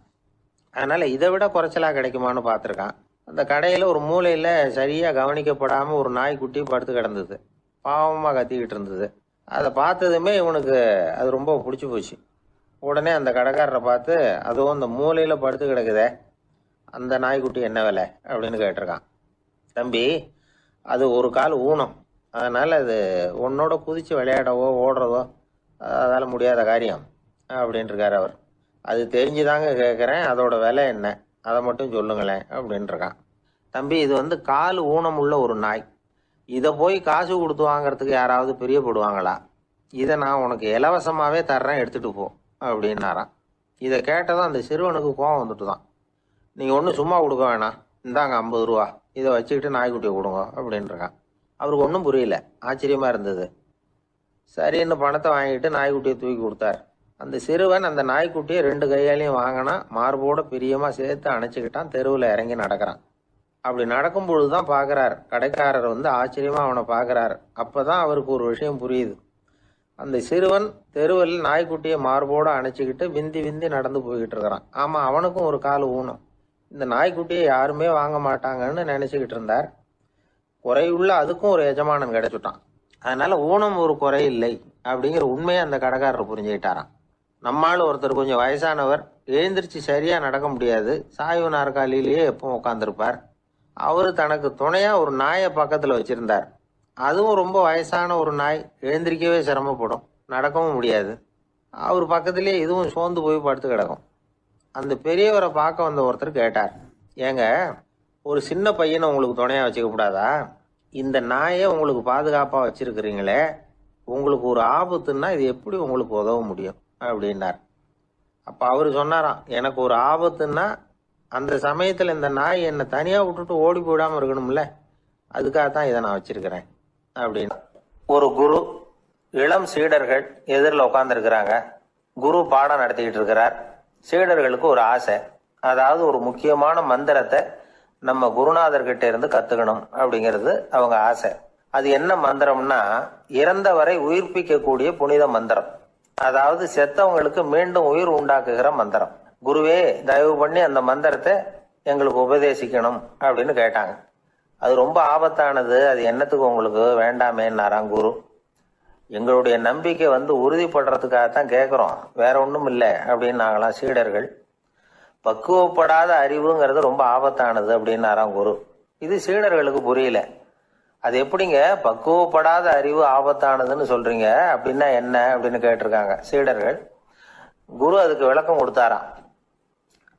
அதனால இதை விட குறைச்சலா கிடைக்குமான்னு பார்த்துருக்கான். அந்த கடையில ஒரு மூலையில சரியா கவனிக்கப்படாம ஒரு நாய்க்குட்டி படுத்து கிடந்தது. பாவமா கத்திக்கிட்டு இருந்தது. அதை பார்த்ததுமே இவனுக்கு அது ரொம்ப பிடிச்சி போச்சு. உடனே அந்த கடைக்காரரை பார்த்து, அதுவும் அந்த மூலையில படுத்து கிடக்குதே அந்த நாய்க்குட்டி என்ன விலை அப்படின்னு கேட்டிருக்கான். தம்பி, அது ஒரு கால் ஊனம், அதனால அது உன்னோட குதிச்சு விளையாடவோ ஓடுறதோ அதால முடியாத காரியம் அப்படின்னு இருக்காரு அவர். அது தெரிஞ்சுதாங்க கேட்குறேன், அதோட விலை என்ன அதை மட்டும் சொல்லுங்களேன் அப்படின்னு இருக்கான். தம்பி, இது கால் ஊனம் உள்ள ஒரு நாய். இதை போய் காசு கொடுத்து வாங்கறதுக்கு யாராவது பிரியப்படுவாங்களா? இதை நான் உனக்கு இலவசமாவே தர்றேன், எடுத்துட்டு போ அப்படின்னாராம். இதை கேட்டதும் அந்த சிறுவனுக்கு கோவம் வந்துட்டு தான். நீங்க ஒன்றும் சும்மா கொடுக்க வேணாம், இந்தாங்க 50 ரூபா, இதை வச்சுக்கிட்டு நாய்க்குட்டியை கொடுங்க அப்படின்னு இருக்கான். அவருக்கு ஒன்றும் புரியல, ஆச்சரியமா இருந்தது. சரின்னு பணத்தை வாங்கிட்டு நாய்க்குட்டியை தூக்கி கொடுத்தார். அந்த சிறுவன் அந்த நாய்க்குட்டியை 2 கையாலையும் வாங்கினா, மார்போட பிரியமா சேர்த்து அணைச்சிக்கிட்டான். தெருவில் இறங்கி நடக்கிறான். அப்படி நடக்கும் பொழுதுதான் பாக்குறார், கடைக்காரர் ஆச்சரியமா அவனை பாக்குறாரு. அப்பதான் அவருக்கு ஒரு விஷயம் புரியுது. அந்த சிறுவன் தெருவில் நாய்க்குட்டியை மார்போட அணைச்சிக்கிட்டு விந்தி விந்தி நடந்து போய்கிட்டு இருக்கிறான். ஆமா, அவனுக்கும் ஒரு கால் ஊனம். இந்த நாய்க்குட்டியை யாருமே வாங்க மாட்டாங்கன்னு நினைச்சுக்கிட்டு இருந்தார். குறையுள்ள அதுக்கும் ஒரு எஜமானன் கிடைச்சுட்டான். அதனால ஊனம் ஒரு குறை இல்லை அப்படிங்கிற உண்மையை அந்த கடைக்காரர் புரிஞ்சுக்கிட்டாராம். நம்மால் ஒருத்தர் கொஞ்சம் வயசானவர், எழுந்திரிச்சு சரியா நடக்க முடியாது, சாய்வு நாற்காலியிலேயே எப்பவும் உட்காந்துருப்பார். அவரு தனக்கு துணையா ஒரு நாயை பக்கத்துல வச்சிருந்தார். அதுவும் ரொம்ப வயசான ஒரு நாய், எழுந்திரிக்கவே சிரமப்படும், நடக்கவும் முடியாது. அவர் பக்கத்திலேயே இதுவும் சோர்ந்து போய் படுத்து கிடக்கும். அந்த பெரியவரை பார்க்க வந்த ஒருத்தர் கேட்டார், ஏங்க, ஒரு சின்ன பையனை உங்களுக்கு துணையா வச்சுக்க கூடாதா? இந்த நாயை உங்களுக்கு பாதுகாப்பா வச்சிருக்கிறீங்களே, உங்களுக்கு ஒரு ஆபத்துன்னா இது எப்படி உங்களுக்கு உதவ முடியும் அப்படின்னார். அப்ப அவரு சொன்னாராம், எனக்கு ஒரு ஆபத்துன்னா அந்த சமயத்துல இந்த நாய் என்னை தனியா விட்டுட்டு ஓடி போயிடாம இருக்கணும்ல, அதுக்காகத்தான் இதை நான் வச்சிருக்கிறேன் அப்படின்னு. ஒரு குரு, இளம் சீடர்கள் எதிரில் உட்கார்ந்து இருக்கிறாங்க. குரு பாடம் நடத்திக்கிட்டு இருக்கிறார். சீடர்களுக்கு ஒரு ஆசை, அதாவது ஒரு முக்கியமான மந்திரத்தை நம்ம குருநாதர்கிட்ட இருந்து கத்துக்கணும் அப்படிங்கிறது அவங்க ஆசை. அது என்ன மந்திரம்னா, இறந்தவரை உயிர்ப்பிக்க கூடிய புனித மந்திரம். அதாவது செத்தவங்களுக்கு மீண்டும் உயிர் உண்டாக்குகிற மந்திரம். குருவே, தயவு பண்ணி அந்த மந்திரத்தை எங்களுக்கு உபதேசிக்கணும் அப்படின்னு கேட்டாங்க. அது ரொம்ப ஆபத்தானது, அது என்னத்துக்கு உங்களுக்கு வேண்டாமேன்னாராம் குரு. எங்களுடைய நம்பிக்கை உறுதிப்படுறதுக்காகத்தான் கேட்கிறோம், வேற ஒண்ணும் இல்லை அப்படின்னாங்களாம் சீடர்கள். பக்குவப்படாத அறிவுங்கிறது ரொம்ப ஆபத்தானது அப்படின்னாராம் குரு. இது சீடர்களுக்கு புரியல. அது எப்படிங்க பக்குவப்படாத அறிவு ஆபத்தானதுன்னு சொல்றீங்க, அப்படின்னா என்ன அப்படின்னு கேட்டிருக்காங்க சீடர்கள். குரு அதுக்கு விளக்கம் கொடுத்தாராம்.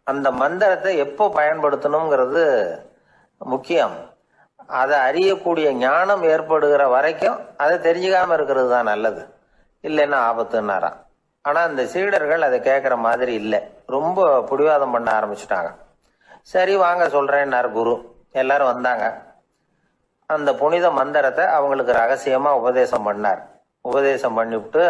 அந்த மந்திரத்தை எப்போ பயன்படுத்தணுங்கிறது முக்கியம். அதை அறியக்கூடிய ஞானம் ஏற்படுகிற வரைக்கும் அதை தெரிஞ்சுக்காம இருக்கிறது தான் நல்லது, இல்லைன்னா ஆபத்துன்னாராம். ஆனா இந்த சீடர்கள் அதை கேட்கற மாதிரி இல்லை, ரொம்ப பிடிவாதம் பண்ண ஆரம்பிச்சுட்டாங்க. சரி வாங்க சொல்றேன்னார் குரு. எல்லாரும் வந்தாங்க. அந்த புனித மந்திரத்தை அவங்களுக்கு ரகசியமா உபதேசம் பண்ணார். உபதேசம் பண்ணிவிட்டு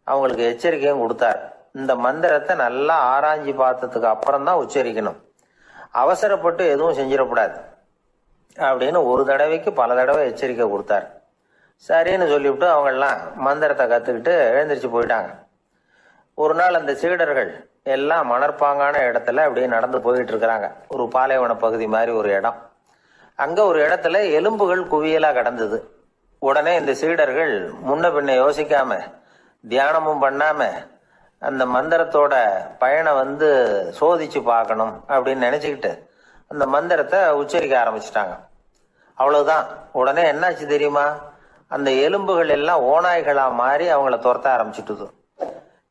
அவங்களுக்கு எச்சரிக்கையும் கொடுத்தார். இந்த மந்திரத்தை நல்லா ஆராய்ச்சி பார்த்ததுக்கு அப்புறம் தான் உச்சரிக்கணும், அவசரப்பட்டு எதுவும் செஞ்சிடக்கூடாது அப்படின்னு ஒரு தடவைக்கு பல தடவை எச்சரிக்கை கொடுத்தார். சரின்னு சொல்லிவிட்டு அவங்கெல்லாம் மந்திரத்தை கற்றுக்கிட்டு எழுந்திரிச்சு போயிட்டாங்க. ஒரு நாள் அந்த சீடர்கள் எல்லாம் மணற்பாங்கான இடத்துல அப்படியே நடந்து போயிட்டு இருக்கிறாங்க. ஒரு பாலைவன பகுதி மாதிரி ஒரு இடம். அங்க ஒரு இடத்துல எலும்புகள் குவியலா கிடந்தது. உடனே இந்த சீடர்கள் முன்ன பின்ன யோசிக்காம, தியானமும் பண்ணாம, அந்த மந்திரத்தோட பயனை சோதிச்சு பார்க்கணும் அப்படின்னு நினைச்சுக்கிட்டு அந்த மந்திரத்தை உச்சரிக்க ஆரம்பிச்சிட்டாங்க. அவ்வளவுதான். உடனே என்னாச்சு தெரியுமா? அந்த எலும்புகள் எல்லாம் ஓநாய்களா மாறி அவங்கள துரத்த ஆரம்பிச்சுட்டுது.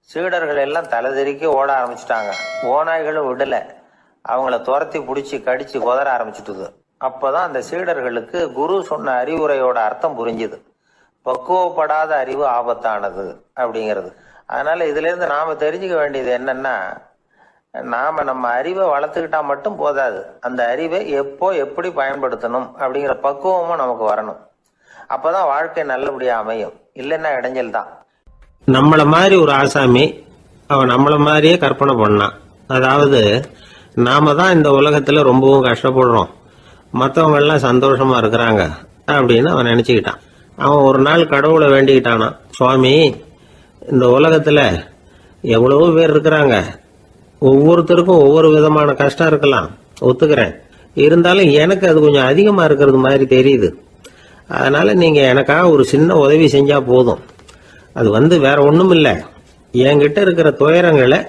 சீடர்கள் எல்லாம் தலைதெறிக்க ஓட ஆரம்பிச்சுட்டாங்க. ஓநாய்களும் விடல, அவங்கள துரத்தி பிடிச்சி கடிச்சு கொதற ஆரம்பிச்சுட்டுது. அப்பதான் அந்த சீடர்களுக்கு குரு சொன்ன அறிவுரையோட அர்த்தம் புரிஞ்சுது. பக்குவப்படாத அறிவு ஆபத்தானது அப்படிங்கிறது. அதனால இதுல இருந்து நாம தெரிஞ்சுக்க வேண்டியது என்னன்னா, நாம நம்ம அறிவை வளர்த்துக்கிட்டா மட்டும் போதாது, அந்த அறிவை எப்போ எப்படி பயன்படுத்தணும் அப்படிங்கிற பக்குவமும் நமக்கு வரணும். அப்பதான் வாழ்க்கை நல்லபடியா அமையும். இல்லைன்னா இடைஞ்சல் தான். நம்மள மாதிரி ஒரு ஆசாமி அவன் நம்மள மாதிரியே கற்பனை பண்ணான். அதாவது நாம தான் இந்த உலகத்துல ரொம்பவும் கஷ்டப்படுறோம், மற்றவங்க எல்லாம் சந்தோஷமா இருக்கிறாங்க அப்படின்னு அவன் நினைச்சுக்கிட்டான். அவன் ஒரு நாள் கடவுளை வேண்டிக்கிட்டானா, சுவாமி, இந்த உலகத்துல எவ்வளவோ பேர் இருக்கிறாங்க, ஒவ்வொருத்தருக்கும் ஒவ்வொரு விதமான கஷ்டம் இருக்கலாம், ஒத்துக்கிறேன். இருந்தாலும் எனக்கு அது கொஞ்சம் அதிகமா இருக்கிறது மாதிரி தெரியுது. அதனால நீங்க எனக்காக ஒரு சின்ன உதவி செஞ்சா போதும். அது வேற ஒண்ணும் இல்ல, என்கிட்ட இருக்கிற துயரங்களை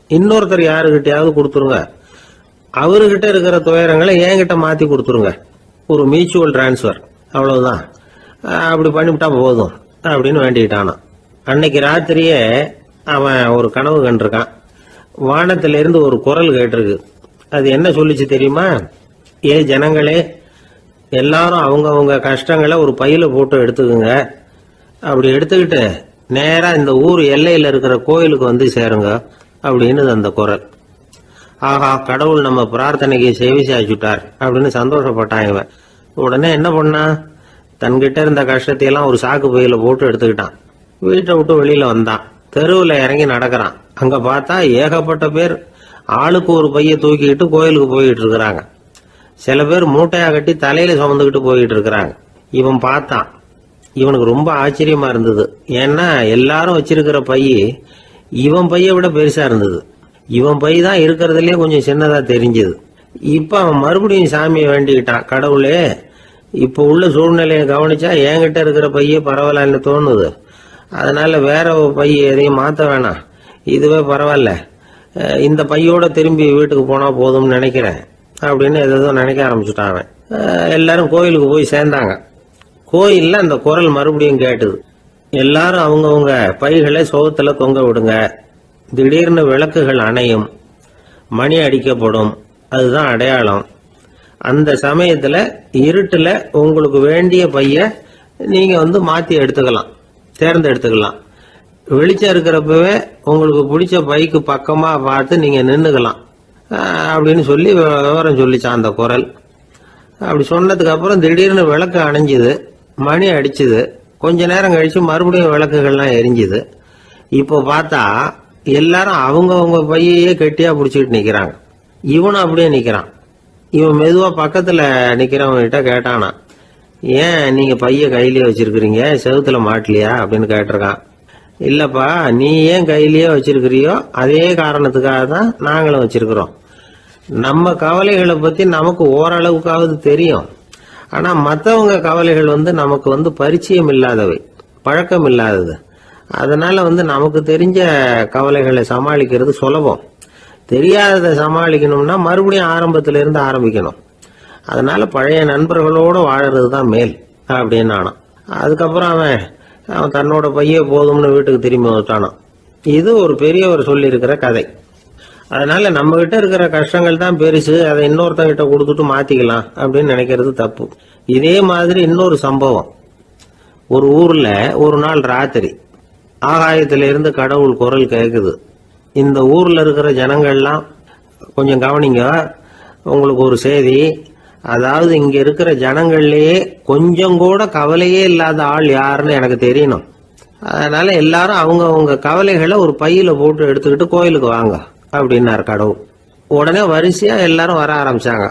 இன்னொருத்தர் யாருகிட்டயாவது கொடுத்துருங்க, அவர்கிட்ட இருக்கிற துயரங்களை என்கிட்ட மாத்தி கொடுத்துருங்க. ஒரு மியூச்சுவல் டிரான்ஸ்பர், அவ்வளவுதான். அப்படி பண்ணிவிட்டா போதும் அப்படின்னு வேண்டிக்கிட்டானான். அன்னைக்கு ராத்திரியே அவன் ஒரு கனவு கண்டிருக்கான். வானத்திலிருந்து ஒரு குரல் கேட்டிருக்கு. அது என்ன சொல்லிச்சு தெரியுமா? ஏ ஜனங்களே, எல்லாரும் அவங்கவுங்க கஷ்டங்களை ஒரு பையில போட்டு எடுத்துக்குங்க. அப்படி எடுத்துக்கிட்டு நேரா இந்த ஊர் எல்லையில இருக்கிற கோயிலுக்கு சேருங்க அப்படின்னு அந்த குரல். ஆஹா, கடவுள் நம்ம பிரார்த்தனைக்கு செவி சாய்ச்சுட்டார் அப்படின்னு சந்தோஷப்பட்டான் இவன். உடனே என்ன பண்ணா, தன்கிட்ட இருந்த கஷ்டத்தையெல்லாம் ஒரு சாக்கு பையில போட்டு எடுத்துக்கிட்டான். வீட்டை விட்டு வெளியில வந்தான். தெருவில் இறங்கி நடக்கிறான். அங்க பார்த்தா ஏகப்பட்ட பேர் ஆளுக்கு ஒரு பைய தூக்கிக்கிட்டு கோயிலுக்கு போயிட்டு இருக்கிறாங்க. சில பேர் மூட்டையா கட்டி தலையில சுமந்துக்கிட்டு போயிட்டு இருக்கிறாங்க. இவன் பார்த்தான். இவனுக்கு ரொம்ப ஆச்சரியமா இருந்தது. ஏன்னா எல்லாரும் வச்சிருக்கிற பைய இவன் பைய விட பெருசா இருந்தது. இவன் பை தான் இருக்கிறதுலயே கொஞ்சம் சின்னதா தெரிஞ்சது. இப்ப அவன் மறுபடியும் சாமியை வேண்டிக்கிட்டான், கடவுளே, இப்ப உள்ள சூழ்நிலையை கவனிச்சா என்கிட்ட இருக்கிற பைய பரவாயில்லன்னு தோணுது. அதனால வேற பைய எதையும் மாத்த வேணாம், இதுவே பரவாயில்ல, இந்த பையோட திரும்பி வீட்டுக்கு போனா போதும்னு நினைக்கிறேன் அப்படின்னு ஏதோ நினைக்க ஆரம்பிச்சுட்டான் அவன். எல்லாரும் கோயிலுக்கு போய் சேர்ந்தாங்க. கோயில்ல அந்த குரல் மறுபடியும் கேட்டுது. எல்லாரும் அவங்கவுங்க பைகளை சோகத்துல தொங்க விடுங்க, திடீர்னு விளக்குகள் அணையும், மணி அடிக்கப்படும், அதுதான் அடையாளம். அந்த சமயத்துல இருட்டுல உங்களுக்கு வேண்டிய பைய நீங்க மாத்தி எடுத்துக்கலாம், தேர்ந்தெடுத்துக்கலாம். வெளிச்சம் இருக்கிறப்பவே உங்களுக்கு பிடிச்ச பைக்கு பக்கமா பார்த்து நீங்க நின்னுக்கலாம் அப்படின்னு சொல்லி விவரம் சொல்லிச்சான் அந்த குரல். அப்படி சொன்னதுக்கு அப்புறம் திடீர்னு விளக்கு அணைஞ்சுது, மணி அடிச்சுது. கொஞ்ச நேரம் கழிச்சு மறுபடியும் விளக்குகள்லாம் எரிஞ்சுது. இப்போ பார்த்தா எல்லாரும் அவங்கவுங்க பையையே கெட்டியா பிடிச்சிக்கிட்டு நிக்கிறாங்க. இவனும் அப்படியே நிக்கிறான். இவன் மெதுவா பக்கத்துல நிக்கிறவங்கிட்ட கேட்டானா, ஏன் நீங்க பைய கையிலேயே வச்சிருக்கிறீங்க, செவுத்துல மாட்டலையா அப்படின்னு கேட்டிருக்கான். இல்லப்பா, நீ ஏன் கையிலேயே வச்சிருக்கிறியோ அதே காரணத்துக்காக தான் நாங்களும் வச்சிருக்கிறோம். நம்ம கவலைகளை பத்தி நமக்கு ஓரளவுக்காவது தெரியும். ஆனா மற்றவங்க கவலைகள் நமக்கு பரிச்சயம் இல்லாதவை, பழக்கம் இல்லாதது. அதனால நமக்கு தெரிஞ்ச கவலைகளை சமாளிக்கிறது சுலபம். தெரியாததை சமாளிக்கணும்னா மறுபடியும் ஆரம்பத்தில இருந்து ஆரம்பிக்கணும். அதனால பழைய நண்பர்களோட வாழறது தான் மேல் அப்படின்னு ஆனான். அதுக்கப்புறம் அவன் தன்னோட பைய போதும்னு வீட்டுக்கு திரும்பி வந்துட்டானான். இது ஒரு பெரியவர் சொல்லி இருக்கிற கதை. அதனால நம்ம கிட்ட இருக்கிற கஷ்டங்கள் தான் பெருசு, அதை இன்னொருத்தங்கிட்ட கொடுத்துட்டு மாத்திக்கலாம் அப்படின்னு நினைக்கிறது தப்பு. இதே மாதிரி இன்னொரு சம்பவம். ஒரு ஊர்ல ஒரு நாள் ராத்திரி ஆகாயத்தில இருந்து கடவுள் குரல் கேக்குது. இந்த ஊர்ல இருக்கிற ஜனங்கள்லாம் கொஞ்சம் கவனிங்க, உங்களுக்கு ஒரு செய்தி. அதாவது இங்க இருக்கிற ஜனங்கள்லயே கொஞ்சம் கூட கவலையே இல்லாத ஆள் யாருன்னு எனக்கு தெரியணும். அதனால எல்லாரும் அவங்க கவலைகளை ஒரு பையில போட்டு எடுத்துக்கிட்டு கோயிலுக்கு வாங்க அப்படின்னாரு கடவுள். உடனே வரிசையா எல்லாரும் வர ஆரம்பிச்சாங்க.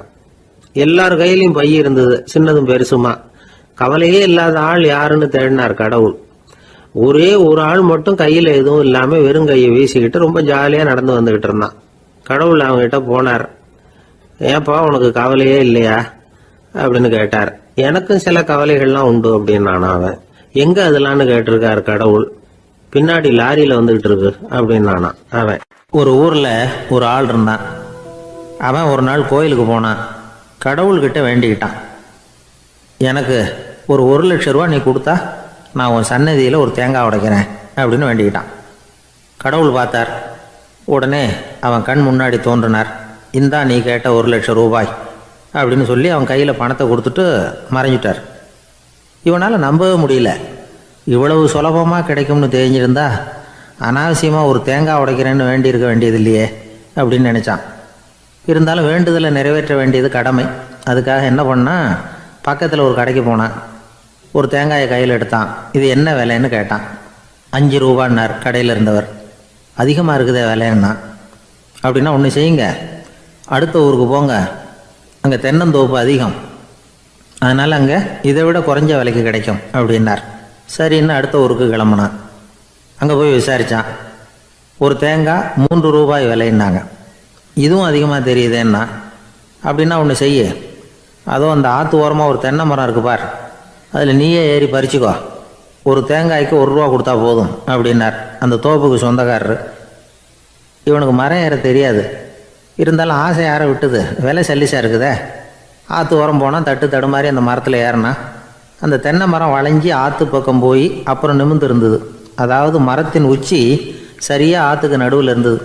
எல்லார் கையிலயும் பை இருந்தது, சின்னதும் பெருசுமா. கவலையே இல்லாத ஆள் யாருன்னு தேடினார் கடவுள். ஒரே ஒரு ஆள் மட்டும் கையில எதுவும் இல்லாம வெறும் கையை வீசிக்கிட்டு ரொம்ப ஜாலியா நடந்து வந்துகிட்டு இருந்தான். கடவுள் அவங்ககிட்ட போனார். ஏன்பா உனக்கு கவலையே இல்லையா அப்படின்னு கேட்டார். எனக்கும் சில கவலைகள்லாம் உண்டு அப்படின்னு அவன். எங்க அதெல்லாம்னு கேட்டிருக்காரு கடவுள். பின்னாடி லாரியில வந்துகிட்டு இருக்கு அப்படின்னு அவன். ஒரு ஊரில் ஒரு ஆள் இருந்தான். அவன் ஒரு நாள் கோயிலுக்கு போனான். கடவுள்கிட்ட வேண்டிக்கிட்டான், எனக்கு ஒரு 1,00,000 ரூபா நீ கொடுத்தா நான் உன் சன்னதியில் ஒரு தேங்காய் உடைக்கிறேன் அப்படின்னு வேண்டிக்கிட்டான். கடவுள் பார்த்தார். உடனே அவன் கண் முன்னாடி தோன்றினார். இந்தா நீ கேட்ட 1,00,000 ரூபாய் அப்படின்னு சொல்லி அவன் கையில் பணத்தை கொடுத்துட்டு மறைஞ்சிட்டார். இவனால் நம்பவே முடியல. இவ்வளவு சுலபமாக கிடைக்கும்னு தெரிஞ்சிருந்தா அனாவசியமாக ஒரு தேங்காய் உடைக்கிறேன்னு வேண்டியிருக்க வேண்டியது இல்லையே அப்படின்னு நினச்சான். இருந்தாலும் வேண்டுதலை நிறைவேற்ற வேண்டியது கடமை. அதுக்காக என்ன பண்ணால் பக்கத்தில் ஒரு கடைக்கு போனான். ஒரு தேங்காயை கையில் எடுத்தான். இது என்ன விலைன்னு கேட்டான். 5 ரூபான்னார் கடையில் இருந்தவர். அதிகமாக இருக்குதே விலைன்னா. அப்படின்னா ஒன்று செய்யுங்க, அடுத்த ஊருக்கு போங்க, அங்கே தென்னந்தோப்பு அதிகம், அதனால் அங்கே இதை விட குறைஞ்ச விலைக்கு கிடைக்கும் அப்படின்னார். சரின்னு அடுத்த ஊருக்கு கிளம்புனான். அங்கே போய் விசாரித்தான். ஒரு தேங்காய் 3 ரூபாய் விலைன்னாங்க. இதுவும் அதிகமாக தெரியுதேன்னா. அப்படின்னா ஒன்று செய்ய, அதுவும் அந்த ஆற்று ஓரமாக ஒரு தென்னை மரம் இருக்கு பார், அதில் நீயே ஏறி பறிச்சுக்கோ, ஒரு தேங்காய்க்கு 1 ரூபா கொடுத்தா போதும் அப்படின்னார் அந்த தோப்புக்கு சொந்தக்காரரு. இவனுக்கு மரம் ஏற தெரியாது. இருந்தாலும் ஆசை யாரை விட்டுது, விலை சல்லிசாக இருக்குதே. ஆற்று ஓரம் போனால் தட்டு தடுமாறி அந்த மரத்தில் ஏறினா அந்த தென்னை மரம் வளைஞ்சி ஆற்று பக்கம் போய் அப்புறம் நிமிர்ந்து இருந்தது. அதாவது மரத்தின் உச்சி சரியாக ஆற்றுக்கு நடுவில் இருந்தது.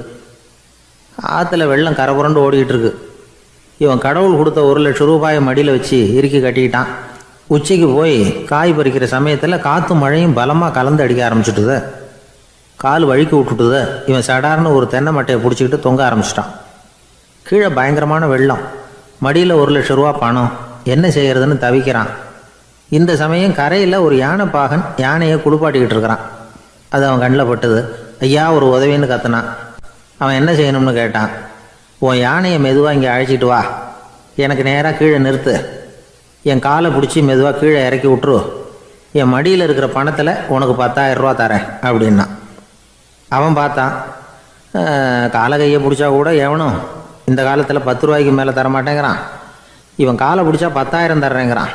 ஆற்றுல வெள்ளம் கரை புரண்டு ஓடிக்கிட்டு இருக்கு. இவன் கடவுள் கொடுத்த 1,00,000 ரூபாயை மடியில் வச்சு இறுக்கி கட்டிக்கிட்டான். உச்சிக்கு போய் காய் பறிக்கிற சமயத்தில் காற்று மழையும் பலமாக கலந்து அடிக்க ஆரம்பிச்சுட்டுது. கால் வழுக்கி விட்டுட்டுது. இவன் சடார்னு ஒரு தென்னை மட்டையை பிடிச்சிக்கிட்டு தொங்க ஆரம்பிச்சிட்டான். கீழே பயங்கரமான வெள்ளம். மடியில் 1,00,000 ரூபா பணம். என்ன செய்யறதுன்னு தவிக்கிறான். இந்த சமயம் கரையில் ஒரு யானை பாகன் யானையை குளிப்பாட்டிக்கிட்டு இருக்கிறான். அது அவன் கண்ணில் பட்டுது. ஐயா ஒரு உதவின்னு கத்துனான். அவன் என்ன செய்யணும்னு கேட்டான். உன் யானையை மெதுவாக இங்கே அழைச்சிட்டு வா, எனக்கு நேராக கீழே நிறுத்து, என் காலை பிடிச்சி மெதுவாக கீழே இறக்கி விட்டுரு, என் மடியில் இருக்கிற பணத்தில் உனக்கு 10,000 ரூபா தரேன் அப்படின்னா. அவன் பார்த்தான். காலை கையை பிடிச்சா கூட எவனும் இந்த காலத்தில் 10 ரூபாய்க்கு மேலே தரமாட்டேங்கிறான். இவன் காலை பிடிச்சா 10,000 தர்றேங்கிறான்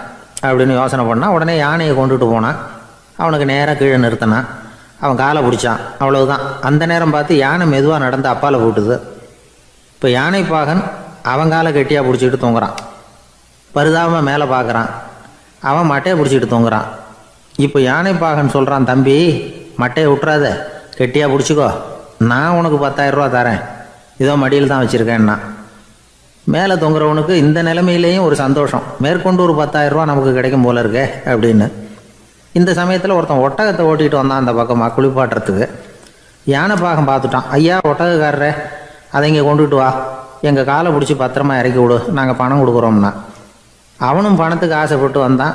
அப்படின்னு யோசனை பண்ணான். உடனே யானையை கொண்டுட்டு போனான். அவனுக்கு நேராக கீழே நிறுத்தினான். அவன் காலை பிடிச்சான். அவ்வளவுதான். அந்த நேரம் பார்த்து யானை மெதுவாக நடந்து அப்பால் போட்டுது. இப்போ யானை பாகன் அவன் காலை கெட்டியாக பிடிச்சிக்கிட்டு தொங்குறான். பரிதாபமாக மேலே பார்க்குறான். அவன் மட்டையை பிடிச்சிக்கிட்டு தொங்குறான். இப்போ யானை பாகன் சொல்கிறான், தம்பி மட்டையை விட்டுறாத, கெட்டியாக பிடிச்சிக்கோ, நான் உனக்கு 10,000 ரூபா தரேன், இதோ மடியில் தான் வச்சுருக்கேன்னா. மேலே தொங்குறவனுக்கு இந்த நிலைமையிலேயும் ஒரு சந்தோஷம், மேற்கொண்டு ஒரு 10,000 ரூபா நமக்கு கிடைக்கும் போல இருக்கே அப்படின்னு. இந்த சமயத்தில் ஒருத்தன் ஒட்டகத்தை ஓட்டிகிட்டு வந்தான் அந்த பக்கமாக குளிப்பாட்டுறதுக்கு. யானை பாகம் பார்த்துட்டான். ஐயா ஒட்டகக்காரரே, அதை இங்கே கொண்டுட்டு வா, எங்கள் காலை பிடிச்சி பத்திரமா இறக்கி விடு, நாங்கள் பணம் கொடுக்குறோம்னா. அவனும் பணத்துக்கு ஆசைப்பட்டு வந்தான்.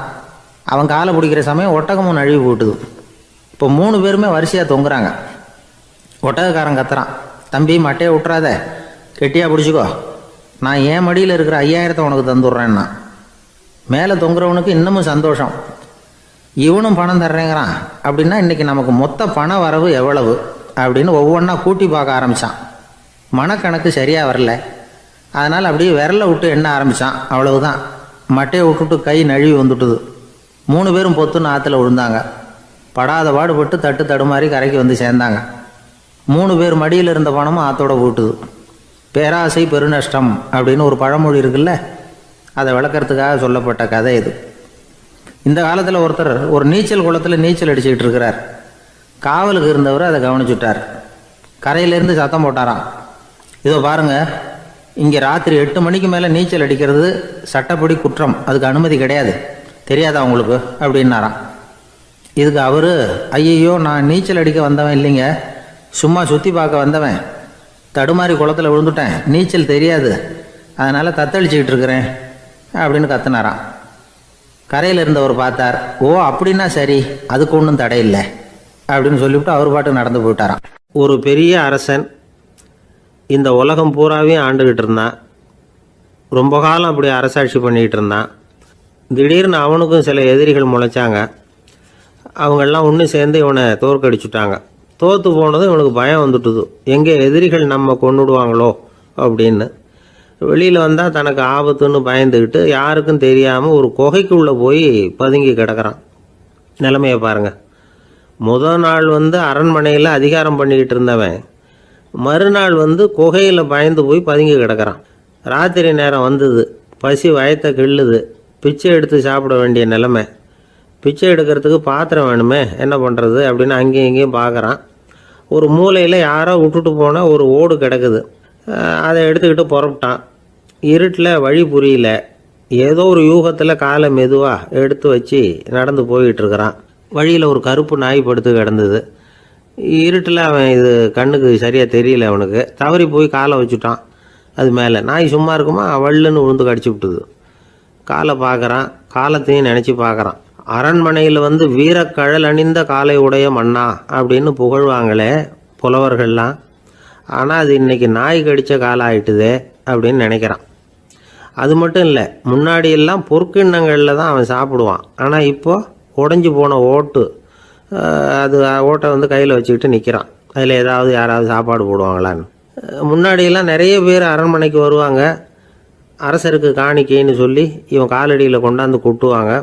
அவன் காலை பிடிக்கிற சமயம் ஒட்டகமும் நழுவி போட்டுது. இப்போ 3 பேருமே வரிசையாக தொங்குறாங்க. ஒட்டகக்காரன் கத்துறான், தம்பி மட்டையை விட்டுறாத, கெட்டியாக பிடிச்சிக்கோ, நான் என் மடியில் இருக்கிற 5,000 உனக்கு தந்துடுறேன்னா. மேலே தொங்குறவனுக்கு இன்னமும் சந்தோஷம், இவனும் பணம் தர்றேங்கிறான். அப்படின்னா இன்றைக்கி நமக்கு மொத்த பண வரவு எவ்வளவு அப்படின்னு ஒவ்வொன்றா கூட்டி பார்க்க ஆரம்பித்தான். மனக்கணக்கு சரியாக வரல. அதனால் அப்படியே விரலை விட்டு எண்ண ஆரம்பித்தான். அவ்வளவுதான். மட்டையை விட்டுட்டு கை நழுவி வந்துட்டுது. 3 பேரும் பொத்துன்னு ஆற்றுல விழுந்தாங்க. படாத பாடுபட்டு தட்டு தடுமாறி கரைக்கு வந்து சேர்ந்தாங்க. 3 பேர் மடியில் இருந்த பணமும் ஆற்றோட போட்டுது. பேராசை பெருநஷ்டம் அப்படின்னு ஒரு பழமொழி இருக்குல்ல, அதை விளக்கறதுக்காக சொல்லப்பட்ட கதை இது. இந்த காலத்தில் ஒருத்தர் ஒரு நீச்சல் குளத்தில் நீச்சல் அடிச்சுக்கிட்டு இருக்கிறார். காவலுக்கு இருந்தவர் அதை கவனிச்சுட்டார். கரையிலேருந்து சத்தம் போட்டாராம், இதோ பாருங்க, இங்கே ராத்திரி 8 மணிக்கு மேலே நீச்சல் அடிக்கிறது சட்டப்படி குற்றம், அதுக்கு அனுமதி கிடையாது, தெரியாதா உங்களுக்கு அப்படின்னாராம். இதுக்கு அவர், ஐயையோ நான் நீச்சல் அடிக்க வந்தவன் இல்லைங்க, சும்மா சுற்றி பார்க்க வந்தவன், தடுமாறி குளத்தில் விழுந்துட்டேன், நீச்சல் தெரியாது, அதனால் தத்தளிச்சுக்கிட்டு இருக்கிறேன் அப்படின்னு கத்துனாராம். கரையில் இருந்தவர் பார்த்தார். ஓ அப்படின்னா சரி, அதுக்கு ஒன்றும் தடை இல்லை அப்படின்னு சொல்லிவிட்டு அவர் பாட்டு நடந்து போயிட்டாராம். ஒரு பெரிய அரசன் இந்த உலகம் பூராவையும் ஆண்டுகிட்டு இருந்தான். ரொம்ப காலம் அப்படி அரசாட்சி பண்ணிக்கிட்டு இருந்தான். திடீர்னு அவனுக்கும் சில எதிரிகள் முளைச்சாங்க. அவங்கெல்லாம் ஒன்று சேர்ந்து இவனை தோற்கடிச்சுட்டாங்க. தோற்று போனதும் இவனுக்கு பயம் வந்துட்டுது, எங்கே எதிரிகள் நம்ம கொண்டுடுவாங்களோ அப்படின்னு. வெளியில் வந்தால் தனக்கு ஆபத்துன்னு பயந்துக்கிட்டு யாருக்கும் தெரியாமல் ஒரு குகைக்குள்ளே போய் பதுங்கி கிடக்கிறான். நிலைமையை பாருங்கள். முதல் நாள் அரண்மனையில் அதிகாரம் பண்ணிக்கிட்டு இருந்தவன் மறுநாள் குகையில் பயந்து போய் பதுங்கி கிடக்கிறான். ராத்திரி நேரம் வந்தது, பசி வயத்தை கிள்ளுது, பிச்சை எடுத்து சாப்பிட வேண்டிய நிலைமை. பிச்சை எடுக்கிறதுக்கு பாத்திரம் வேணுமே, என்ன பண்ணுறது அப்படின்னு அங்கேயும் இங்கேயும் பார்க்குறான். ஒரு மூலையில் யாரோ விட்டுட்டு போன ஒரு ஓடு கிடக்குது. அதை எடுத்துக்கிட்டு புறப்பட்டான். இருட்டில் வழி புரியல. ஏதோ ஒரு யூகத்தில் காலை மெதுவாக எடுத்து வச்சு நடந்து போயிட்டுருக்கிறான். வழியில் ஒரு கருப்பு நாய் படுத்து கிடந்தது. இருட்டில் அவன் இது கண்ணுக்கு சரியாக தெரியல. அவனுக்கு தவறி போய் காலை வச்சுட்டான் அது மேலே. நாய் சும்மா இருக்குமா, வள்ளுன்னு விழுந்து கடிச்சு விட்டுது. காலை பார்க்குறான், காலத்தையும் நினச்சி பார்க்குறான். அரண்மனையில் வீரக்கழல் அணிந்த காலை உடைய மன்னா அப்படின்னு புகழ்வாங்களே புலவர்கள்லாம். ஆனால் அது இன்றைக்கி நாய் கடித்த காலம் ஆயிட்டுதே அப்படின்னு நினைக்கிறான். அது மட்டும் இல்லை, முன்னாடியெல்லாம் பொற்கிண்ணங்களில் தான் அவன் சாப்பிடுவான். ஆனால் இப்போது உடஞ்சி போன ஓட்டு, அது ஓட்டை கையில் வச்சுக்கிட்டு நிற்கிறான். அதில் யாராவது சாப்பாடு போடுவாங்களான்னு. முன்னாடியெல்லாம் நிறைய பேர் அரண்மனைக்கு வருவாங்க. அரசருக்கு காணிக்கைன்னு சொல்லி இவன் காலடியில் கொண்டாந்து கொட்டுவாங்க.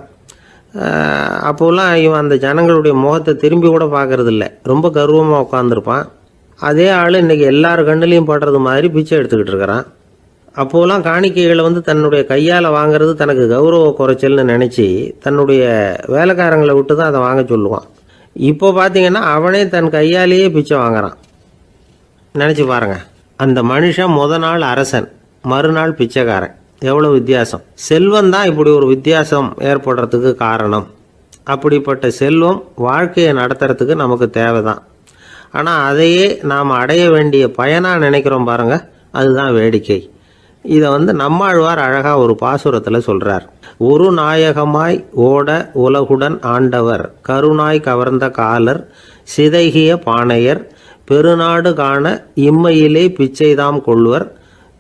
அப்போல்லாம் இவன் அந்த ஜனங்களுடைய முகத்தை திரும்பி கூட பார்க்கறதில்ல, ரொம்ப கர்வமாக உட்காந்துருப்பான். அதே ஆள் இன்றைக்கி எல்லார் கண்ணுலேயும் படுறது மாதிரி பிச்சை எடுத்துக்கிட்டு இருக்கிறான். அப்போலாம் காணிக்கைகளை தன்னுடைய கையால் வாங்கிறது தனக்கு கௌரவ குறைச்சல்னு நினச்சி தன்னுடைய வேலைக்காரங்களை விட்டு தான் அதை வாங்க சொல்லுவான். இப்போ பார்த்தீங்கன்னா அவனே தன் கையாலேயே பிச்சை வாங்குறான். நினச்சி பாருங்கள், அந்த மனுஷன் முத நாள் அரசன், மறுநாள் பிச்சைக்காரன். எவ்வளோ வித்தியாசம்! செல்வம் தான் இப்படி ஒரு வித்தியாசம் ஏற்படுறதுக்கு காரணம். அப்படிப்பட்ட செல்வம் வாழ்க்கையை நடத்துறதுக்கு நமக்கு தேவைதான். ஆனால் அதையே நாம் அடைய வேண்டிய பயனாக நினைக்கிறோம் பாருங்கள், அதுதான் வேடிக்கை. இதை நம்மாழ்வார் அழகாக ஒரு பாசுரத்தில் சொல்கிறார். ஒரு நாயகமாய் ஓட உலகுடன் ஆண்டவர், கருணாய் கவர்ந்த காலர், சிதைகிய பானையர், பெருநாடு காண இம்மையிலே பிச்சைதாம் கொள்வர்,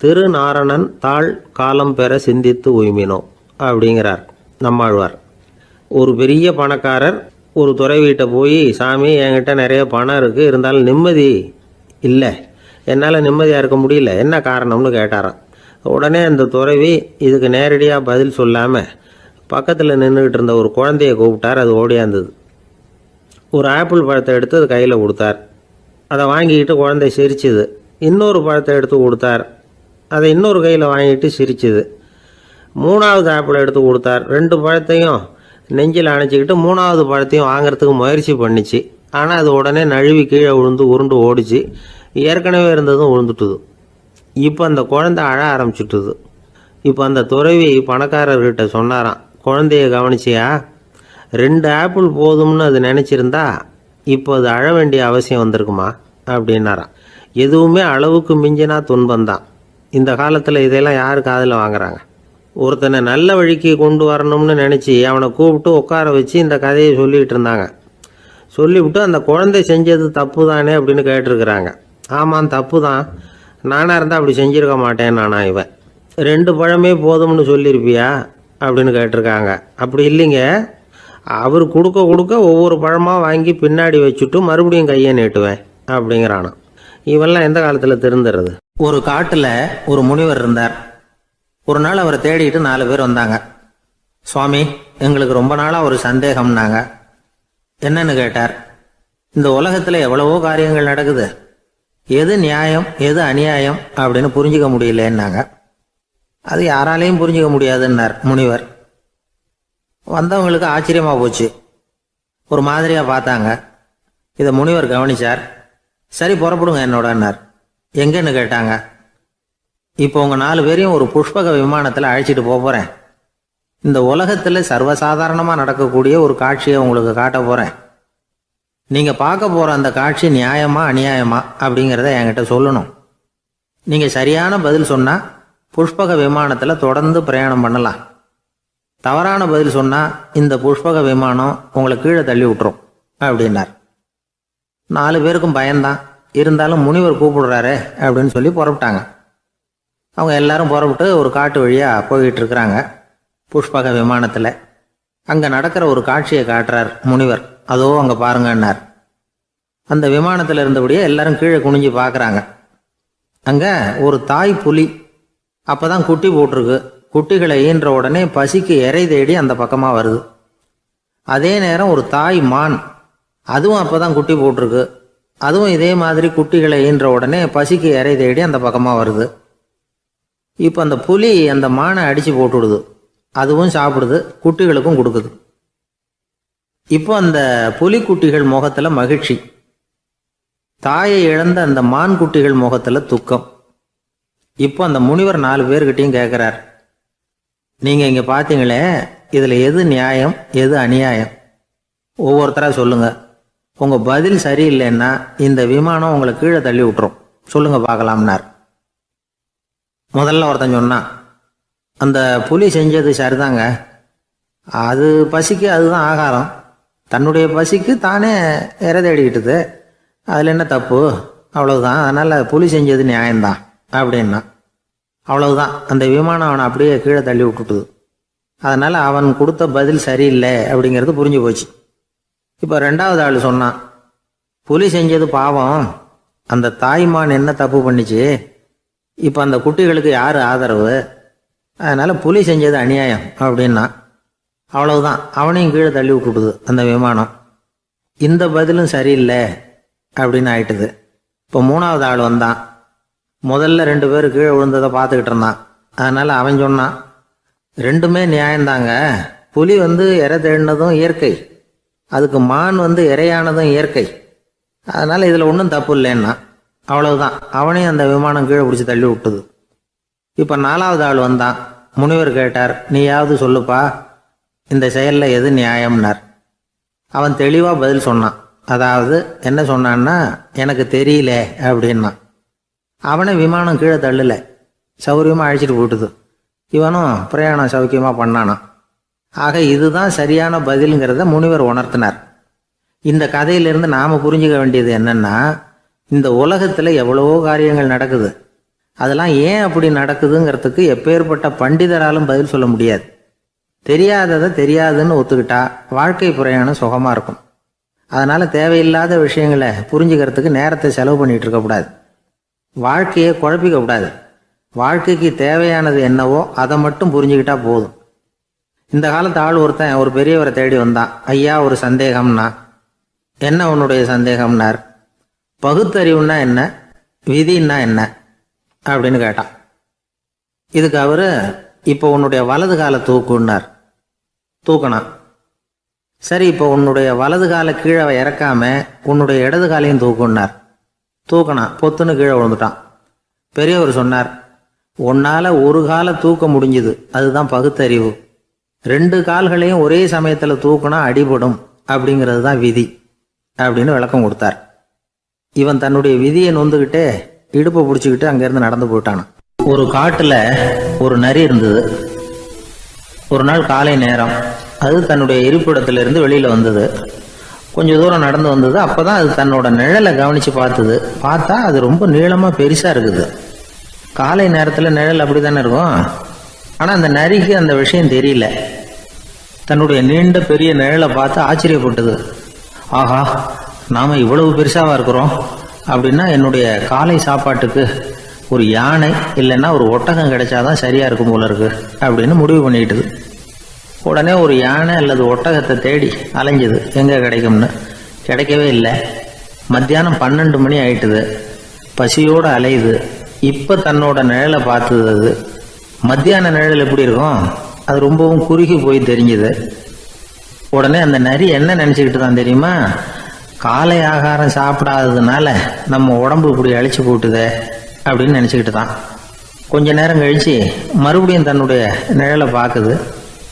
திருநாரணன் தாழ் காலம் பெற சிந்தித்து உய்மினோ அப்படிங்கிறார் நம்மாழ்வார். ஒரு பெரிய பணக்காரர் ஒரு துறவிகிட்ட போய், சாமி என்கிட்ட நிறைய பணம் இருக்குது, இருந்தாலும் நிம்மதி இல்லை, என்னால் நிம்மதியாக இருக்க முடியல, என்ன காரணம்னு கேட்டாராம். உடனே அந்த துறவி இதுக்கு நேரடியாக பதில் சொல்லாமல் பக்கத்தில் நின்றுக்கிட்டு இருந்த ஒரு குழந்தைய கூப்பிட்டார். அது ஓடியாந்தது. ஒரு ஆப்பிள் பழத்தை எடுத்து அது கையில் கொடுத்தார். அதை வாங்கிக்கிட்டு குழந்தை சிரிச்சுது. இன்னொரு பழத்தை எடுத்து கொடுத்தார். அதை இன்னொரு கையில் வாங்கிட்டு சிரிச்சுது. மூணாவது ஆப்பிள் எடுத்து கொடுத்தார். 2 பழத்தையும் நெஞ்சில் அணைச்சிக்கிட்டு 3ஆவது பழத்தையும் வாங்கிறதுக்கு முயற்சி பண்ணிச்சு. ஆனால் அது உடனே நழுவி கீழே விழுந்து உருண்டு ஓடிச்சு. ஏற்கனவே இருந்ததும் விழுந்துட்டுது. இப்போ அந்த குழந்தை அழ ஆரம்பிச்சுட்டுது. இப்போ அந்த துறவி பணக்காரர்கிட்ட சொன்னாராம், குழந்தைய கவனிச்சியா, 2 ஆப்பிள் போதும்னு அது நினச்சிருந்தா இப்போ அது அழ வேண்டிய அவசியம் வந்திருக்குமா அப்படின்னாராம். எதுவுமே அளவுக்கு மிஞ்சினா துன்பந்தான். இந்த காலத்தில் இதெல்லாம் யார் காதில் வாங்குறாங்க? ஒருத்தனை நல்ல வழிக்கு கொண்டு வரணும்னு நினச்சி அவனை கூப்பிட்டு உட்கார வச்சு இந்த கதையை சொல்லிகிட்டு இருந்தாங்க. சொல்லிவிட்டு அந்த குழந்தை செஞ்சது தப்பு தானே அப்படின்னு கேட்டிருக்கிறாங்க. ஆமாம், தப்பு தான், நானாக இருந்தால் அப்படி செஞ்சுருக்க மாட்டேன் நானா இவன். 2 பழமே போதும்னு சொல்லியிருப்பியா அப்படின்னு கேட்டிருக்காங்க. அப்படி இல்லைங்க, அவர் கொடுக்க கொடுக்க ஒவ்வொரு பழமாக வாங்கி பின்னாடி வச்சுட்டு மறுபடியும் கையை நீட்டுவேன் அப்படிங்கிறானா. இவெல்லாம் எந்த காலத்தில் திருந்துறது? ஒரு காட்டுல ஒரு முனிவர் இருந்தார். ஒரு நாள் அவரை தேடிட்டு 4 பேர் வந்தாங்க. சுவாமி, எங்களுக்கு ரொம்ப நாளா ஒரு சந்தேகம்னாங்க. என்னன்னு கேட்டார். இந்த உலகத்துல எவ்வளவோ காரியங்கள் நடக்குது, எது நியாயம் எது அநியாயம் அப்படின்னு புரிஞ்சுக்க முடியலன்னாங்க. அது யாராலையும் புரிஞ்சுக்க முடியாதுன்னார் முனிவர். வந்தவங்களுக்கு ஆச்சரியமா போச்சு, ஒரு மாதிரியா பார்த்தாங்க. இதை முனிவர் கவனிச்சார். சரி, புறப்படுங்க என்னோடன்னார். எங்கன்னு கேட்டாங்க. இப்போ உங்க 4 பேரையும் ஒரு புஷ்பக விமானத்தில் அழைச்சிட்டு போறேன். இந்த உலகத்துல சர்வசாதாரணமா நடக்கக்கூடிய ஒரு காட்சியை உங்களுக்கு காட்ட போறேன். நீங்க பார்க்க போற அந்த காட்சி நியாயமா அநியாயமா அப்படிங்கிறத என்கிட்ட சொல்லணும். நீங்க சரியான பதில் சொன்னா புஷ்பக விமானத்துல தொடர்ந்து பிரயாணம் பண்ணலாம். தவறான பதில் சொன்னா இந்த புஷ்பக விமானம் உங்களை கீழே தள்ளி விட்டுரும் அப்படின்னார். 4 பேருக்கும் பயம்தான், இருந்தாலும் முனிவர் கூப்பிடுறாரு அப்படின்னு சொல்லி புறப்பட்டாங்க. அவங்க எல்லாரும் புறப்பட்டு ஒரு காட்டு வழியா போய்கிட்டு இருக்கிறாங்க. புஷ்பக விமானத்தில். அங்கே நடக்கிற ஒரு காட்சியை காட்டுறார் முனிவர். அதோ அங்கே பாருங்கன்னார். அந்த விமானத்தில் இருந்தபடியே எல்லாரும் கீழே குனிஞ்சு பார்க்குறாங்க. அங்கே ஒரு தாய் புலி அப்போ தான் குட்டி போட்டிருக்கு. குட்டிகளை ஈன்ற உடனே பசிக்கு இறை தேடி அந்த பக்கமாக வருது. அதே நேரம் ஒரு தாய் மான், அதுவும் அப்போ தான் குட்டி போட்டிருக்கு. அதுவும் இதே மாதிரி குட்டிகளை ஈன்ற உடனே பசிக்கு இறை தேடி அந்த பக்கமாக வருது. இப்போ அந்த புலி அந்த மானை அடித்து போட்டுடுது. அதுவும் சாப்பிடுது, குட்டிகளுக்கும் கொடுக்குது. இப்போ அந்த புலிக்குட்டிகள் முகத்தில் மகிழ்ச்சி, தாயை இழந்த அந்த மான் குட்டிகள் முகத்தில் துக்கம். இப்போ அந்த முனிவர் 4 பேர்கிட்டையும் கேட்குறார், நீங்கள் இங்கே பார்த்தீங்களே, இதில் எது நியாயம் எது அநியாயம்? ஒவ்வொருத்தராக சொல்லுங்க. உங்கள் பதில் சரியில்லைன்னா இந்த விமானம் உங்களை கீழே தள்ளி விட்டுரும். சொல்லுங்க பார்க்கலாம்னார். முதல்ல ஒருத்தன் சொன்னான், அந்த புலி செஞ்சது சரிதாங்க. அது பசிக்கு அதுதான் ஆகாரம். தன்னுடைய பசிக்கு தானே இறை தேடிக்கிட்டுது. அதில் என்ன தப்பு? அவ்வளவுதான். அதனால் புலி செஞ்சது நியாயம்தான் அப்படின்னா. அவ்வளவுதான், அந்த விமானம் அவனை அப்படியே கீழே தள்ளி விட்டுட்டுது. அதனால் அவன் கொடுத்த பதில் சரியில்லை அப்படிங்கிறது புரிஞ்சு போச்சு. இப்போ 2வது ஆள் சொன்னான், புலி செஞ்சது பாவம். அந்த தாய்மான் என்ன தப்பு பண்ணிச்சு? இப்போ அந்த குட்டிகளுக்கு யார் ஆதரவு? அதனால் புலி செஞ்சது அநியாயம் அப்படின்னா. அவ்வளவுதான், அவனையும் கீழே தள்ளி விட்டுட்டுது அந்த விமானம். இந்த பதிலும் சரியில்லை அப்படின்னு ஆயிட்டுது. இப்போ 3வது ஆள் வந்தான். முதல்ல 2 பேர் கீழே விழுந்ததை பார்த்துக்கிட்டு இருந்தான். அதனால் அவன் சொன்னான், ரெண்டுமே நியாயம்தாங்க. புலி இறை தேடினதும் இயற்கை, அதுக்கு மான் இறையானதும் இயற்கை. அதனால் இதில் ஒன்றும் தப்பு இல்லைன்னா. அவ்வளவுதான், அவனையும் அந்த விமானம் கீழே பிடிச்சி தள்ளி விட்டுது. இப்போ 4வது ஆள் வந்தான். முனிவர் கேட்டார், நீயாவது சொல்லுப்பா, இந்த செயலில் எது நியாயம்னார். அவன் தெளிவாக பதில் சொன்னான். அதாவது என்ன சொன்னான்னா, எனக்கு தெரியல அப்படின்னா. அவனை விமானம் கீழே தள்ளல, சௌரியமாக அழைச்சிட்டு போட்டுது. இவனும் பிரயாணம் சௌக்கியமாக பண்ணானான். ஆக இதுதான் சரியான பதிலுங்கிறத முனிவர் உணர்த்தினார். இந்த கதையிலிருந்து நாம் புரிஞ்சுக்க வேண்டியது என்னன்னா, இந்த உலகத்தில் எவ்வளவோ காரியங்கள் நடக்குது. அதெல்லாம் ஏன் அப்படி நடக்குதுங்கிறதுக்கு எப்பேற்பட்ட பண்டிதராலும் பதில் சொல்ல முடியாது. தெரியாததை தெரியாதுன்னு ஒத்துக்கிட்டா வாழ்க்கை பிரயாணம் சுகமாக இருக்கும். அதனால் தேவையில்லாத விஷயங்களை புரிஞ்சுக்கிறதுக்கு நேரத்தை செலவு பண்ணிகிட்டு இருக்கக்கூடாது. வாழ்க்கையை குழப்பிக்க கூடாது. வாழ்க்கைக்கு தேவையானது என்னவோ அதை மட்டும் புரிஞ்சுக்கிட்டா போதும். இந்த காலத்து ஆள் ஒருத்தன் ஒரு பெரியவரை தேடி வந்தான். ஐயா, ஒரு சந்தேகம்னா. என்ன உன்னுடைய சந்தேகம்னார். பகுத்தறிவுன்னா என்ன, விதின்னா என்ன அப்படின்னு கேட்டான். இதுக்கு அவரு, இப்போ உன்னுடைய வலது காலை தூக்குன்னார். தூக்கினான். சரி, இப்போ உன்னுடைய வலது காலை கீழே இறக்காம உன்னுடைய இடது காலையும் தூக்குன்னார். தூக்கினான். பொத்துன்னு கீழே விழுந்துட்டான். பெரியவர் சொன்னார், உன்னால் ஒரு காலை தூக்க முடிஞ்சுது, அதுதான் பகுத்தறிவு. 2 கால்களையும் ஒரே சமயத்தில் தூக்குனா அடிபடும், அப்படிங்கிறது தான் விதி அப்படின்னு விளக்கம் கொடுத்தார். இவன் தன்னுடைய விதியை நொந்துக்கிட்டே இடுப்பை பிடிச்சிக்கிட்டு அங்கேருந்து நடந்து போயிட்டானான். ஒரு காட்டில் ஒரு நரி இருந்தது. ஒரு நாள் காலை நேரம் அது தன்னுடைய இருப்பிடத்திலிருந்து வெளியில் வந்தது. கொஞ்சம் தூரம் நடந்து வந்தது. அப்போ தான் அது தன்னோட நிழலை கவனித்து பார்த்தது. பார்த்தா அது ரொம்ப நீளமாக பெருசாக இருக்குது. காலை நேரத்தில் நிழல் அப்படி தானே இருக்கும். ஆனால் அந்த நரிக்கு அந்த விஷயம் தெரியல. தன்னுடைய நீண்ட பெரிய நிழலை பார்த்து ஆச்சரியப்பட்டது. ஆஹா, நாம் இவ்வளவு பெருசாக இருக்கிறோம் அப்படின்னா என்னுடைய காலை சாப்பாட்டுக்கு ஒரு யானை இல்லைன்னா ஒரு ஒட்டகம் கிடைச்சாதான் சரியாக இருக்கும் போல இருக்கு அப்படின்னு முடிவு பண்ணிக்கிட்டுது. உடனே ஒரு யானை அல்லது ஒட்டகத்தை தேடி அலைஞ்சுது, எங்கே கிடைக்கும்னு. கிடைக்கவே இல்லை. மத்தியானம் 12 மணி ஆயிட்டுது. பசியோடு அலையுது. இப்போ தன்னோட நிழலை பார்த்தது. அது மத்தியான நிழல் எப்படி இருக்கும், அது ரொம்பவும் குறுகி போய் தெரிஞ்சுது. உடனே அந்த நரி என்ன நினச்சிக்கிட்டு தான் தெரியுமா, காலை ஆகாரம் சாப்பிடாததுனால நம்ம உடம்பு இப்படி அழிச்சு போட்டுதே அப்படின்னு நினச்சிக்கிட்டு தான். கொஞ்ச நேரம் கழித்து மறுபடியும் தன்னுடைய நிழலை பார்க்குது.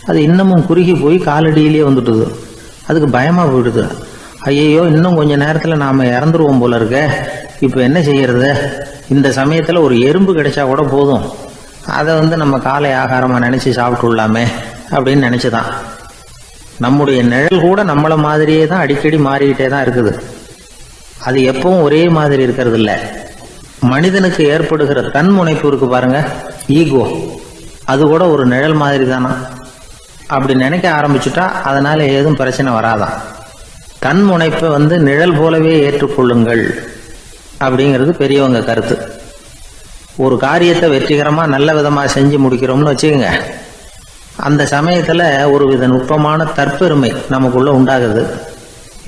அது இன்னமும் குறுகி போய் காலடியிலேயே வந்துட்டுது. அதுக்கு பயமாக போயிடுது. ஐயையோ, இன்னும் கொஞ்ச நேரத்தில் நாம் இறந்துருவோம் போல இருக்க, இப்போ என்ன செய்யறது? இந்த சமயத்தில் ஒரு எறும்பு கிடைச்சா கூட போதும், அதை நம்ம காலை ஆகாரமாக நினச்சி சாப்பிட்டுள்ளாமே அப்படின்னு நினச்சிதான். நம்முடைய நிழல் கூட நம்மளை மாதிரியே தான் அடிக்கடி மாறிக்கிட்டே தான் இருக்குது. அது எப்பவும் ஒரே மாதிரி இருக்கிறது இல்லை. மனிதனுக்கு ஏற்படுகிற தன்முனைப்பு இருக்கு பாருங்க, ஈகோ, அது கூட ஒரு நிழல் மாதிரி தானா. அப்படி நினைக்க ஆரம்பிச்சுட்டா அதனால ஏதும் பிரச்சனை வராதான். தன் முனைப்பை நிழல் போலவே ஏற்றுக்கொள்ளுங்கள் அப்படிங்கிறது பெரியவங்க கருத்து. ஒரு காரியத்தை வெற்றிகரமா நல்ல விதமா செஞ்சு முடிக்கிறோம்னு வச்சுக்கோங்க, அந்த சமயத்துல ஒரு வித நுட்பமான தற்பெருமை நமக்குள்ள உண்டாகுது.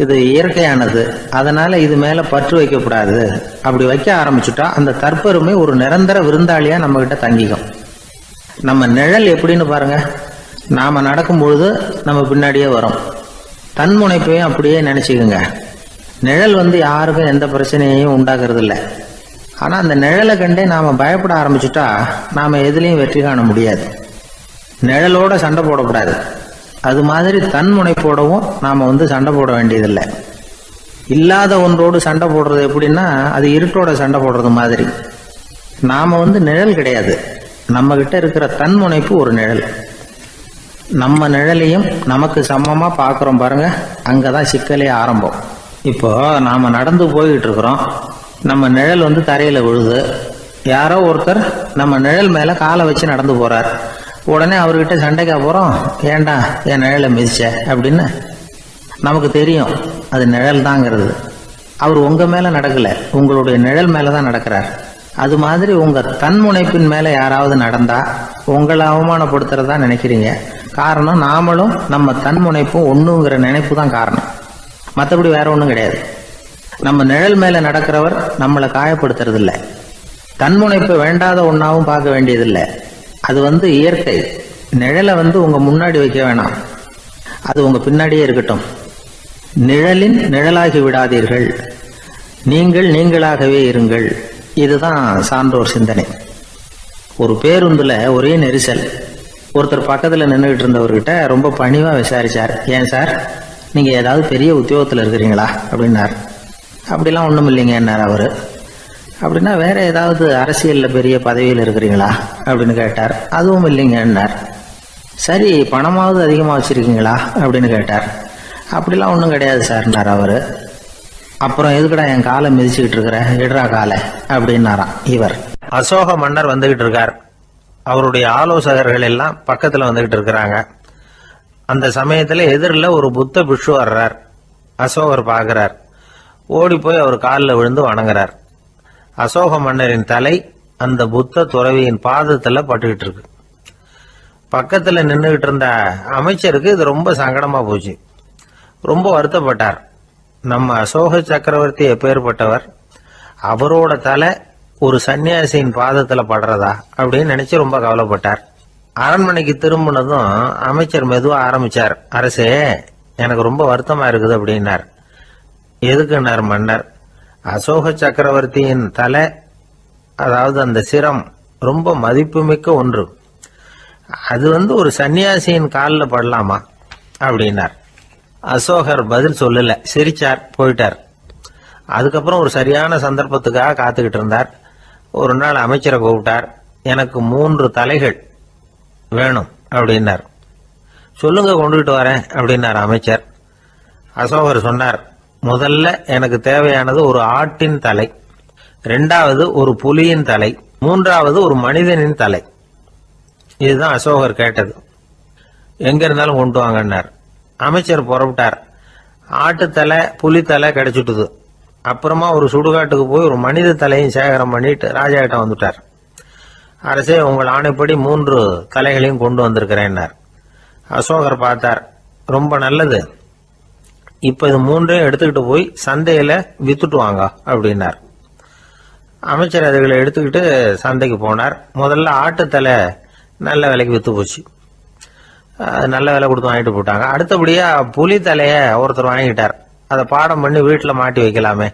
இது இயற்கையானது, அதனால இது மேல பற்று வைக்கக்கூடாது. அப்படி வைக்க ஆரம்பிச்சுட்டா அந்த தற்பெருமை ஒரு நிரந்தர விருந்தாளியா நம்ம கிட்ட தங்கிக்கும். நம்ம நிழல் எப்படின்னு பாருங்க, நாம நடக்கும் பொழுது நம்ம பின்னாடியே வரும். தன்முனைப்பையும் அப்படியே நினைச்சுக்குங்க. நிழல் யாருக்கும் எந்த பிரச்சனையையும் உண்டாக்குறது இல்லை. ஆனா அந்த நிழலை கண்டே நாம பயப்பட ஆரம்பிச்சுட்டா நாம எதுலையும் வெற்றி காண முடியாது. நிழலோட சண்டை போடக்கூடாது. அது மாதிரி தன்முனைப்போடவும் நாம சண்டை போட வேண்டியதில்லை. இல்லாத ஒன்றோடு சண்டை போடுறது எப்படின்னா, அது இருட்டோட சண்டை போடுறது மாதிரி. நாம நிழல் கிடையாது, நம்ம கிட்ட இருக்கிற தன்முனைப்பு ஒரு நிழல். நம்ம நிழலையும் நமக்கு சமமா பாக்குறோம் பாருங்க, அங்கதான் சிக்கலே ஆரம்பம். இப்போ நாம நடந்து போய்கிட்டு இருக்கிறோம், நம்ம நிழல் தரையில விழுது. யாரோ ஒருத்தர் நம்ம நிழல் மேல காலை வச்சு நடந்து போறார். உடனே அவர்கிட்ட சண்டைக்கா போறோம், ஏண்டா என் நிழலை மிதிச்ச அப்படின்னு. நமக்கு தெரியும் அது நிழல் தாங்கிறது. அவர் உங்க மேல நடக்கல, உங்களுடைய நிழல் மேலதான் நடக்கிறார். அது மாதிரி உங்க தன்முனைப்பின் மேல யாராவது நடந்தா உங்களை அவமானப்படுத்துறதா நினைக்கிறீங்க. காரணம், நாமளும் நம்ம தன்முனைப்பும் ஒண்ணுங்கிற நினைப்பு தான் காரணம், மற்றபடி வேற ஒண்ணும் கிடையாது. நம்ம நிழல் மேல நடக்கிறவர் நம்மளை காயப்படுத்துறது இல்லை. தன்முனைப்பை வேண்டாத ஒன்னாவும் பார்க்க வேண்டியதில்லை. அது இயற்கை. நிழலை உங்க முன்னாடி வைக்க வேணாம், அது உங்க பின்னாடியே இருக்கட்டும். நிழலின் நிழலாகி விடாதீர்கள், நீங்கள் நீங்களாகவே இருங்கள். இதுதான் சான்றோர் சிந்தனை. ஒரு பேருந்துல ஒரே நெரிசல். ஒருத்தர் பக்கத்துல நின்றுகிட்டு இருந்தவர்கிட்ட ரொம்ப பணிவா விசாரிச்சார், ஏன் சார் நீங்க ஏதாவது பெரிய உத்தியோகத்துல இருக்கிறீங்களா அப்படின்னார். அப்படிலாம் ஒண்ணும் இல்லைங்கன்னார் அவரு. அப்படின்னா வேற ஏதாவது அரசியல்ல பெரிய பதவியில் இருக்கிறீங்களா அப்படின்னு கேட்டார். அதுவும் இல்லைங்கன்னார். சரி, பணமாவது அதிகமா வச்சிருக்கீங்களா அப்படின்னு கேட்டார். அப்படிலாம் ஒன்றும் கிடையாது சார்னார் அவரு. அப்புறம் எதுக்குடா என் காலை மிதிச்சுக்கிட்டு இருக்கிற, இடரா காலை அப்படின்னாராம் இவர். அசோக மன்னர் வந்துகிட்டு இருக்கார். அவருடைய ஆலோசகர்கள் எல்லாம் பக்கத்துல வந்துகிட்டு இருக்கிறாங்க. அந்த சமயத்துல எதிரில் ஒரு புத்த பிக்ஷு வர்றார். அசோகர் பார்க்கிறார். ஓடி போய் அவர் காலில் விழுந்து வணங்குறார். அசோக மன்னரின் தலை அந்த புத்த துறவியின் பாதத்துல பட்டுக்கிட்டு இருக்கு. பக்கத்துல நின்றுகிட்டு இருந்த அமைச்சருக்கு இது ரொம்ப சங்கடமா போச்சு. ரொம்ப வருத்தப்பட்டார். நம்ம அசோக சக்கரவர்த்தி எப்பேற்பட்டவர், அவரோட தலை ஒரு சன்னியாசியின் பாதத்துல படுறதா அப்படின்னு நினைச்சு ரொம்ப கவலைப்பட்டார். அரண்மனைக்கு திரும்பினதும் அமைச்சர் மெதுவா ஆரம்பிச்சார், அரசே எனக்கு ரொம்ப வருத்தமா இருக்குது அப்படின்னார். எதுக்குன்னார் மன்னர். அசோக சக்கரவர்த்தியின் தலை, அதாவது அந்த சிரம் ரொம்ப மதிப்புமிக்க ஒன்று, அது ஒரு சன்னியாசியின் காலில் படலாமா அப்படின்னார். அசோகர் பதில் சொல்லல, சிரிச்சார், போயிட்டார். அதுக்கப்புறம் ஒரு சரியான சந்தர்ப்பத்துக்காக காத்துக்கிட்டு இருந்தார். ஒரு நாள் அமைச்சரை கூப்பிட்டார். எனக்கு 3 தலைகள் வேணும் அப்படின்னார். சொல்லுங்க, கொண்டுகிட்டு வரேன் அப்படின்னார் அமைச்சர். அசோகர் சொன்னார், முதல்ல எனக்கு தேவையானது ஒரு ஆட்டின் தலை, 2வது ஒரு புலியின் தலை, 3வது ஒரு மனிதனின் தலை. இதுதான் அசோகர் கேட்டது. எங்க இருந்தாலும் கொண்டு வாங்கன்னார். அமைச்சர் புறப்பட்டார். ஆட்டுத்தலை புலித்தலை கிடைச்சிட்டுது. அப்புறமா ஒரு சுடுகாட்டுக்கு போய் ஒரு மனித தலையும் சேகரம் பண்ணிட்டு ராஜா கிட்ட வந்துட்டார். அரசே, உங்கள் ஆணைப்படி 3 தலைகளையும் கொண்டு வந்திருக்கிறேன்னார். அசோகர் பார்த்தார். ரொம்ப நல்லது, இப்ப இது 3ஐயும் எடுத்துக்கிட்டு போய் சந்தையில வித்துட்டு வாங்க அப்படின்னார். அமைச்சர் அதுகளை எடுத்துக்கிட்டு சந்தைக்கு போனார். முதல்ல ஆட்டுத்தலை நல்ல விலைக்கு வித்து போச்சு. நல்ல விலை கொடுத்து வாங்கிட்டு போட்டாங்க. அடுத்தபடியா புலி தலைய ஒருத்தர் வாங்கிட்டார். அதை பாடம் பண்ணி வீட்டில் மாட்டி வைக்கலாமே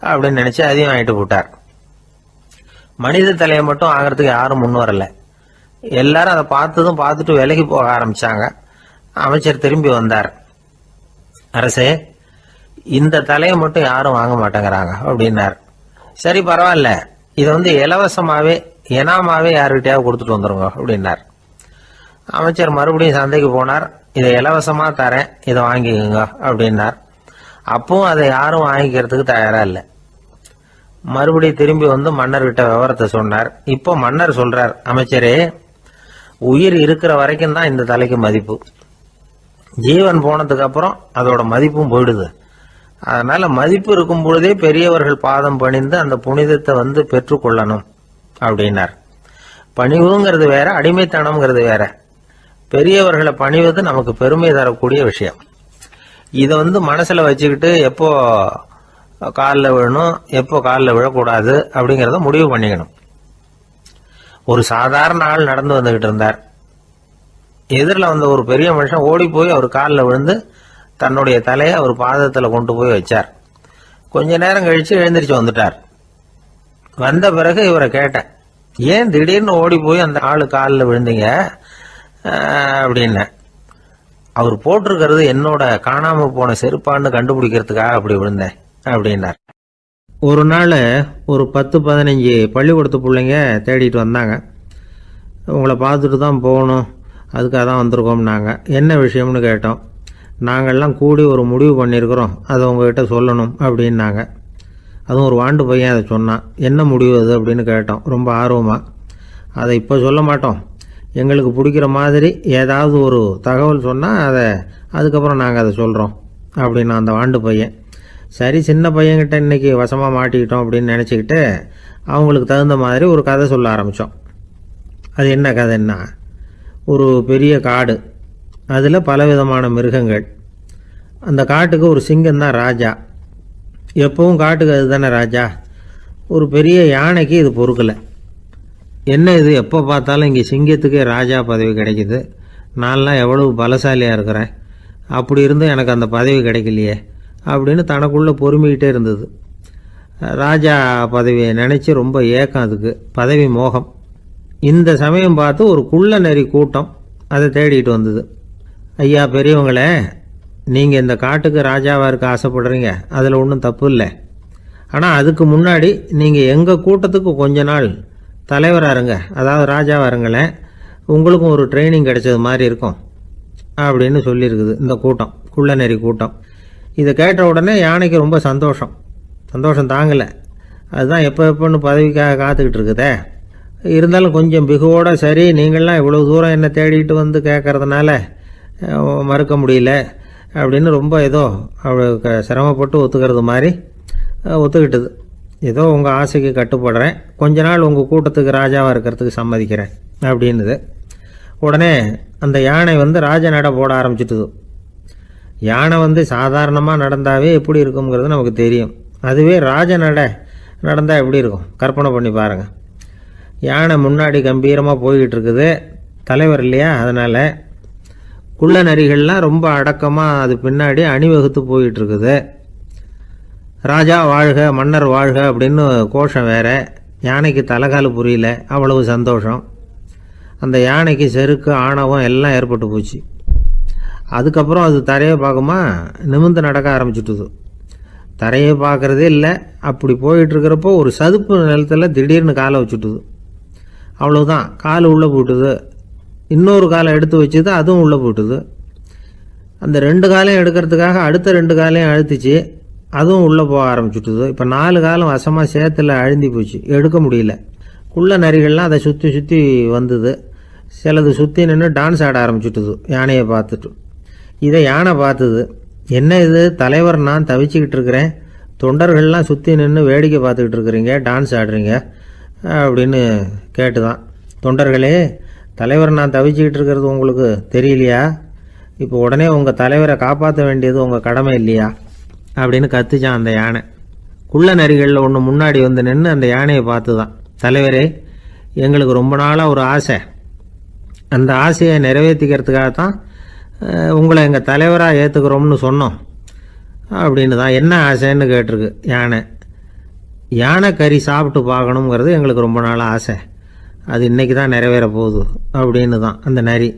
அப்படின்னு நினைச்சு அதையும் வாங்கிட்டு போட்டார். மனித தலையை மட்டும் வாங்கறதுக்கு யாரும் முன் வரல. எல்லாரும் அதை பார்த்துட்டு விலைக்கு போக ஆரம்பிச்சாங்க. அமைச்சர் திரும்பி வந்தார். அரசே, இந்த தலையை மட்டும் யாரும் வாங்க மாட்டேங்கிறாங்க அப்படின்னார். சரி, பரவாயில்ல, இதை இலவசமாவே எனாமாவே யாருக்கிட்டையாவது கொடுத்துட்டு வந்துருங்க அப்படின்னார். அமைச்சர் மறுபடியும் சந்தைக்கு போனார். இதை இலவசமா தரேன், இதை வாங்கிக்கோங்க அப்படின்னார். அப்பவும் அதை யாரும் வாங்கிக்கிறதுக்கு தயாரா இல்லை. மறுபடியும் திரும்பி மன்னர்கிட்ட விவரத்தை சொன்னார். இப்போ மன்னர் சொல்றார், அமைச்சரே, உயிர் இருக்கிற வரைக்கும் தான் இந்த தலைக்கு மதிப்பு. ஜீவன் போனதுக்கு அப்புறம் அதோட மதிப்பும் போயிடுது. அதனால மதிப்பு இருக்கும் பொழுதே பெரியவர்கள் பாதம் பணிந்து அந்த புனிதத்தை பெற்றுக்கொள்ளணும் அப்படின்னார். பணிவுங்கிறது வேற, அடிமைத்தனம்ங்கிறது வேற. பெரியவர்களை பணிவது நமக்கு பெருமை தரக்கூடிய விஷயம். இதை மனசுல வச்சுக்கிட்டு எப்போ காலில் விழணும், எப்போ காலில் விழக்கூடாது அப்படிங்கிறத முடிவு பண்ணிக்கணும். ஒரு சாதாரண ஆள் நடந்து வந்துகிட்டு இருந்தார். எதிரில் ஒரு பெரிய மனுஷன் ஓடி போய் அவர் காலில் விழுந்து தன்னுடைய தலையை அவர் பாதத்தில் கொண்டு போய் வச்சார். கொஞ்ச நேரம் கழிச்சு எழுந்திரிச்சு வந்துட்டார். வந்த பிறகு இவரை கேட்டேன், ஏன் திடீர்னு ஓடி போய் அந்த ஆளு காலில் விழுந்தீங்க அப்படின்னு. அவர் போட்டிருக்கிறது என்னோட காணாம போன செருப்பான்னு கண்டுபிடிக்கிறதுக்காக அப்படி விழுந்தேன் அப்படின்னார். ஒரு நாள் ஒரு 10-15 பள்ளிக்கூடத்து பிள்ளைங்க தேடிட்டு வந்தாங்க. உங்களை பார்த்துட்டு தான் போகணும், அதுக்காக தான் வந்திருக்கோம்னாங்க. என்ன விஷயம்னு கேட்டோம். நாங்கள்லாம் கூடி ஒரு முடிவு பண்ணியிருக்கிறோம், அதை உங்ககிட்ட சொல்லணும் அப்படின்னாங்க. அதுவும் ஒரு வாண்டு பையன் அதை சொன்னான். என்ன முடிவு அது அப்படின்னு கேட்டோம் ரொம்ப ஆர்வமாக. அதை இப்போ சொல்ல மாட்டோம், எங்களுக்கு பிடிக்கிற மாதிரி ஏதாவது ஒரு தகவல் சொன்னால் அதுக்கப்புறம் நாங்கள் அதை சொல்கிறோம் அப்படின்னா அந்த வாண்டு பையன். சரி, சின்ன பையன்கிட்ட இன்றைக்கி வசமாக மாட்டிக்கிட்டோம் அப்படின்னு நினச்சிக்கிட்டு அவங்களுக்கு தகுந்த மாதிரி ஒரு கதை சொல்ல ஆரம்பித்தோம். அது என்ன கதைன்னா, ஒரு பெரிய காடு, அதில் பலவிதமான மிருகங்கள். அந்த காட்டுக்கு ஒரு சிங்கம் தான் ராஜா. எப்பவும் காட்டுக்கு அது தானே ராஜா. ஒரு பெரிய யானைக்கு இது பொறுக்கலை. என்ன இது, எப்போ பார்த்தாலும் இங்கே சிங்கத்துக்கே ராஜா பதவி கிடைக்குது, நான்லாம் எவ்வளவு பலசாலியாக இருக்கிறேன், அப்படி இருந்தும் எனக்கு அந்த பதவி கிடைக்கலையே அப்படின்னு தனக்குள்ளே பொறுமிக்கிட்டே இருந்தது. ராஜா பதவியை நினச்சி ரொம்ப ஏக்கம், அதுக்கு பதவி மோகம். இந்த சமயம் பார்த்து ஒரு குள்ள நெறி கூட்டம் அதை தேடிட்டு வந்தது. ஐயா பெரியவங்களே, நீங்கள் இந்த காட்டுக்கு ராஜாவாக இருக்க ஆசைப்படுறீங்க, அதில் ஒன்றும் தப்பு இல்லை. ஆனால் அதுக்கு முன்னாடி நீங்கள் எங்கள் கூட்டத்துக்கு கொஞ்ச நாள் தலைவராக இருங்க, அதாவது ராஜாவாக இருங்களேன், உங்களுக்கும் ஒரு ட்ரைனிங் கிடைச்சது மாதிரி இருக்கும் அப்படின்னு சொல்லியிருக்குது இந்த கூட்டம், குள்ள நெறி கூட்டம். இதை கேட்ட உடனே யானைக்கு ரொம்ப சந்தோஷம் தாங்கலை. அதுதான் எப்போன்னு பதவிக்காக காத்துக்கிட்டு இருக்குதே. இருந்தாலும் கொஞ்சம் பிகுவோட, சரி நீங்கள்லாம் இவ்வளோ தூரம் என்ன தேடிட்டு கேட்கறதுனால மறுக்க முடியல அப்படின்னு ரொம்ப ஏதோ அவளுக்கு சிரமப்பட்டு ஒத்துக்கிறது மாதிரி ஒத்துக்கிட்டது. ஏதோ உங்கள் ஆசைக்கு கட்டுப்படுறேன், கொஞ்ச நாள் உங்கள் கூட்டத்துக்கு ராஜாவாக இருக்கிறதுக்கு சம்மதிக்கிறேன் அப்படின்னுது. உடனே அந்த யானை ராஜ நட போட ஆரம்பிச்சிட்டுது. யானை சாதாரணமாக நடந்தாவே எப்படி இருக்குங்கிறது நமக்கு தெரியும். அதுவே ராஜ நடந்தால் எப்படி இருக்கும் கற்பனை பண்ணி பாருங்கள். யானை முன்னாடி கம்பீரமாக போய்கிட்டு இருக்குது, தலைவர் இல்லையா, அதனால் குள்ள நரிகள்லாம் ரொம்ப அடக்கமாக அது பின்னாடி அணிவகுத்து போயிட்டு இருக்குது. ராஜா வாழ்க, மன்னர் வாழ்க அப்படின்னு கோஷம் வேற. யானைக்கு தலைகால் புரியல, அவ்வளவு சந்தோஷம். அந்த யானைக்கு செருக்கு, ஆணவம் எல்லாம் ஏற்பட்டு போச்சு. அதுக்கப்புறம் அது தரையை பார்க்குமா, நிமிர்ந்து நடக்க ஆரம்பிச்சுட்டுது. தரையை பார்க்குறதே இல்லை. அப்படி போயிட்டுருக்கிறப்போ ஒரு சதுப்பு நிலத்தில் திடீர்னு காலை வச்சுட்டுது. அவ்வளவுதான், கால் உள்ளே போட்டுது. இன்னொரு காலை எடுத்து வச்சுது, அதுவும் உள்ளே போட்டுது. அந்த 2 காலையும் எடுக்கிறதுக்காக அடுத்த 2 காலையும் அழுத்திச்சு, அதுவும் உள்ளே போக ஆரம்பிச்சுட்டுது. இப்போ 4 காலம் வசமாக சேத்துல அழுந்தி போச்சு, எடுக்க முடியல. குள்ள நரிகள்லாம் அதை சுற்றி சுற்றி வந்தது. சிலது சுற்றி நின்று டான்ஸ் ஆட ஆரம்பிச்சுட்டுது யானையை பார்த்துட்டு. இதை யானை பார்த்தது. என்ன இது, தலைவர் நான் தவிச்சுக்கிட்டு இருக்கிறேன், தொண்டர்கள்லாம் சுற்றி நின்று வேடிக்கை பார்த்துக்கிட்டு இருக்கிறீங்க, டான்ஸ் ஆடுறீங்க அப்படின்னு கேட்டுதான். தொண்டர்களே, தலைவர் நான் தவிச்சுக்கிட்டு இருக்கிறது உங்களுக்கு தெரியலையா? இப்போ உடனே உங்கள் தலைவரை காப்பாற்ற வேண்டியது உங்கள் கடமை இல்லையா அப்படின்னு கத்துச்சான் அந்த யானை. குள்ள நரிகளில் ஒன்று முன்னாடி நின்று அந்த யானையை பார்த்து தான், தலைவரே எங்களுக்கு ரொம்ப நாளாக ஒரு ஆசை, அந்த ஆசையை நிறைவேற்றிக்கிறதுக்காகத்தான் உங்களை எங்கள் தலைவராக ஏற்றுக்கிறோம்னு சொன்னோம் அப்படின்னு தான். என்ன ஆசைன்னு கேட்டிருக்கு யானை. யானை கறி சாப்பிட்டு பார்க்கணுங்கிறது எங்களுக்கு ரொம்ப நாளாக ஆசை, அது இன்றைக்கி தான் நிறைவேற போகுது அப்படின்னு தான் அந்த நரி.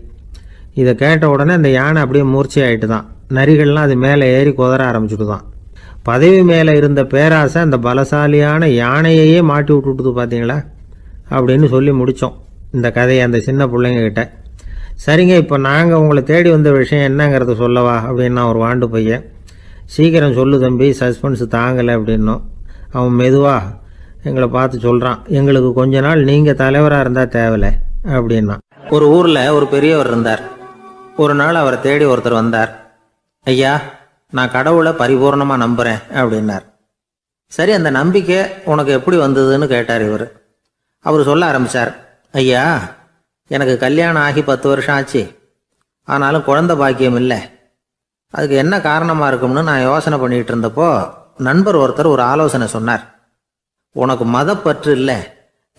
இதை கேட்ட உடனே அந்த யானை அப்படியே மூர்ச்சி ஆகிட்டு தான். நரிகள்லாம் அது மேலே ஏறி குதற ஆரம்பிச்சுட்டு தான். பதவி மேலே இருந்த பேராசை அந்த பலசாலியான யானையையே மாட்டி விட்டுட்டுது பார்த்தீங்களா அப்படின்னு சொல்லி முடித்தோம் இந்த கதையை அந்த சின்ன பிள்ளைங்கக்கிட்ட. சரிங்க, இப்போ நாங்கள் உங்களை தேடி வந்த விஷயம் என்னங்கிறத சொல்லவா அப்படின்னா ஒரு வாண்டு பையன். சீக்கிரம் சொல்லு தம்பி, சஸ்பென்ஸ் தாங்கலை அப்படின்னோம். அவன் மெதுவாக எங்களை பார்த்து சொல்கிறான், எங்களுக்கு கொஞ்ச நாள் நீங்கள் தலைவராக இருந்தால் தேவலை அப்படின்னா. ஒரு ஊரில் ஒரு பெரியவர் இருந்தார். ஒரு நாள் அவரை தேடி ஒருத்தர் வந்தார். ஐயா, நான் கடவுளை பரிபூர்ணமாக நம்புகிறேன் அப்படின்னார். சரி, அந்த நம்பிக்கை உனக்கு எப்படி வந்ததுன்னு கேட்டார் இவர். அவர் சொல்ல ஆரம்பித்தார். ஐயா, எனக்கு கல்யாணம் ஆகி 10 வருஷம் ஆச்சு. ஆனாலும் குழந்தை பாக்கியம் இல்லை. அதுக்கு என்ன காரணமாக இருக்கும்னு நான் யோசனை பண்ணிகிட்டு இருந்தப்போ நண்பர் ஒருத்தர் ஒரு ஆலோசனை சொன்னார். உனக்கு மதப்பற்று இல்லை,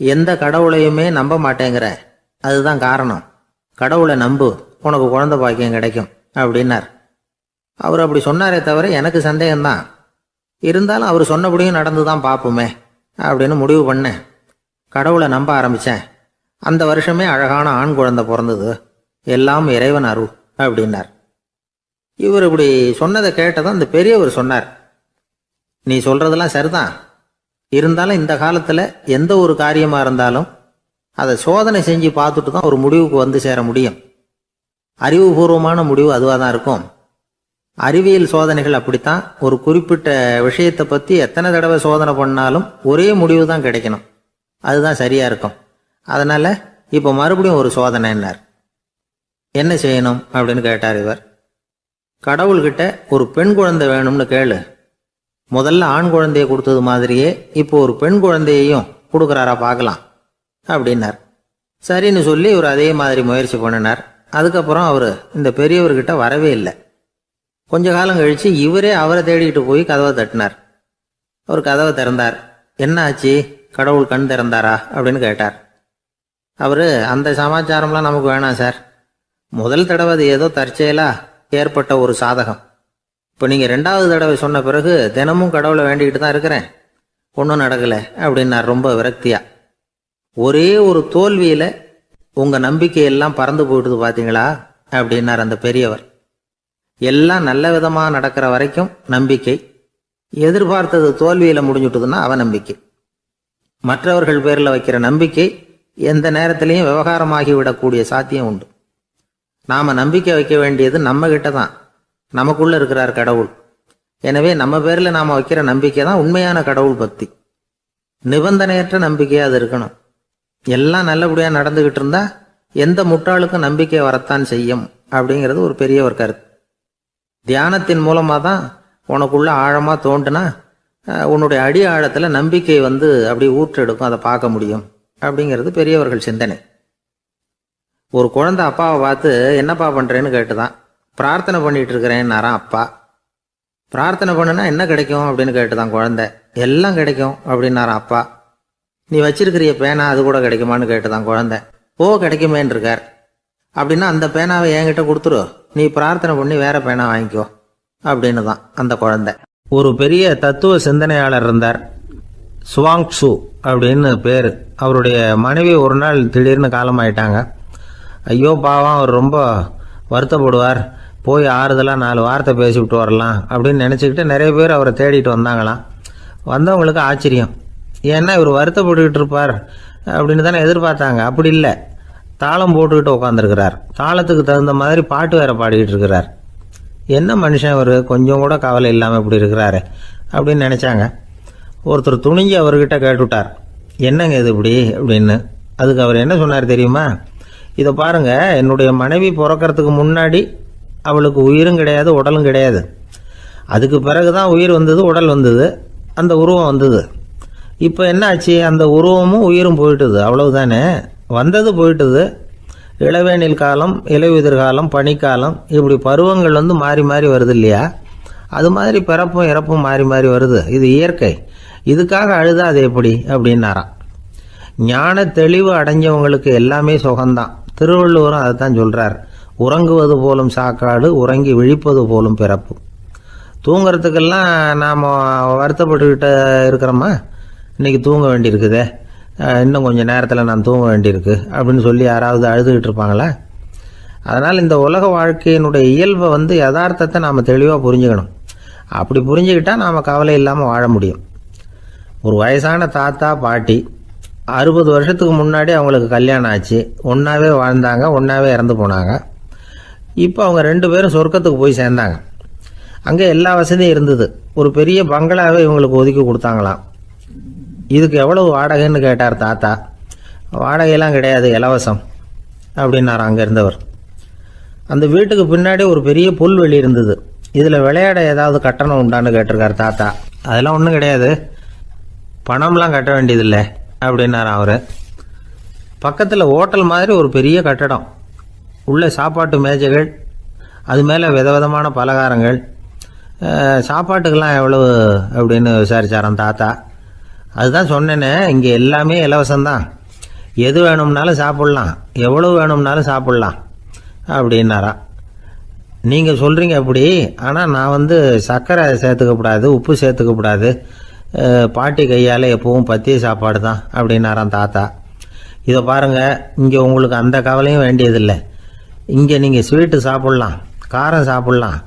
எந்த கடவுளையுமே நம்ப மாட்டேங்கிற, அதுதான் காரணம். கடவுளை நம்பு, உனக்கு குழந்தை பாக்கியம் கிடைக்கும் அப்படின்னார். அவர் அப்படி சொன்னாரே தவிர எனக்கு சந்தேகம்தான். இருந்தாலும் அவர் சொன்னபடியும் நடந்து தான் பார்ப்போமே அப்படின்னு முடிவு பண்ணேன். கடவுளை நம்ப ஆரம்பித்தேன். அந்த வருஷமே அழகான ஆண் குழந்தை பிறந்தது. எல்லாம் இறைவன் அருள் அப்படின்னார். இவர் இப்படி சொன்னதை கேட்டதும் அந்த பெரியவர் சொன்னார், நீ சொல்றதெல்லாம் சரிதான். இருந்தாலும் இந்த காலத்தில் எந்த ஒரு காரியமாக இருந்தாலும் அதை சோதனை செஞ்சு பார்த்துட்டு தான் ஒரு முடிவுக்கு வந்து சேர முடியும். அறிவுபூர்வமான முடிவு அதுவாக தான் இருக்கும். அறிவியல் சோதனைகள் அப்படித்தான். ஒரு குறிப்பிட்ட விஷயத்தை பற்றி எத்தனை தடவை சோதனை பண்ணாலும் ஒரே முடிவு தான் கிடைக்கணும். அதுதான் சரியா இருக்கும். அதனால இப்போ மறுபடியும் ஒரு சோதனைன்னார். என்ன செய்யணும் அப்படின்னு கேட்டார் இவர். கடவுள்கிட்ட ஒரு பெண் குழந்தை வேணும்னு கேளு. முதல்ல ஆண் குழந்தைய கொடுத்தது மாதிரியே இப்போ ஒரு பெண் குழந்தையையும் கொடுக்குறாரா பார்க்கலாம் அப்படின்னார். சரின்னு சொல்லி இவர் அதே மாதிரி முயற்சி பண்ணினார். அதுக்கப்புறம் அவர் இந்த பெரியவர்கிட்ட வரவே இல்லை. கொஞ்ச காலம் கழிச்சு இவரே அவரை தேடிட்டு போய் கதவை தட்டினார். அவர் கதவை திறந்தார். என்ன ஆச்சு, கடவுள் கண் திறந்தாரா அப்படின்னு கேட்டார். அவர், அந்த சமாச்சாரம்லாம் நமக்கு வேணாம் சார். முதல் தடவை அது ஏதோ தற்செயலா ஏற்பட்ட ஒரு சாதகம். இப்போ நீங்கள் 2வது தடவை சொன்ன பிறகு தினமும் கடவுளை வேண்டிக்கிட்டு தான் இருக்கிறேன், ஒன்றும் நடக்கலை அப்படின்னார் ரொம்ப விரக்தியா. ஒரே ஒரு தோல்வியில் உங்கள் நம்பிக்கையெல்லாம் பறந்து போயிடுது பார்த்தீங்களா அப்படின்னார் அந்த பெரியவர். எல்லாம் நல்ல விதமாக நடக்கிற வரைக்கும் நம்பிக்கை, எதிர்பார்த்தது தோல்வியில் முடிஞ்சுட்டுதுன்னா அவநம்பிக்கை. மற்றவர்கள் பேரில் வைக்கிற நம்பிக்கை எந்த நேரத்திலையும் விவகாரமாகி விடக்கூடிய சாத்தியம் உண்டு. நாம் நம்பிக்கை வைக்க வேண்டியது நம்ம கிட்ட தான். நமக்குள்ளே இருக்கிறார் கடவுள். எனவே நம்ம பேரில் நாம் வைக்கிற நம்பிக்கை தான் உண்மையான கடவுள் பக்தி. நிபந்தனையற்ற நம்பிக்கையாக அது இருக்கணும். எல்லாம் நல்லபடியாக நடந்துக்கிட்டு இருந்தா எந்த முட்டாளுக்கும் நம்பிக்கை வரத்தான் செய்யும் அப்படிங்கிறது ஒரு பெரிய ஒரு கருத்து. தியானத்தின் மூலமாக தான் உனக்குள்ள ஆழமாக தோண்டுனா உன்னுடைய அடி ஆழத்தில் நம்பிக்கை வந்து அப்படியே ஊற்றெடுக்கும், அதை பார்க்க முடியும் அப்படிங்கிறது பெரியவர்கள் சிந்தனை. ஒரு குழந்தை அப்பாவை பார்த்து என்னப்பா பண்ணுறேன்னு கேட்டுதான். பிரார்த்தனை பண்ணிட்டு இருக்கிறேன்னாராம் அப்பா. பிரார்த்தனை பண்ணுனா என்ன கிடைக்கும் அப்படின்னு கேட்டுதான் குழந்தை. எல்லாம் கிடைக்கும் அப்படின்னாராம் அப்பா. நீ வச்சிருக்கிறிய பேனா அது கூட கிடைக்குமான்னு கேட்டுதான் குழந்தை. ஓ, கிடைக்குமேன்னு இருக்கார். அப்படின்னா அந்த பேனாவை என்கிட்ட கொடுத்துரு, நீ பிரார்த்தனை பண்ணி வேற பேனா வாங்கிக்கோ அப்படின்னு தான் அந்த குழந்தை. ஒரு பெரிய தத்துவ சிந்தனையாளர் இருந்தார், சுவாங்சு அப்படின்னு பேர். அவருடைய மனைவி ஒரு நாள் திடீர்னு காலமாயிட்டாங்க. ஐயோ பாவம், அவர் ரொம்ப வருத்தப்படுவார், போய் ஆறுதலாக 4 வார்த்தை பேசிவிட்டு வரலாம் அப்படின்னு நினச்சிக்கிட்டு நிறைய பேர் அவரை தேடிட்டு வந்தாங்களாம். வந்தவங்களுக்கு ஆச்சரியம். ஏன்னா இவர் வருத்தப்பட்டுக்கிட்டு இருப்பார் அப்படின்னு தானே எதிர்பார்த்தாங்க. அப்படி இல்லை, தாளம் போட்டுக்கிட்டு உட்காந்துருக்கிறார். தாளத்துக்கு தகுந்த மாதிரி பாட்டு வேற பாடிக்கிட்டு இருக்கிறார். என்ன மனுஷன் அவர், கொஞ்சம் கூட கவலை இல்லாமல் இப்படி இருக்கிறாரு அப்படின்னு நினச்சாங்க. ஒருத்தர் துணிஞ்சு அவர்கிட்ட கேட்டுவிட்டார், என்னங்க இது இப்படி அப்படின்னு. அதுக்கு அவர் என்ன சொன்னார் தெரியுமா? இதை பாருங்க, என்னுடைய மனைவி பிறக்கிறதுக்கு முன்னாடி அவளுக்கு உயிரும் கிடையாது, உடலும் கிடையாது. அதுக்கு பிறகு தான் உயிர் வந்தது, உடல் வந்தது, அந்த உருவம் வந்தது. இப்போ என்ன ஆச்சு, அந்த உருவமும் உயிரும் போயிட்டுது, அவ்வளவுதானே. வந்தது போயிட்டுது. இளவேனில் காலம், இலையுதிர் காலம், பனிக்காலம், இப்படி பருவங்கள் வந்து மாறி மாறி வருது இல்லையா? அது மாதிரி பிறப்பும் இறப்பும் மாறி மாறி வருது. இது இயற்கை. இதுக்காக அழுதா அது எப்படி அப்படின்னாராம். ஞான தெளிவு அடைஞ்சவங்களுக்கு எல்லாமே சுகம்தான். திருவள்ளுவரும் அதை தான் சொல்றார். உறங்குவது போலும் சாக்காடு, உறங்கி விழிப்பது போலும் பிறப்பு. தூங்குறதுக்கெல்லாம் நாம் வருத்தப்பட்டுக்கிட்ட இருக்கிறோமா? இன்னைக்கு தூங்க வேண்டியிருக்குதே, இன்னும் கொஞ்சம் நேரத்தில் நான் தூங்க வேண்டியிருக்கு அப்படின்னு சொல்லி யாராவது அழுதுகிட்டு இருப்பாங்களா? அதனால் இந்த உலக வாழ்க்கையினுடைய இயல்பை வந்து யதார்த்தத்தை நாம் தெளிவாக புரிஞ்சுக்கணும். அப்படி புரிஞ்சுக்கிட்டா நாம் கவலை இல்லாமல் வாழ முடியும். ஒரு வயசான தாத்தா பாட்டி 60 வருஷத்துக்கு முன்னாடி அவங்களுக்கு கல்யாணம் ஆச்சு. ஒன்றாவே வாழ்ந்தாங்க, ஒன்றாவே இறந்து போனாங்க. இப்போ அவங்க 2 பேரும் சொர்க்கத்துக்கு போய் சேர்ந்தாங்க. அங்கே எல்லா வசதியும் இருந்தது. ஒரு பெரிய பங்களாவே இவங்களுக்கு ஒதுக்கி கொடுத்தாங்களாம். இதுக்கு எவ்வளவு வாடகைன்னு கேட்டார் தாத்தா. வாடகையெல்லாம் கிடையாது, இலவசம் அப்படின்னார் அங்கே இருந்தவர். அந்த வீட்டுக்கு பின்னாடி ஒரு பெரிய புல்வெளி இருந்தது. இதில் விளையாட ஏதாவது கட்டணம் உண்டான்னு கேட்டிருக்காரு தாத்தா. அதெல்லாம் ஒன்றும் கிடையாது, பணம்லாம் கட்ட வேண்டியதில்லை அப்படின்னார் அவர். பக்கத்தில் ஹோட்டல் மாதிரி ஒரு பெரிய கட்டடம், உள்ள சாப்பாட்டு மேஜைகள், அது மேலே விதவிதமான பலகாரங்கள். சாப்பாட்டுக்கெல்லாம் எவ்வளவு அப்படின்னு விசாரிச்சாராம் தாத்தா. அதுதான் சொன்னேனே, இங்கே எல்லாமே இலவசம்தான், எது வேணும்னாலும் சாப்பிட்லாம், எவ்வளவு வேணும்னாலும் சாப்பிட்லாம் அப்படின்னாரா. நீங்கள் சொல்கிறீங்க அப்படி, ஆனால் நான் சர்க்கரை சேர்த்துக்கக்கூடாது, உப்பு சேர்த்துக்கக்கூடாது, பாட்டி கையால் எப்பவும் பத்திய சாப்பாடு தான் அப்படின்னாராம் தாத்தா. இதை பாருங்கள், இங்கே உங்களுக்கு அந்த கவலையும் வேண்டியதில்லை. இங்கே நீங்கள் ஸ்வீட்டு சாப்பிட்லாம், காரம் சாப்பிட்லாம்,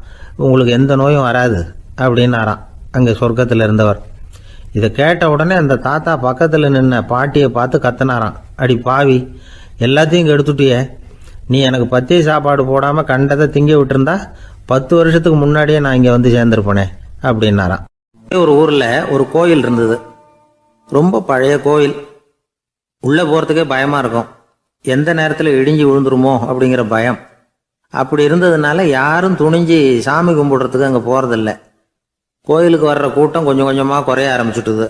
உங்களுக்கு எந்த நோயும் வராது அப்படின்னாராம் அங்கே சொர்க்கத்தில் இருந்தவர். இதை கேட்ட உடனே அந்த தாத்தா பக்கத்தில் நின்ன பாட்டியை பார்த்து கத்துனாராம், அடி பாவி, எல்லாத்தையும் கெடுத்துட்டியே, நீ எனக்கு பத்திய சாப்பாடு போடாமல் கண்டதை திங்க விட்டுருந்தா 10 வருஷத்துக்கு முன்னாடியே நான் இங்கே சேர்ந்துருப்பேனே அப்படின்னாராம். ஒரு ஊரில் ஒரு கோயில் இருந்தது, ரொம்ப பழைய கோயில். உள்ளே போகிறதுக்கே பயமாக இருக்கும், எந்த நேரத்தில் இடிஞ்சு விழுந்துருமோ அப்படிங்கிற பயம். அப்படி இருந்ததுனால யாரும் துணிஞ்சு சாமி கும்பிடுறதுக்கு அங்கே போகிறதில்ல. கோயிலுக்கு வர்ற கூட்டம் கொஞ்சம் கொஞ்சமாக குறைய ஆரம்பிச்சுட்டுது.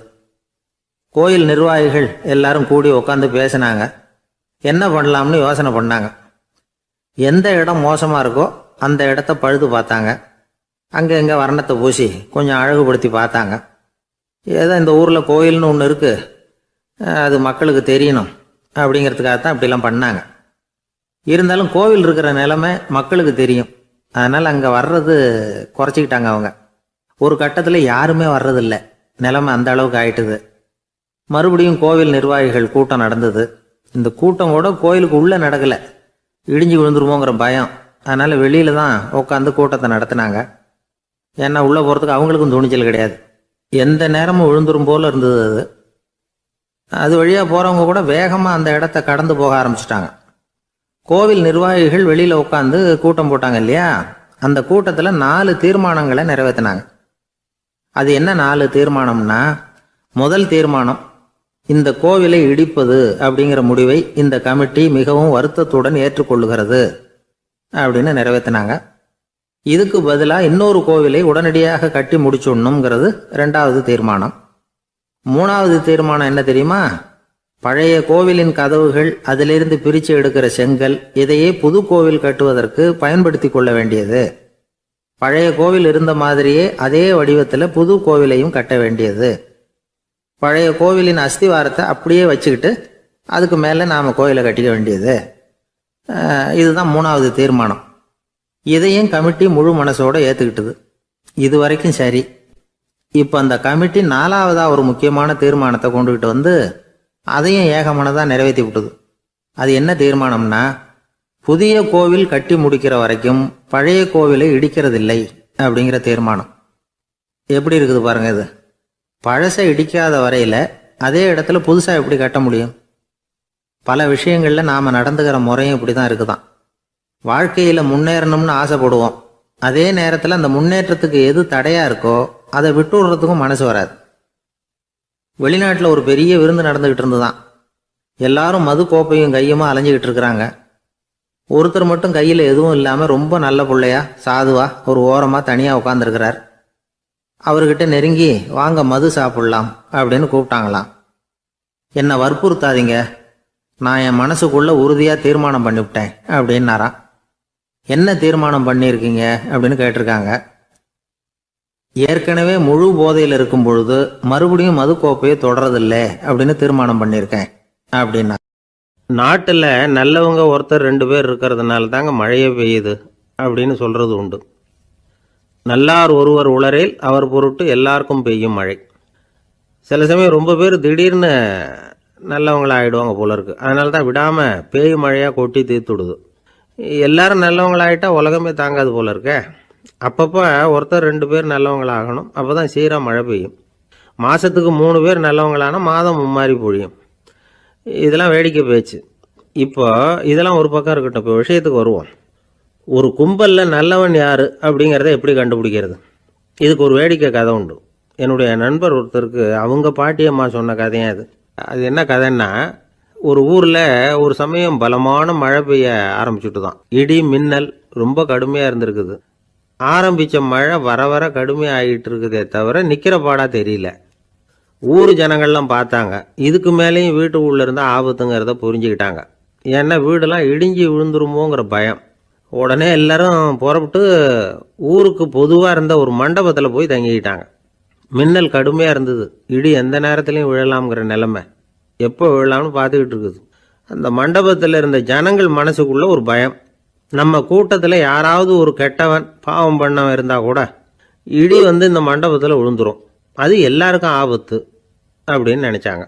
கோயில் நிர்வாகிகள் எல்லாரும் கூடி உட்காந்து பேசினாங்க, என்ன பண்ணலாம்னு யோசனை பண்ணாங்க. எந்த இடம் மோசமாக இருக்கோ அந்த இடத்த பழுது பார்த்தாங்க, அங்கே எங்கே வர்ணத்தை பூசி கொஞ்சம் அழகுபடுத்தி பார்த்தாங்க. ஏதோ இந்த ஊரில் கோயில்னு ஒன்று இருக்குது, அது மக்களுக்கு தெரியணும் அப்படிங்கிறதுக்காகத்தான் அப்படிலாம் பண்ணாங்க. இருந்தாலும் கோவில் இருக்கிற நிலைமை மக்களுக்கு தெரியும், அதனால் அங்கே வர்றது குறைச்சிக்கிட்டாங்க அவங்க. ஒரு கட்டத்தில் யாருமே வர்றதில்லை, நிலைமை அந்த அளவுக்கு ஆயிட்டுது. மறுபடியும் கோவில் நிர்வாகிகள் கூட்டம் நடந்தது. இந்த கூட்டம் கூட கோயிலுக்கு உள்ளே நடக்கலை, இடிஞ்சு விழுந்துருமோங்கிற பயம். அதனால் வெளியில் தான் உட்காந்து கூட்டத்தை நடத்தினாங்க. ஏன்னா உள்ளே போகிறதுக்கு அவங்களுக்கும் துணிச்சல் கிடையாது, எந்த நேரமும் விழுந்துரும் போல் இருந்தது அது. அது வழியாக போகிறவங்க கூட வேகமாக அந்த இடத்த கடந்து போக ஆரம்பிச்சிட்டாங்க. கோவில் நிர்வாகிகள் வெளியில் உட்காந்து கூட்டம் போட்டாங்க இல்லையா, அந்த கூட்டத்தில் 4 தீர்மானங்களை நிறைவேற்றினாங்க. அது என்ன 4 தீர்மானம்னா, முதல் தீர்மானம், இந்த கோவிலை இடிப்பது அப்படிங்கிற முடிவை இந்த கமிட்டி மிகவும் வருத்தத்துடன் ஏற்றுக்கொள்ளுகிறது அப்படின்னு நிறைவேற்றினாங்க. இதுக்கு பதிலாக இன்னொரு கோவிலை உடனடியாக கட்டி முடிச்சுடணுங்கிறது 2வது தீர்மானம். 3வது தீர்மானம் என்ன தெரியுமா, பழைய கோவிலின் கதவுகள், அதிலிருந்து பிரித்து எடுக்கிற செங்கல், இதையே புது கோவில் கட்டுவதற்கு பயன்படுத்தி கொள்ள வேண்டியது. பழைய கோவில் இருந்த மாதிரியே அதே வடிவத்தில் புது கோவிலையும் கட்ட வேண்டியது. பழைய கோவிலின் அஸ்திவாரத்தை அப்படியே வச்சுக்கிட்டு அதுக்கு மேலே நாம் கோயிலை கட்டிக்க வேண்டியது. இதுதான் 3வது தீர்மானம். இதையும் கமிட்டி முழு மனசோட ஏற்றுக்கிட்டது. இது வரைக்கும் சரி. இப்போ அந்த கமிட்டி 4வதாக ஒரு முக்கியமான தீர்மானத்தை கொண்டுகிட்டு அதையும் ஏகமனதாக நிறைவேற்றி விட்டது. அது என்ன தீர்மானம்னா, புதிய கோவில் கட்டி முடிக்கிற வரைக்கும் பழைய கோவிலை இடிக்கிறதில்லை அப்படிங்கிற தீர்மானம். எப்படி இருக்குது பாருங்க இது. பழசை இடிக்காத வரையில் அதே இடத்துல புதுசாக எப்படி கட்ட முடியும்? பல விஷயங்களில் நாம் நடந்துக்கிற முறையும் இப்படி தான் இருக்குதான். வாழ்க்கையில் முன்னேறணும்னு ஆசைப்படுவோம், அதே நேரத்தில் அந்த முன்னேற்றத்துக்கு எது தடையாக இருக்கோ அதை விட்டு விடுறதுக்கும் மனசு வராது. வெளிநாட்டில் ஒரு பெரிய விருந்து நடந்துக்கிட்டு இருந்துதான். எல்லாரும் மது கோப்பையும் கையுமா அலைஞ்சிக்கிட்டு இருக்கிறாங்க. ஒருத்தர் மட்டும் கையில் எதுவும் இல்லாமல் ரொம்ப நல்ல பிள்ளையா சாதுவா ஒரு ஓரமாக தனியாக உட்காந்துருக்கிறார். அவர்கிட்ட நெருங்கி வாங்க மது சாப்பிடலாம் அப்படின்னு கூப்பிட்டாங்களாம். என்னை வற்புறுத்தாதீங்க, நான் என் மனசுக்குள்ள உறுதியாக தீர்மானம் பண்ணிவிட்டேன் அப்படின்னாராம். என்ன தீர்மானம் பண்ணியிருக்கீங்க அப்படின்னு கேட்டிருக்காங்க. ஏற்கனவே முழு போதையில் இருக்கும் பொழுது மறுபடியும் மது கோப்பையை தொடரதில்லை அப்படின்னு தீர்மானம் பண்ணியிருக்கேன் அப்படின்னா. நாட்டில் நல்லவங்க ஒருத்தர் 2 பேர் இருக்கிறதுனால தாங்க மழையே பெய்யுது அப்படின்னு சொல்கிறது உண்டு. நல்லார் ஒருவர் உளரேல் அவர் பொருட்டு எல்லாருக்கும் பெய்யும் மழை. சில சமயம் ரொம்ப பேர் திடீர்னு நல்லவங்களா ஆகிடுவாங்க போல இருக்கு. அதனால தான் விடாமல் பேய் மழையாக கொட்டி தீர்த்துடுது. எல்லாரும் நல்லவங்களாயிட்டா உலகமே தாங்காது போல இருக்க. அப்பப்போ ஒருத்தர் 2 பேர் நல்லவங்களாகணும், அப்போ தான் சீராக மழை பெய்யும். மாதத்துக்கு 3 பேர் நல்லவங்களானா மாதம் மும்மாரி பொழியும். இதெல்லாம் வேடிக்கை பேச்சு. இப்போ இதெல்லாம் ஒரு பக்கம் இருக்கட்டும், இப்போ விஷயத்துக்கு வருவோம். ஒரு கும்பலில் நல்லவன் யார் அப்படிங்கிறத எப்படி கண்டுபிடிக்கிறது? இதுக்கு ஒரு வேடிக்கை கதை உண்டு. என்னுடைய நண்பர் ஒருத்தருக்கு அவங்க பாட்டியம்மா சொன்ன கதையும் அது. அது என்ன கதைன்னா, ஒரு ஊரில் ஒரு சமயம் பலமான மழை பெய்ய ஆரம்பிச்சுட்டு தான். இடி மின்னல் ரொம்ப கடுமையாக இருந்திருக்குது. ஆரம்பித்த மழை வர வர கடுமையாக ஆகிட்டு இருக்குதே தவிர நிற்கிற பாடா தெரியல. ஊர் ஜனங்கள்லாம் பார்த்தாங்க. இதுக்கு மேலேயும் வீட்டு உள்ள இருந்தால் ஆபத்துங்கிறத புரிஞ்சுக்கிட்டாங்க. ஏன்னா வீடெல்லாம் இடிஞ்சு விழுந்துருமோங்கிற பயம். உடனே எல்லாரும் புறப்பட்டு ஊருக்கு பொதுவாக இருந்த ஒரு மண்டபத்தில் போய் தங்கிக்கிட்டாங்க. மின்னல் கடுமையாக இருந்தது. இடி எந்த நேரத்துலையும் விழலாம்ங்கிற நிலைமை. எப்போ விழலாம்னு பார்த்துக்கிட்டு இருக்குது. அந்த மண்டபத்தில் இருந்த ஜனங்கள் மனசுக்குள்ள ஒரு பயம். நம்ம கூட்டத்தில் யாராவது ஒரு கெட்டவன் பாவம் பண்ணவன் இருந்தால் கூட இடி வந்து இந்த மண்டபத்தில் விழுந்துரும், அது எல்லாருக்கும் ஆபத்து அப்படின்னு நினச்சாங்க.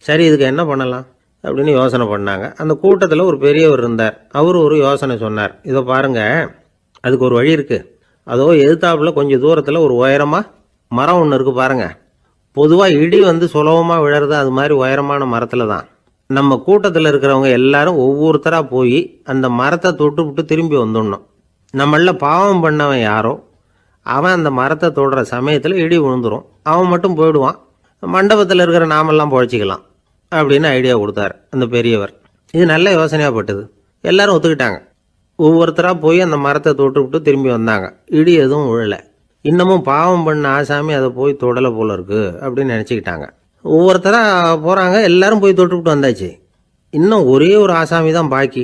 சரி, இதுக்கு என்ன பண்ணலாம் அப்படின்னு யோசனை பண்ணாங்க. அந்த கூட்டத்தில் ஒரு பெரியவர் இருந்தார். அவர் ஒரு யோசனை சொன்னார். இதை பாருங்க, அதுக்கு ஒரு வழி இருக்குது. அதோ எதிர்த்தாப்புல கொஞ்சம் தூரத்தில் ஒரு உயரமாக மரம் ஒன்று இருக்குது பாருங்க. பொதுவாக இடி வந்து சுலபமாக விழறது அது மாதிரி உயரமான மரத்தில் தான். நம்ம கூட்டத்தில் இருக்கிறவங்க எல்லாரும் ஒவ்வொருத்தராக போய் அந்த மரத்தை தொட்டு விட்டு திரும்பி வந்துடணும். நம்மள பாவம் பண்ணவன் யாரோ அவன் அந்த மரத்தை தொடுற சமயத்தில் இடி விழுந்துடும், அவன் மட்டும் போயிடுவான், மண்டபத்தில் இருக்கிற நாமெல்லாம் பொழைச்சிக்கலாம் அப்படின்னு ஐடியா கொடுத்தாரு அந்த பெரியவர். இது நல்ல யோசனையாக பட்டது. எல்லாரும் ஒத்துக்கிட்டாங்க. ஒவ்வொருத்தராக போய் அந்த மரத்தை தொட்டு விட்டு திரும்பி வந்தாங்க. இடி எதுவும் விழலை. இன்னமும் பாவம் பண்ண ஆசாமி அதை போய் தொடலை போல இருக்கு அப்படின்னு நினச்சிக்கிட்டாங்க. ஒவ்வொருத்தராக போகிறாங்க. எல்லாரும் போய் தொட்டுவிட்டு வந்தாச்சு. இன்னும் ஒரே ஒரு ஆசாமி தான் பாக்கி.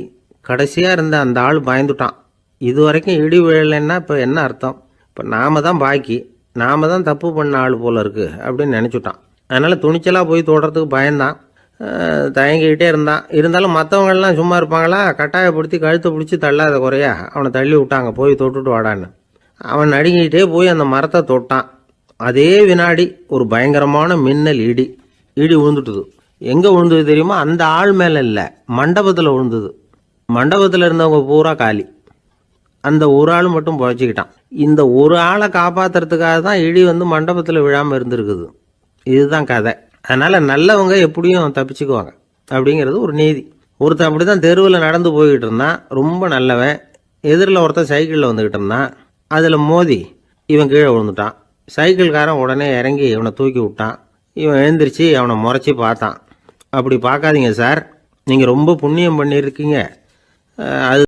கடைசியாக இருந்த அந்த ஆள் பயந்துட்டான். இது வரைக்கும் இடி விழலைன்னா இப்போ என்ன அர்த்தம்? இப்போ நாம தான் பாக்கி, நாம தான் தப்பு பண்ண ஆள் போல இருக்கு அப்படின்னு நினச்சிட்டான். அதனால் துணிச்சலாக போய் தொடுறதுக்கு பயந்தான். தயங்கிக்கிட்டே இருந்தான். இருந்தாலும் மற்றவங்கள்லாம் சும்மா இருப்பாங்களா? கட்டாயப்படுத்தி கழுத்தை பிடிச்சி தள்ளாத குறையா அவனை தள்ளி விட்டாங்க, போய் தொட்டுட்டு வாடான்னு. அவன் நடுங்கிக்கிட்டே போய் அந்த மரத்தை தொட்டான். அதே வினாடி ஒரு பயங்கரமான மின்னல் இடி விழுந்துட்டுது. எங்கே விழுந்தது தெரியுமா? அந்த ஆள் மேலே இல்லை, மண்டபத்தில் விழுந்தது. மண்டபத்தில் இருந்தவங்க பூரா காலி. அந்த ஒரு ஆள் மட்டும் பொழைச்சிக்கிட்டான். இந்த ஒரு ஆளை காப்பாற்றுறதுக்காக தான் இடி வந்து மண்டபத்தில் விழாமல் இருந்திருக்குது. இதுதான் கதை. அதனால் நல்லவங்க எப்படியும் தப்பிச்சுக்குவாங்க அப்படிங்கிறது ஒரு நீதி. ஒருத்தன் அப்படி தான் தெருவில் நடந்து போய்கிட்டு இருந்தான், ரொம்ப நல்லவன். எதிரில் ஒருத்தன் சைக்கிளில் வந்துக்கிட்டு இருந்தான். அதில் மோதி இவன் கீழே விழுந்துட்டான். சைக்கிள்காரன் உடனே இறங்கி இவனை தூக்கி விட்டான். இவன் எழுந்திரிச்சு அவனை முறைச்சி பார்த்தான். அப்படி பார்க்காதீங்க சார், நீங்கள் ரொம்ப புண்ணியம் பண்ணியிருக்கீங்க, அது